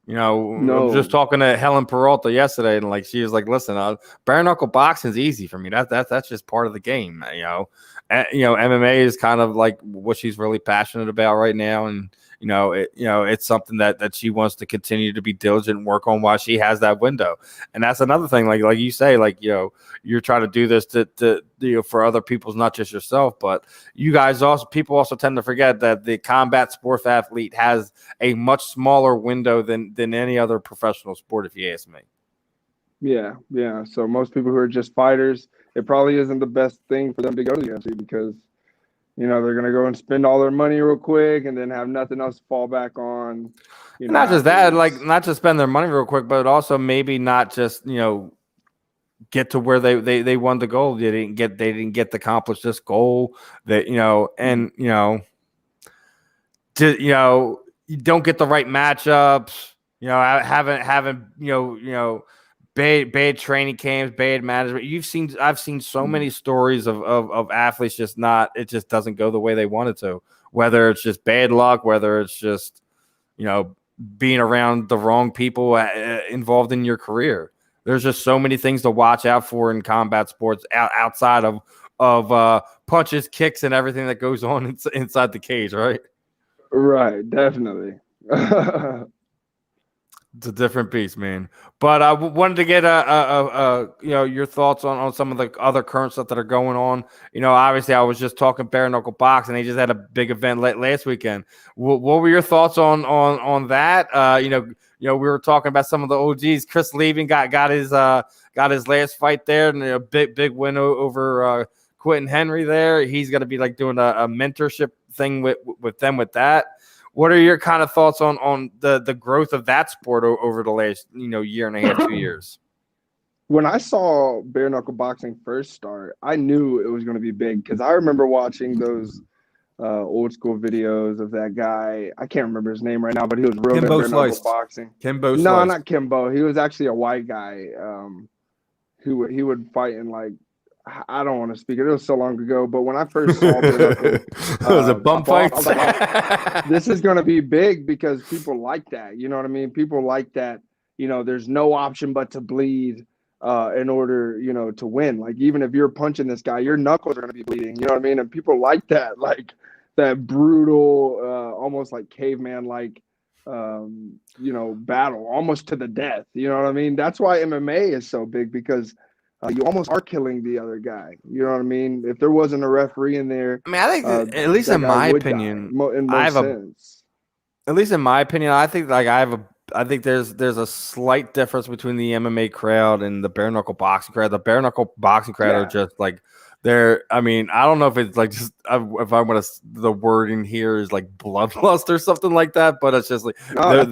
D: I was just talking to Helen Peralta yesterday, and like she was like, "Listen, bare knuckle boxing is easy for me. That's just part of the game. MMA is kind of like what she's really passionate about right now, and it's something that she wants to continue to be diligent and work on while she has that window. And that's another thing, like you say, you're trying to do this to for other people's, not just yourself, but you guys people also tend to forget that the combat sports athlete has a much smaller window than any other professional sport, if you ask me.
F: Yeah. So most people who are just fighters, it probably isn't the best thing for them to go to the UFC because they're going to go and spend all their money real quick and then have nothing else to fall back on.
D: Not just that, not just spend their money real quick, but also maybe not just, get to where they won the goal. They didn't get to accomplish this goal that, you don't get the right matchups, haven't bad training camps, bad management. I've seen so many stories of athletes it just doesn't go the way they wanted to, whether it's just bad luck, whether it's just, being around the wrong people involved in your career. There's just so many things to watch out for in combat sports outside of punches, kicks, and everything that goes on inside the cage, right?
F: Right, definitely.
D: It's a different beast, man. But I wanted to get your thoughts on some of the other current stuff that are going on. Obviously, I was just talking bare knuckle boxing. They just had a big event last weekend. What were your thoughts on that? We were talking about some of the OGs. Chris Levin got his last fight there, and a big win over Quentin Henry there. He's going to be like doing a mentorship thing with them with that. What are your kind of thoughts on the growth of that sport over the last year and a half, 2 years?
F: When I saw bare knuckle boxing first start, I knew it was going to be big because I remember watching those old school videos of that guy. I can't remember his name right now, but he was real good bare knuckle boxing.
D: Kimbo
F: No,
D: Sliced.
F: not Kimbo. He was actually a white guy who he would fight in like. I don't want to speak. It was so long ago, but when I first saw it
D: was a bum fight.
F: Like, this is going to be big because people like that. You know what I mean? People like that. There's no option but to bleed in order, to win. Like even if you're punching this guy, your knuckles are going to be bleeding. You know what I mean? And people like that, like that brutal, almost like caveman, like battle, almost to the death. You know what I mean? That's why MMA is so big because. You almost are killing the other guy. You know what I mean? If there wasn't a referee in there,
D: I mean, I think at least in my opinion, at least in my opinion, I think I think there's a slight difference between the MMA crowd and the bare knuckle boxing crowd. The bare knuckle boxing crowd are just like I mean, I don't know if it's like just if I want to the word in here is like bloodlust or something like that, but it's just like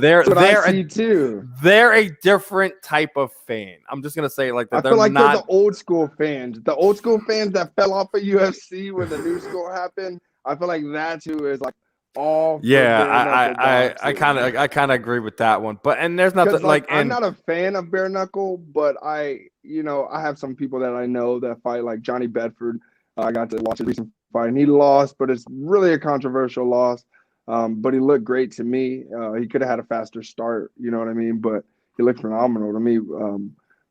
D: they're a different type of fan. I'm just gonna say it like that.
F: I feel like they're the old school fans, that fell off of UFC when the new school happened. I feel like that's who is like all.
D: Yeah, I kind of agree with that one, and there's nothing like
F: I'm not a fan of bare knuckle, but I have some people that I know that fight, like Johnny Bedford. I got to watch a recent fight, and he lost, but it's really a controversial loss. But he looked great to me. He could have had a faster start, you know what I mean? But he looked phenomenal to me.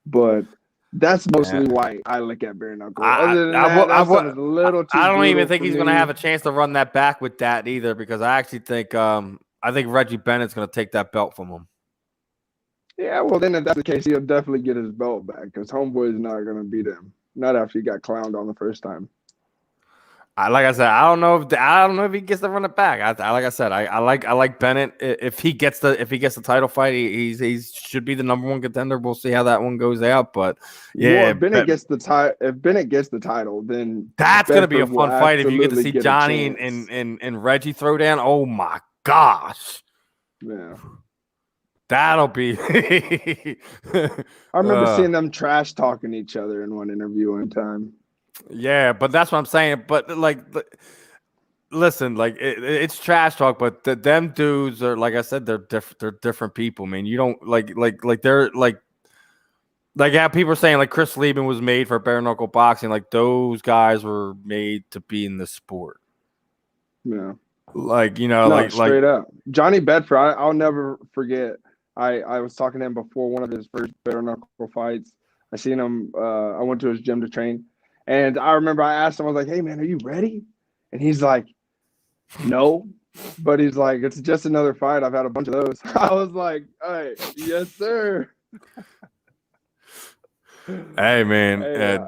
F: But that's mostly why I look at bare knuckle. Other than that, a little too.
D: I don't even think he's going to have a chance to run that back with that either, because I actually think Reggie Bennett's going to take that belt from him.
F: Yeah, well, then if that's the case, he'll definitely get his belt back because Homeboy is not going to beat him. Not after he got clowned on the first time.
D: Like I said, I don't know if he gets to run it back. Like I said, I like Bennett. If he gets the title fight, he should be the number one contender. We'll see how that one goes out. But yeah,
F: if Bennett gets the title, then
D: that's gonna be a fun fight. If you get to see Johnny and Reggie throw down, oh my gosh,
F: yeah.
D: That'll be.
F: I remember seeing them trash talking each other in one interview one time.
D: Yeah, but that's what I'm saying. But listen, it's trash talk. But them dudes are, like I said, they're different people, man. You don't they're how people are saying like Chris Lieben was made for bare knuckle boxing. Like those guys were made to be in the sport.
F: Yeah,
D: straight
F: up. Johnny Bedford. I'll never forget. I was talking to him before one of his first bare knuckle fights. I seen him. I went to his gym to train, and I remember I asked him. I was like, "Hey man, are you ready?" And he's like, "No," but he's like, "It's just another fight. I've had a bunch of those." I was like, "Hey, yes sir."
D: Hey man,
F: Hey,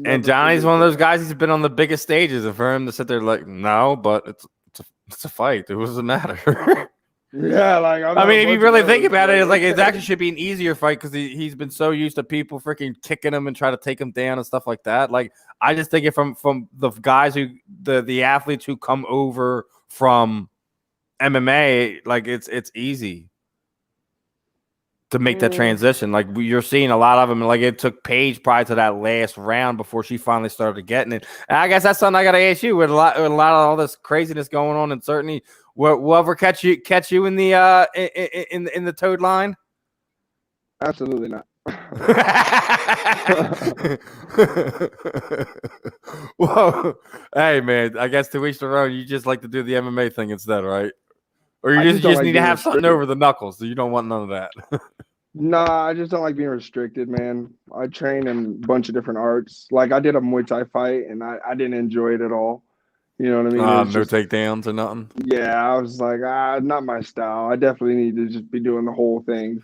D: and Johnny's one of those guys. He's been on the biggest stages, and for him to sit there like, no, but it's a fight. It doesn't matter.
F: Yeah, like
D: I mean, if you really think about it, it's like it actually should be an easier fight because he's been so used to people freaking kicking him and trying to take him down and stuff like that. Like I just think it from the guys who the athletes who come over from MMA, like it's easy to make that transition. Like you're seeing a lot of them. Like it took Paige probably to that last round before she finally started getting it. And I guess that's something I got to ask you with a lot of all this craziness going on, and certainly will ever catch you in the in the toad line?
F: Absolutely not.
D: Whoa, hey man, I guess to each their own. You just like to do the MMA thing instead, right? Or you just
F: like
D: need to have something
F: restricted.
D: over the knuckles, so you don't want none of that.
F: Nah, I just don't like being restricted, man. I train in a bunch of different arts. Like I did a Muay Thai fight, and I didn't enjoy it at all. You know what I mean?
D: No takedowns or nothing.
F: Yeah, I was like, not my style. I definitely need to just be doing the whole thing.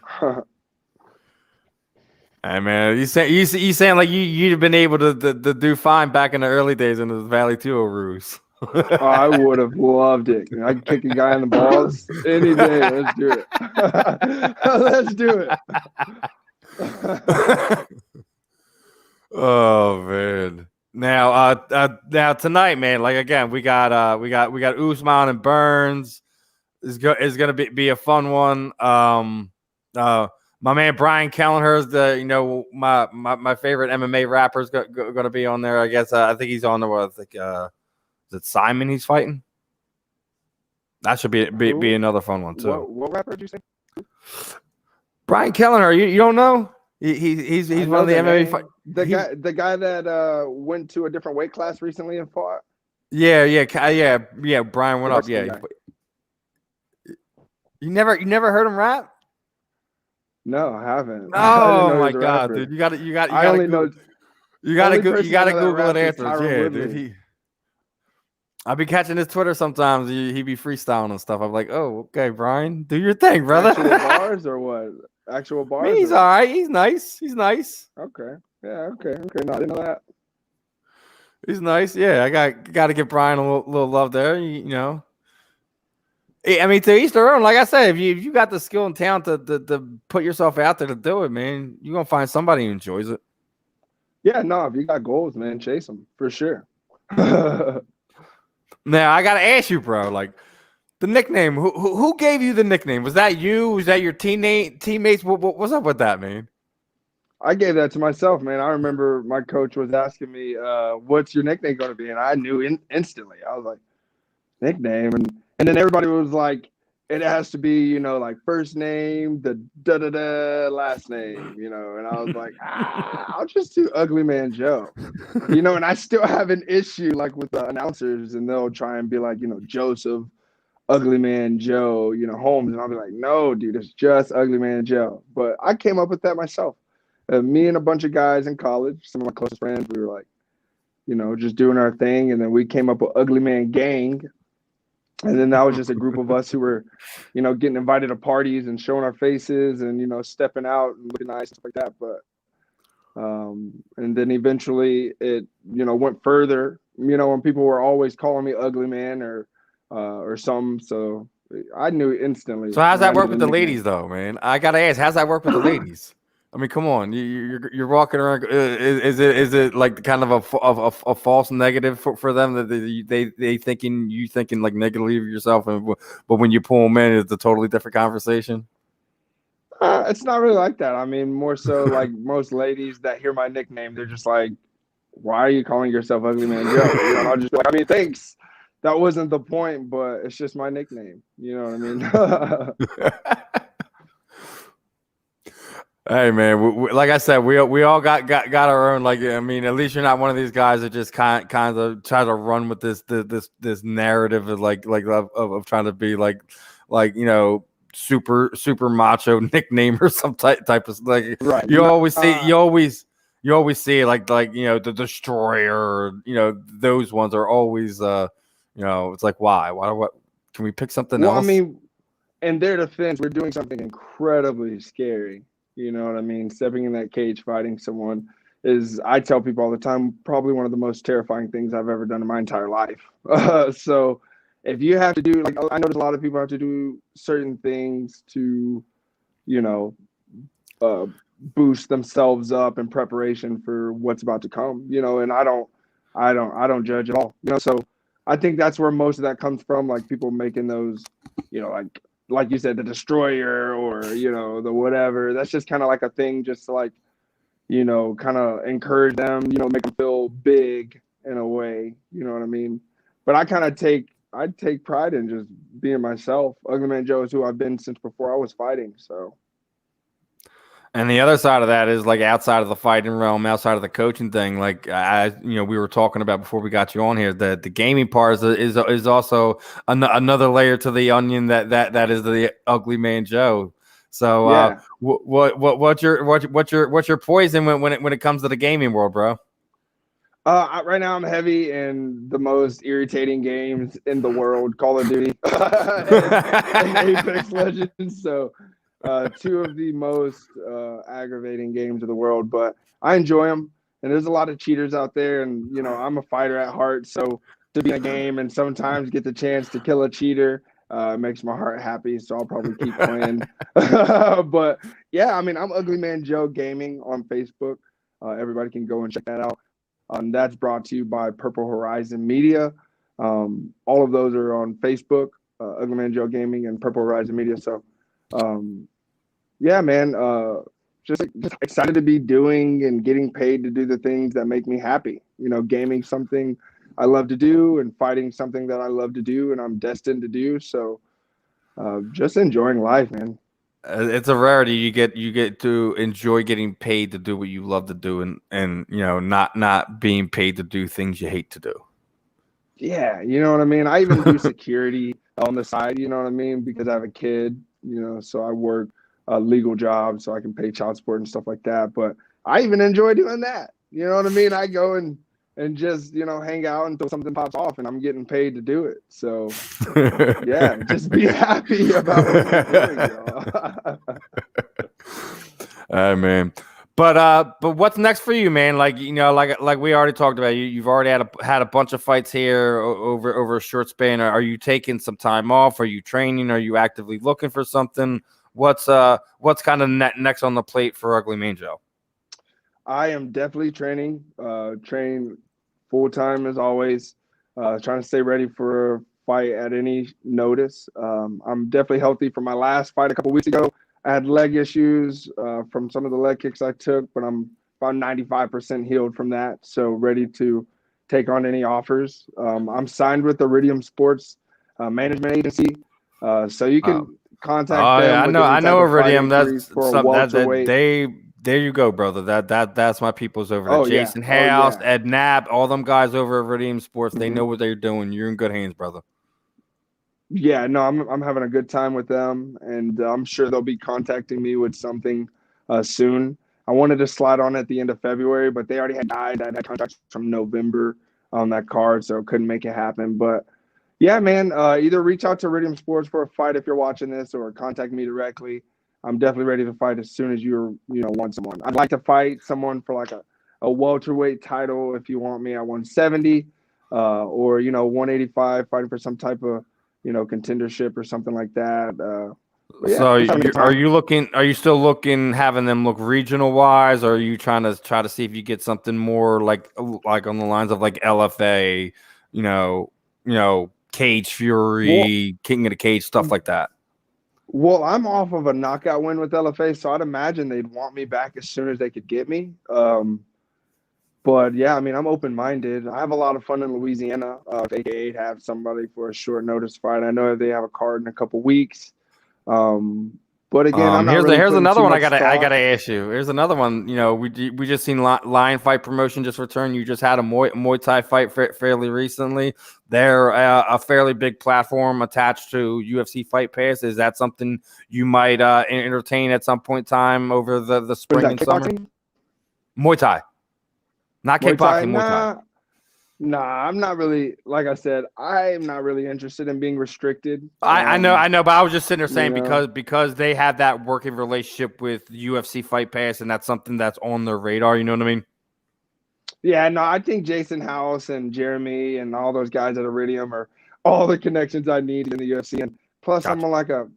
D: Hey man, you saying like you'd have been able to do fine back in the early days in the Valley 2 Ruse.
F: I would have loved it. I'd kick a guy in the balls any day. Let's do it. Let's do it.
D: Oh man. Now tonight, man, like again, we got Usman and Burns. Is gonna be a fun one. My man Brian Kelleher is my favorite MMA rapper is gonna be on there. I guess I think he's on there. I think is it Simon he's fighting? That should be another fun one too.
F: What rapper did you say?
D: Brian Kelleher. You don't know? He's one of the MMA fight.
F: The guy that went to a different weight class recently and fought.
D: Yeah. Brian went up. Yeah. You never heard him rap?
F: No, I haven't.
D: Oh my god, dude! You got to Google it afterwards. Yeah, dude. I'll be catching his Twitter sometimes. He be freestyling and stuff. I'm like, oh, okay, Brian, do your thing, brother.
F: Actual bars or what? Actual bars?
D: He's all right. He's nice.
F: Okay. Yeah. Okay. No, I didn't know that.
D: He's nice. Yeah, I got to give Brian a little love there. You know. I mean, to each their own. Like I said, if you got the skill and talent to put yourself out there to do it, man, you're gonna find somebody who enjoys it.
F: Yeah, no, if you got goals, man, chase them for sure.
D: Now I gotta ask you, bro. Like the nickname. Who gave you the nickname? Was that you? Was that your teammates? What's up with that, man?
F: I gave that to myself, man. I remember my coach was asking me, "What's your nickname going to be?" And I knew instantly. I was like, "Nickname," and then everybody was like, "It has to be, like first name, the last name, And I was like, I'll just do Ugly Man Joe, And I still have an issue like with the announcers, and they'll try and be like, Joseph, Ugly Man Joe, Holmes, and I'll be like, no, dude, it's just Ugly Man Joe. But I came up with that myself. Me and a bunch of guys in college, some of my closest friends, we were like, just doing our thing, and then we came up with Ugly Man Gang. And then that was just a group of us who were, getting invited to parties and showing our faces and, stepping out and looking nice, stuff like that. But, and then eventually it, went further, when people were always calling me Ugly Man or something. So I knew instantly.
D: So how's that work with the ladies though, man? I got to ask, how's that work with the ladies? I mean, come on, you're walking around. Is it like kind of a false negative for them that they thinking like negatively of yourself, but when you pull them in, it's a totally different conversation.
F: It's not really like that. I mean, more so like most ladies that hear my nickname, they're just like, "Why are you calling yourself Ugly Man Joe?" I'll just be like, I mean, thanks. That wasn't the point, but it's just my nickname. You know what I mean?
D: Hey man, like I said, we all got our own. Like, I mean, at least you're not one of these guys that just kind of try to run with this narrative of like of trying to be like super macho nickname or some type of like.
F: Right.
D: You always see like the Destroyer, or, those ones are always it's like why what can we pick something else?
F: I mean, in their defense, we're doing something incredibly scary. You know what I mean? Stepping in that cage, fighting someone is, I tell people all the time, probably one of the most terrifying things I've ever done in my entire life. So if you have to do, like, I notice a lot of people have to do certain things to, boost themselves up in preparation for what's about to come, and I don't judge at all, so I think that's where most of that comes from, like people making those, like you said, the Destroyer, or, the whatever. That's just kind of like a thing just to, like, kind of encourage them, make them feel big in a way, you know what I mean? But I take pride in just being myself. Ugly Man Joe is who I've been since before I was fighting, so.
D: And the other side of that is, like, outside of the fighting realm, outside of the coaching thing, like we were talking about before we got you on here, the gaming part is also another layer to the onion that is the Ugly Man Joe. So
F: yeah.
D: What's your poison when it comes to the gaming world, bro?
F: Right now I'm heavy in the most irritating games in the world, Call of Duty and Apex Legends. So. Two of the most aggravating games of the world, but I enjoy them. And there's a lot of cheaters out there, and I'm a fighter at heart, so to be in a game and sometimes get the chance to kill a cheater makes my heart happy. So I'll probably keep playing. But yeah, I mean, I'm Ugly Man Joe Gaming on Facebook. Everybody can go and check that out. That's brought to you by Purple Horizon Media. All of those are on Facebook, Ugly Man Joe Gaming and Purple Horizon Media. So. Yeah, man, just excited to be doing and getting paid to do the things that make me happy. Gaming something I love to do, and fighting something that I love to do and I'm destined to do. So just enjoying life, man.
D: It's a rarity. You get to enjoy getting paid to do what you love to do, and not being paid to do things you hate to do.
F: Yeah, you know what I mean? I even do security on the side, you know what I mean? Because I have a kid, so I work a legal job so I can pay child support and stuff like that. But I even enjoy doing that. You know what I mean? I go and just, hang out until something pops off and I'm getting paid to do it. So yeah, just be happy about what you're doing,
D: man. But what's next for you, man? Like, like we already talked about, you've already had a bunch of fights here over a short span. Are you taking some time off? Are you training? Are you actively looking for something? What's kind of next on the plate for Ugly Man Joe?
F: I am definitely training full time as always. Trying to stay ready for a fight at any notice. I'm definitely healthy from my last fight a couple weeks ago. I had leg issues from some of the leg kicks I took, but I'm about 95% healed from that. So ready to take on any offers. I'm signed with Iridium Sports management agency. So you can contact them.
D: Yeah, I know Iridium. That's something there you go, brother. That's my people's over there. Jason House, Ed Knapp, all them guys over at Iridium Sports. They know what they're doing. You're in good hands, brother.
F: Yeah, no, I'm having a good time with them, and I'm sure they'll be contacting me with something soon. I wanted to slide on at the end of February, but they already had died. I had contracts from November on that card, so couldn't make it happen. But yeah, man, either reach out to Iridium Sports for a fight if you're watching this, or contact me directly. I'm definitely ready to fight as soon as you want someone. I'd like to fight someone for like a welterweight title if you want me at 170, or 185, fighting for some type of contendership or something like that. Yeah,
D: so are you still looking, having them look regional wise, or are you trying to see if you get something more like on the lines of like LFA, Cage Fury, King of the Cage, stuff like that?
F: Well, I'm off of a knockout win with LFA, so I'd imagine they'd want me back as soon as they could get me. But yeah, I mean, I'm open-minded. I have a lot of fun in Louisiana. If AKA have somebody for a short notice fight, I know they have a card in a couple weeks. But again, I'm not
D: here's
F: really putting
D: another
F: too
D: one I
F: much
D: gotta
F: thought.
D: ask you. Here's another one. We just seen Lion Fight Promotion just return. You just had a Muay Thai fight fairly recently. They're a fairly big platform attached to UFC Fight Pass. Is that something you might entertain at some point in time over the spring and summer? Muay Thai, not kickboxing. Muay Thai.
F: Nah, I'm not really. Like I said, I'm not really interested in being restricted.
D: I know, but I was just sitting there saying
F: you know.
D: because they have that working relationship with UFC Fight Pass, and that's something that's on their radar. You know what I mean?
F: Yeah, no, I think Jason House and Jeremy and all those guys at Iridium are all the connections I need in the UFC. And plus, I'm on like a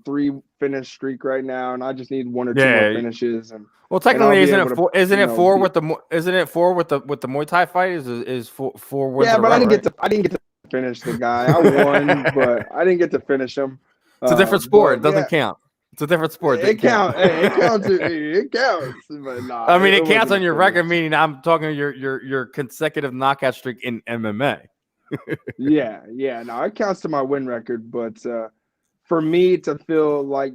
F: 3 finish streak right now, and I just need 1 or 2 more finishes. And
D: well, technically, isn't it 4? Isn't it 4 with the Muay Thai fight? Is 4 with
F: but I didn't get to finish the guy. I won, but I didn't get to finish him.
D: It's a different sport. It doesn't count. It's a different sport.
F: It counts. It counts. It counts. But nah,
D: I mean, it counts on your record. Meaning, I'm talking your consecutive knockout streak in MMA.
F: yeah. No, it counts to my win record. But for me to feel like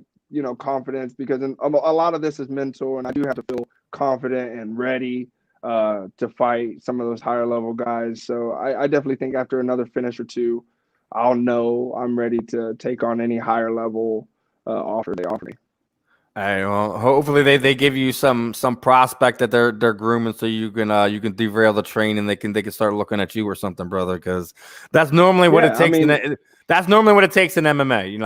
F: confidence, because a lot of this is mental, and I do have to feel confident and ready to fight some of those higher level guys. So I definitely think after another finish or 2, I'll know I'm ready to take on any higher level offer they offer me.
D: All right, well, hopefully they give you some prospect that they're grooming so you can derail the train and they can start looking at you or something, brother, because that's normally what it takes. That's normally what it takes in MMA.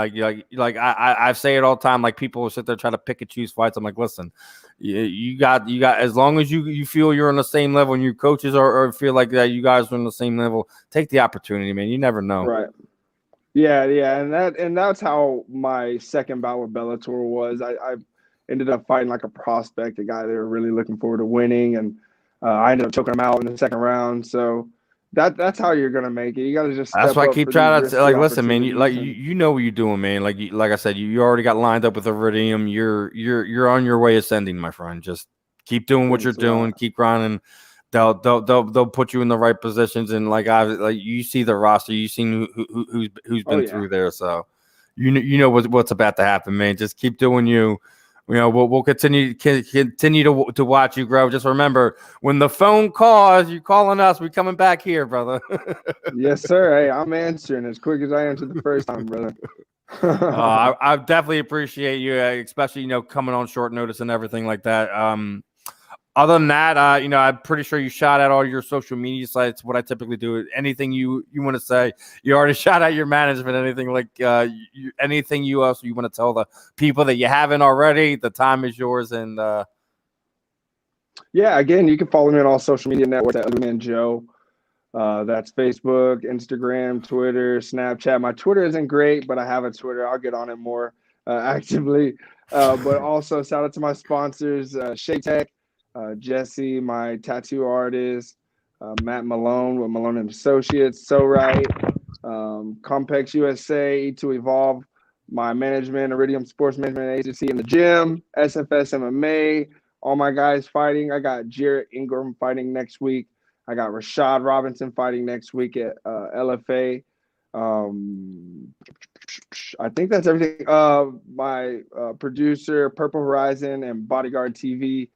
D: Like I say it all the time. Like people will sit there trying to pick and choose fights. I'm like, listen, you got as long as you feel you're on the same level and your coaches or feel like that you guys are on the same level, take the opportunity, man. You never know.
F: Right. Yeah, and that's how my second bout with Bellator was. I ended up fighting like a prospect, a guy they were really looking forward to winning, and I ended up choking him out in the second round. So that's how you're gonna make it. You got to just.
D: That's why I keep trying to listen, man. You know what you're doing, man. Like I said, you already got lined up with Iridium. You're on your way ascending, my friend. Just keep doing what you're doing. Keep grinding. They'll put you in the right positions, and you see the roster, you've seen who's been through there, so you know what's about to happen, man. Just keep doing you. We'll continue to watch you grow. Just remember, when the phone calls, you're calling us. We're coming back here, brother.
F: Yes, sir. Hey, I'm answering as quick as I answered the first time, brother.
D: I definitely appreciate you, especially coming on short notice and everything like that. Other than that, I'm pretty sure you shot out all your social media sites. What I typically do, anything you want to say, you already shot out your management. Anything anything you else you want to tell the people that you haven't already. The time is yours. And
F: again, you can follow me on all social media networks at Otherman Joe. That's Facebook, Instagram, Twitter, Snapchat. My Twitter isn't great, but I have a Twitter. I'll get on it more actively. But also shout out to my sponsors, Shake Tech. Jesse, my tattoo artist, Matt Malone with Malone and Associates, So Right, Compex USA, E2 Evolve, my management, Iridium Sports Management Agency in the gym, SFS MMA, all my guys fighting. I got Jarrett Ingram fighting next week. I got Rashad Robinson fighting next week at LFA. I think that's everything. My producer, Purple Horizon, and Bodyguard TV.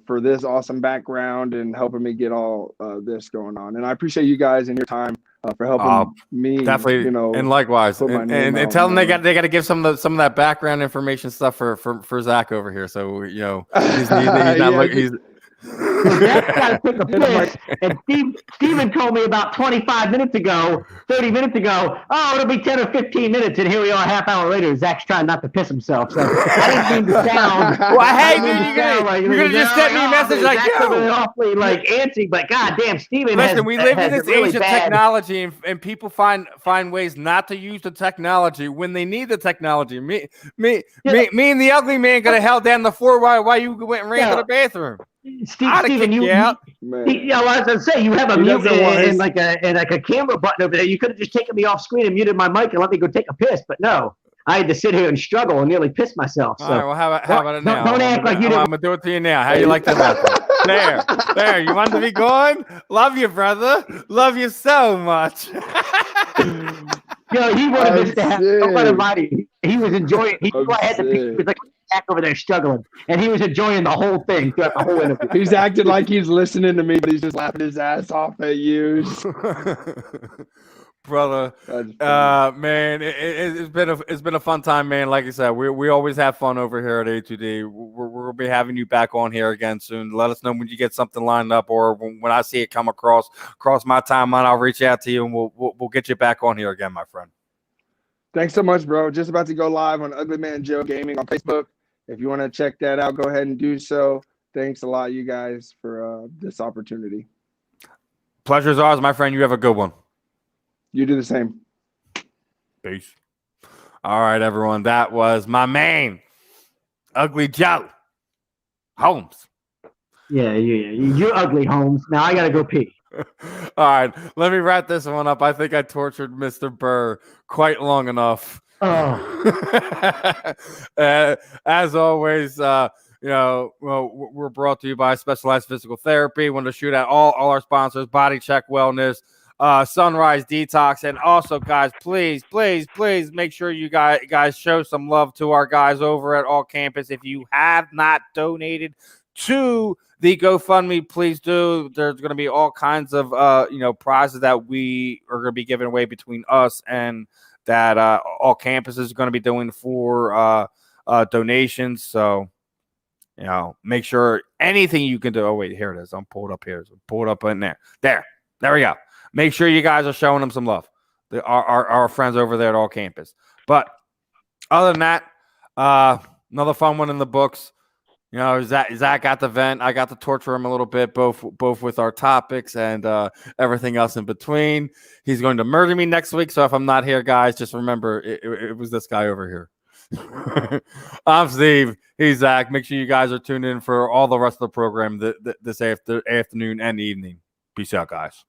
F: For this awesome background and helping me get all this going on. And I appreciate you guys and your time for helping me.
D: Definitely, and likewise. And tell them they got to give some of that background information stuff for Zach over here. So he's not looking.
E: That's got to take a piss. And Steven told me about 25 minutes ago, 30 minutes ago, it'll be 10 or 15 minutes. And here we are a half hour later. Zach's trying not to piss himself. So I didn't mean to sound.
D: Well, hey, dude, you're going to just send me a message like, yo.
E: Awfully antsy, but goddamn, Steven
D: Listen, we live in this age of technology, and people find ways not to use the technology when they need the technology. Me and the ugly man could have held down the floor while you went and ran to the bathroom.
E: Steven, I was going to say, you have a mute and like a camera button over there. You could have just taken me off screen and muted my mic and let me go take a piss, but no. I had to sit here and struggle and nearly piss myself. So.
D: All right, well, how about it now?
E: Don't act like you didn't.
D: I'm going to do it to you now. How you like that? There. You want to be going? Love you, brother. Love you so much.
E: He wanted this to happen. Nobody. he was enjoying. He
F: I'm
E: had he was like back over there struggling, and he was enjoying the whole thing throughout the whole interview.
F: He's acting like he's listening to me, but he's just laughing his ass off at you.
D: Brother, man, it's been a fun time, man. Like I said, we always have fun over here at A2D. We're gonna be having you back on here again soon. Let us know when you get something lined up, or when I see it come across my timeline, I'll reach out to you and we'll get you back on here again, my friend.
F: Thanks so much, bro. Just about to go live on Ugly Man Joe Gaming on Facebook. If you want to check that out, go ahead and do so. Thanks a lot, you guys, for this opportunity.
D: Pleasure is ours, my friend. You have a good one.
F: You do the same.
D: Peace. All right, everyone. That was my man, Ugly Joe Holmes.
E: Yeah, you're ugly, Holmes. Now I gotta go pee.
D: All right, let me wrap this one up. I think I tortured Mr. Burr quite long enough.
E: Oh.
D: As always, we're brought to you by Specialized Physical Therapy. Want to shoot out all our sponsors: Body Check Wellness, Sunrise Detox, and also, guys, please make sure you guys show some love to our guys over at All Campus. If you have not donated to the GoFundMe, please do. There's going to be all kinds of prizes that we are going to be giving away between us and that All Campus is going to be doing for donations. So make sure anything you can do. Oh wait, here it is. I'm pulled up here. So pull it up in there. There we go. Make sure you guys are showing them some love. Our friends over there at All Campus. But other than that, another fun one in the books. Zach got the vent. I got to torture him a little bit, both with our topics and everything else in between. He's going to murder me next week. So if I'm not here, guys, just remember it was this guy over here. I'm Steve. He's Zach. Make sure you guys are tuned in for all the rest of the program this afternoon and evening. Peace out, guys.